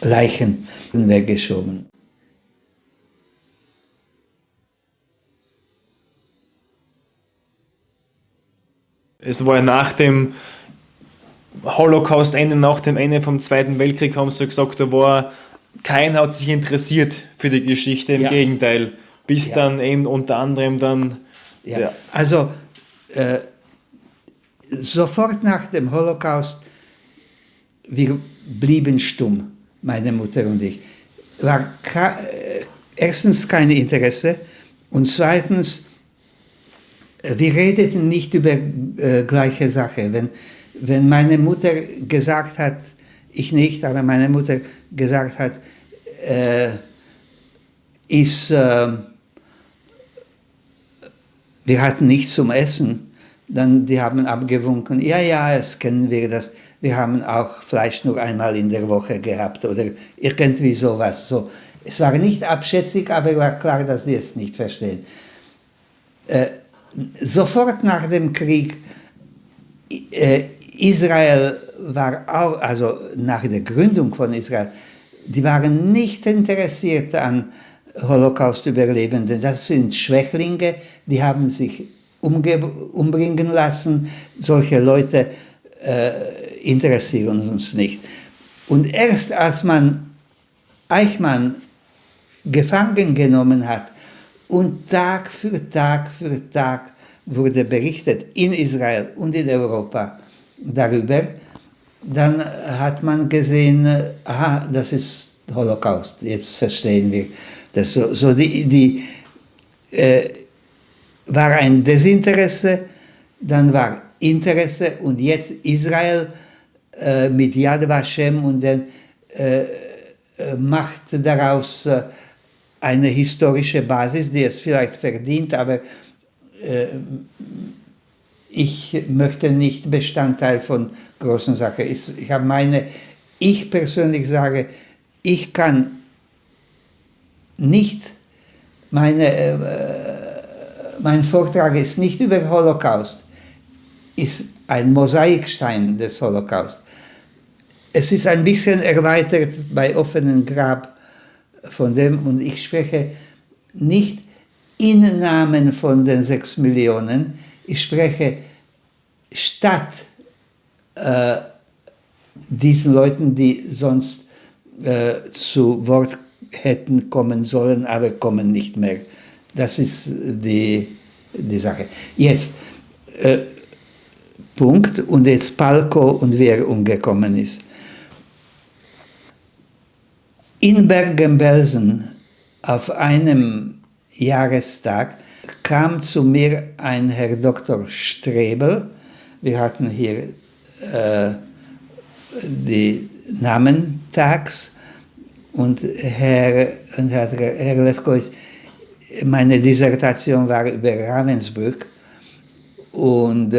Leichen weggeschoben. Es war nach dem Holocaust-Ende, nach dem Ende vom Zweiten Weltkrieg, haben sie gesagt, da war keiner hat sich interessiert für die Geschichte, im Gegenteil. Bis dann eben unter anderem dann... Ja. Also sofort nach dem Holocaust, wir blieben stumm, meine Mutter und ich. War erstens kein Interesse und zweitens, wir redeten nicht über gleiche Sache. Wenn meine Mutter gesagt hat, ich nicht, aber meine Mutter gesagt hat, wir hatten nichts zum Essen, dann die haben abgewunken, ja, das kennen wir, wir haben auch Fleisch nur einmal in der Woche gehabt oder irgendwie sowas. So. Es war nicht abschätzig, aber war klar, dass die es nicht verstehen. Sofort nach dem Krieg, Israel war auch, also nach der Gründung von Israel, die waren nicht interessiert an Holocaust-Überlebenden. Das sind Schwächlinge, die haben sich umbringen lassen. Solche Leute interessieren uns nicht. Und erst als man Eichmann gefangen genommen hat und Tag für Tag für Tag wurde berichtet in Israel und in Europa darüber, dann hat man gesehen, aha, das ist Holocaust, jetzt verstehen wir das. War ein Desinteresse, dann war Interesse und jetzt Israel mit Yad Vashem und dann macht daraus eine historische Basis, die es vielleicht verdient, aber ich möchte nicht Bestandteil von großen Sachen. Ich persönlich sage, ich kann nicht, mein Vortrag ist nicht über Holocaust, ist ein Mosaikstein des Holocaust. Es ist ein bisschen erweitert bei offenem Grab von dem und ich spreche nicht in Namen von den 6 Millionen, ich spreche statt diesen Leuten, die sonst zu Wort hätten kommen sollen, aber kommen nicht mehr. Das ist die Sache. Jetzt, Punkt. Und jetzt Palko und wer umgekommen ist. In Bergen-Belsen auf einem Jahrestag kam zu mir ein Herr Dr. Strebel. Wir hatten hier die Namentags und Herr Lefkowitz, meine Dissertation war über Ravensbrück und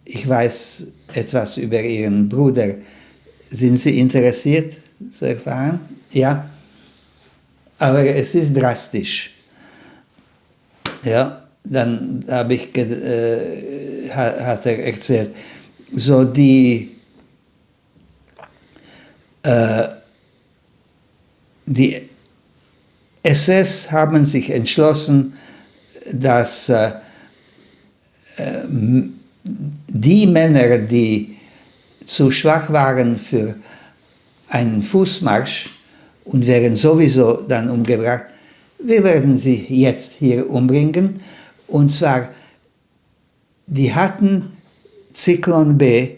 ich weiß etwas über Ihren Bruder. Sind Sie interessiert zu erfahren? Ja, aber es ist drastisch. Ja, dann habe ich, hat er erzählt, so die SS haben sich entschlossen, dass die Männer, die zu schwach waren für einen Fußmarsch und wären sowieso dann umgebracht, wir werden sie jetzt hier umbringen. Und zwar, die hatten Zyklon B,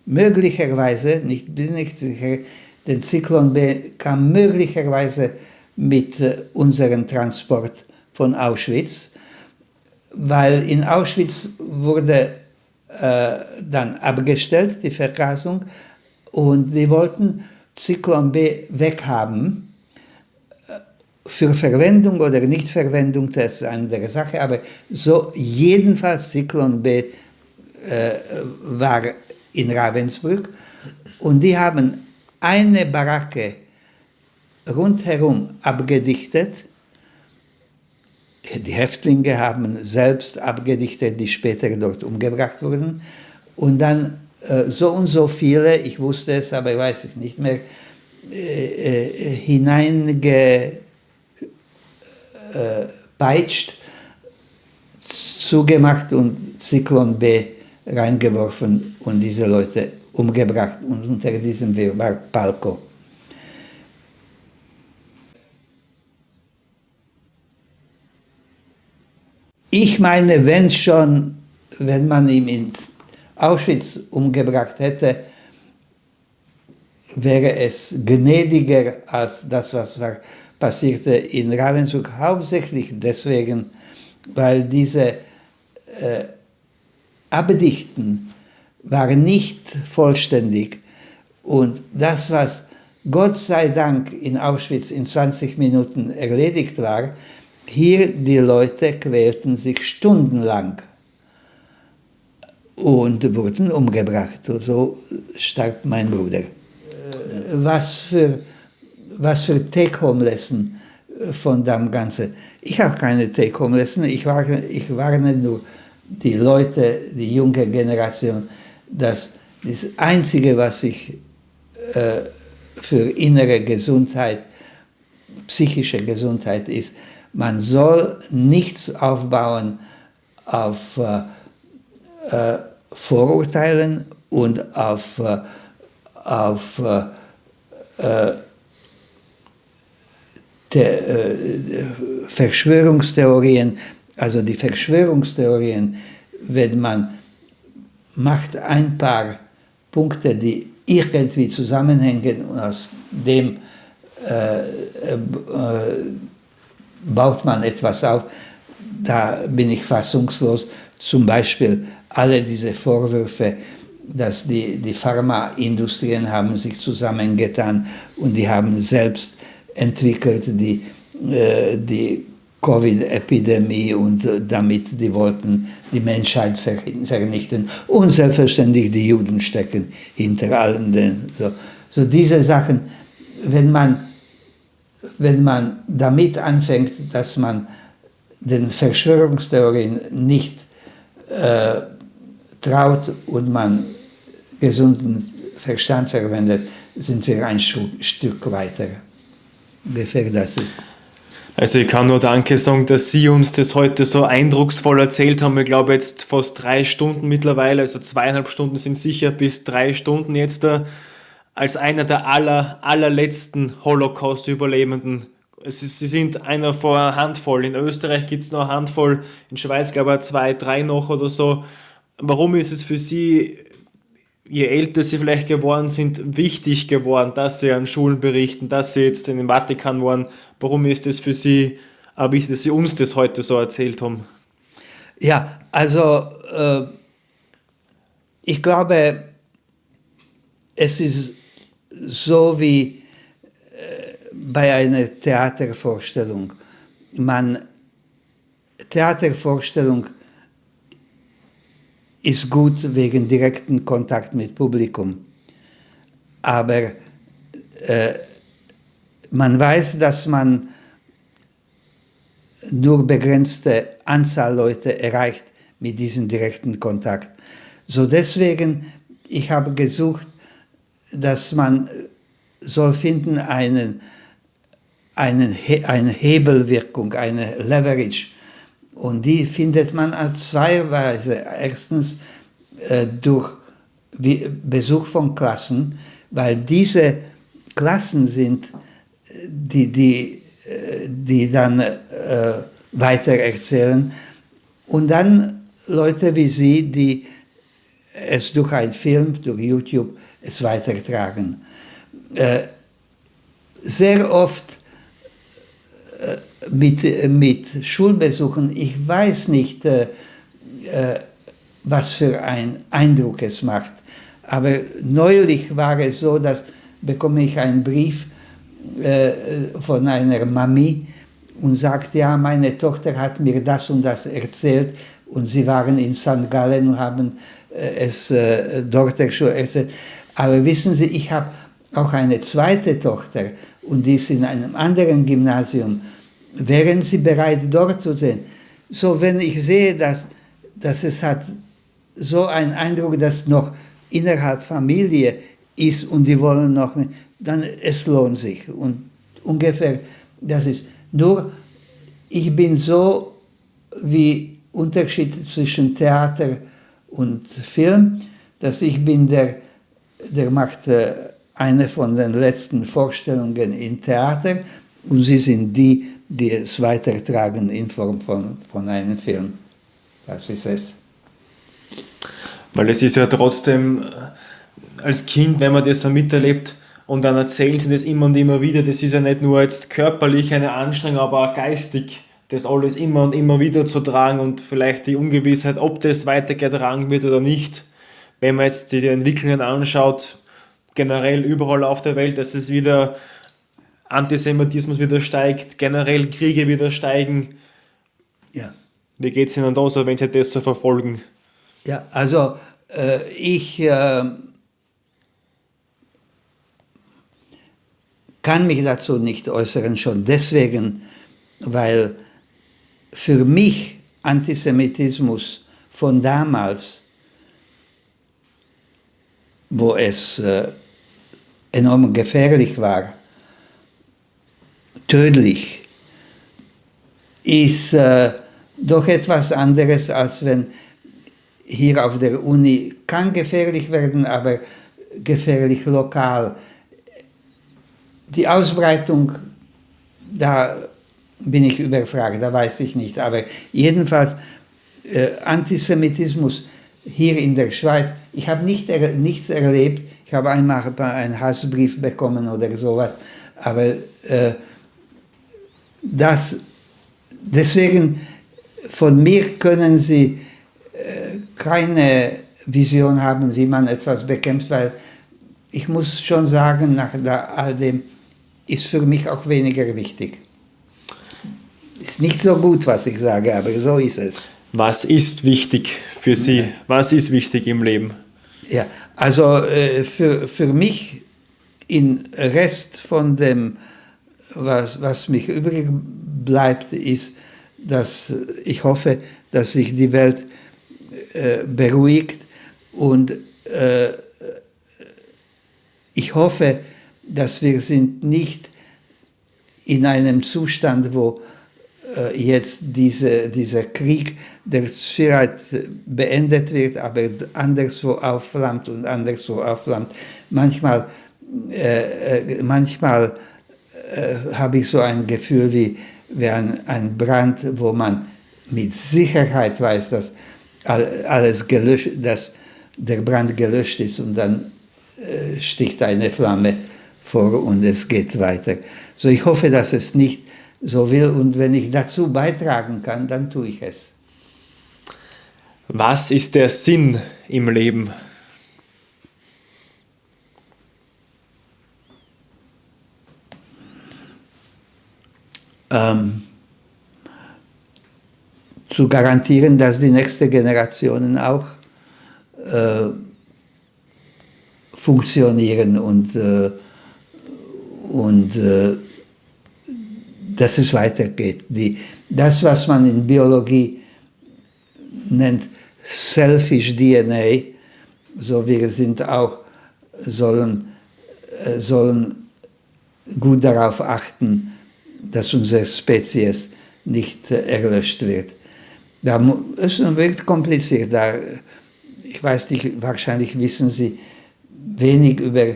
möglicherweise, bin nicht sicher, denn Zyklon B kam möglicherweise mit unserem Transport von Auschwitz, weil in Auschwitz wurde dann abgestellt, die Vergasung, und die wollten Zyklon B weghaben. Für Verwendung oder Nichtverwendung, das ist eine andere Sache, aber so jedenfalls Zyklon B war in Ravensbrück und die haben eine Baracke rundherum abgedichtet. Die Häftlinge haben selbst abgedichtet, die später dort umgebracht wurden. Und dann so und so viele, ich wusste es, aber ich weiß es nicht mehr, hineingepeitscht, zugemacht und Zyklon B reingeworfen und diese Leute umgebracht. Und unter diesem war Palko. Ich meine, wenn man ihn in Auschwitz umgebracht hätte, wäre es gnädiger als das, was passierte in Ravensbrück. Hauptsächlich deswegen, weil diese Abdichten waren nicht vollständig. Und das, was Gott sei Dank in Auschwitz in 20 Minuten erledigt war, hier die Leute quälten sich stundenlang und wurden umgebracht. So starb mein Bruder. Was für Take-Home-Lesson von dem Ganzen? Ich habe keine Take-Home-Lesson, ich warne nur die Leute, die junge Generation, dass das Einzige, was ich für innere Gesundheit, psychische Gesundheit ist, man soll nichts aufbauen auf Vorurteilen und auf Verschwörungstheorien. Also die Verschwörungstheorien, wenn man macht ein paar Punkte, die irgendwie zusammenhängen und aus dem baut man etwas auf, da bin ich fassungslos. Zum Beispiel alle diese Vorwürfe, dass die Pharmaindustrien haben sich zusammengetan und die haben selbst entwickelt die Covid-Epidemie und damit die wollten die Menschheit vernichten. Und selbstverständlich die Juden stecken hinter allen den. So diese Sachen, wenn man damit anfängt, dass man den Verschwörungstheorien nicht traut und man gesunden Verstand verwendet, sind wir ein Stück weiter. Ungefähr das ist. Also ich kann nur Danke sagen, dass Sie uns das heute so eindrucksvoll erzählt haben. Ich glaube jetzt fast 3 Stunden mittlerweile, also 2,5 Stunden sind sicher, bis 3 Stunden jetzt da, als einer der allerletzten Holocaust-Überlebenden. Sie sind einer von einer Handvoll. In Österreich gibt es noch eine Handvoll, in Schweiz glaube ich 2, 3 noch oder so. warum ist es für Sie, je älter Sie vielleicht geworden sind, wichtig geworden, dass Sie an Schulen berichten, dass Sie jetzt in den Vatikan waren? Warum ist es für Sie auch wichtig, dass Sie uns das heute so erzählt haben? Ja, also ich glaube, es ist so wie bei einer Theatervorstellung. Theatervorstellung ist gut wegen direkten Kontakt mit Publikum. Aber man weiß, dass man nur begrenzte Anzahl Leute erreicht mit diesem direkten Kontakt. So deswegen, ich habe gesucht, dass man soll finden eine Hebelwirkung, eine Leverage. Und die findet man auf zwei Weise. Erstens durch Besuch von Klassen, weil diese Klassen sind, die dann weitererzählen. Und dann Leute wie Sie, die es durch einen Film, durch YouTube, es weitertragen. Sehr oft mit Schulbesuchen, ich weiß nicht, was für einen Eindruck es macht. Aber neulich war es so, dass bekomme ich einen Brief von einer Mami und sagt, ja, meine Tochter hat mir das und das erzählt und sie waren in St. Gallen und haben es dort schon erzählt. Aber wissen Sie, ich habe auch eine zweite Tochter und die ist in einem anderen Gymnasium. Wären Sie bereit, dort zu sehen? So, wenn ich sehe, dass es hat so einen Eindruck, dass noch innerhalb Familie ist und die wollen noch, dann es lohnt sich. Und ungefähr das ist. Nur, ich bin so wie Unterschied zwischen Theater und Film, dass ich bin der macht eine von den letzten Vorstellungen im Theater und Sie sind die es weitertragen in Form von einem Film. Das ist es. Weil es ist ja trotzdem, als Kind, wenn man das so miterlebt und dann erzählen sie das immer und immer wieder, das ist ja nicht nur jetzt körperlich eine Anstrengung, aber auch geistig, das alles immer und immer wieder zu tragen und vielleicht die Ungewissheit, ob das weitergetragen wird oder nicht. Wenn man jetzt die Entwicklungen anschaut, generell überall auf der Welt, dass es wieder Antisemitismus wieder steigt, generell Kriege wieder steigen. Ja. Wie geht es Ihnen da so, wenn Sie das so verfolgen? Ja, also ich kann mich dazu nicht äußern, schon deswegen, weil für mich Antisemitismus von damals, wo es enorm gefährlich war, tödlich, ist doch etwas anderes, als wenn hier auf der Uni kann gefährlich werden, aber gefährlich lokal. Die Ausbreitung, da bin ich überfragt, da weiß ich nicht. Aber jedenfalls Antisemitismus hier in der Schweiz, ich habe nichts erlebt. Ich habe einmal einen Hassbrief bekommen oder sowas. Aber deswegen, von mir können Sie keine Vision haben, wie man etwas bekämpft, weil ich muss schon sagen, nach all dem ist für mich auch weniger wichtig. Ist nicht so gut, was ich sage, aber so ist es. Was ist wichtig für Sie? Was ist wichtig im Leben? Ja, also für mich im Rest von dem, was mich übrig bleibt, ist, dass ich hoffe, dass sich die Welt beruhigt und ich hoffe, dass wir sind nicht in einem Zustand, wo jetzt dieser Krieg, der vielleicht beendet wird, aber anderswo aufflammt und anderswo aufflammt. Manchmal habe ich so ein Gefühl wie ein Brand, wo man mit Sicherheit weiß, dass alles gelöscht, dass der Brand gelöscht ist und dann sticht eine Flamme vor und es geht weiter. So, ich hoffe, dass es nicht so will und wenn ich dazu beitragen kann, dann tue ich es. Was ist der Sinn im Leben? Zu garantieren, dass die nächsten Generationen auch funktionieren und dass es weitergeht. Das, was man in Biologie nennt Selfish DNA, so wir sind auch, sollen gut darauf achten, dass unsere Spezies nicht erlöscht wird. Es wird kompliziert. Ich weiß nicht, wahrscheinlich wissen Sie wenig über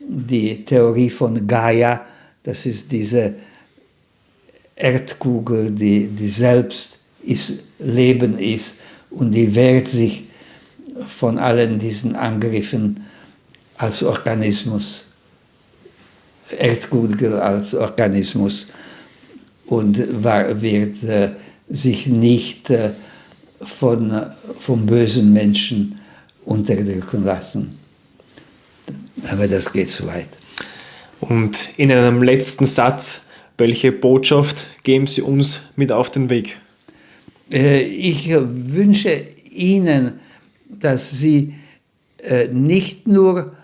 die Theorie von Gaia. Das ist diese Erdkugel, die selbst Leben ist und die wehrt sich von allen diesen Angriffen als Organismus. Erdkugel als Organismus und wird sich nicht von bösen Menschen unterdrücken lassen. Aber das geht zu weit. Und in einem letzten Satz, welche Botschaft geben Sie uns mit auf den Weg? Ich wünsche Ihnen, dass Sie nicht nur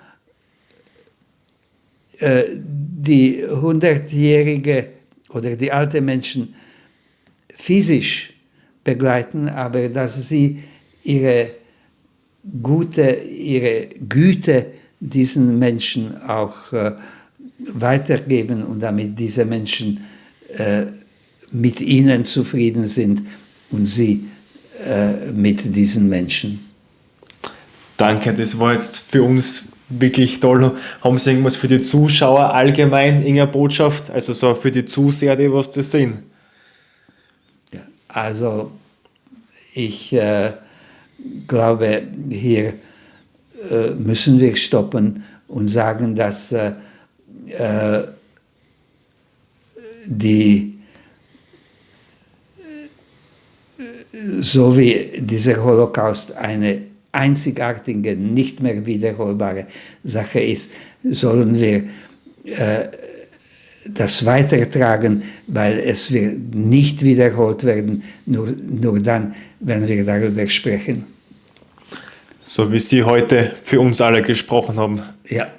die 100-Jährige oder die alten Menschen physisch begleiten, aber dass Sie ihre Güte diesen Menschen auch weitergeben und damit diese Menschen mit ihnen zufrieden sind und Sie mit diesen Menschen. Danke, das war jetzt für uns wirklich toll. Haben Sie irgendwas für die Zuschauer allgemein, irgendeine Botschaft, also so für die Zuseher, die was das sehen? Ja, also ich glaube, hier müssen wir stoppen und sagen, dass so wie dieser Holocaust eine einzigartige, nicht mehr wiederholbare Sache ist, sollen wir das weitertragen, weil es wird nicht wiederholt werden, nur dann, wenn wir darüber sprechen. So wie Sie heute für uns alle gesprochen haben. Ja.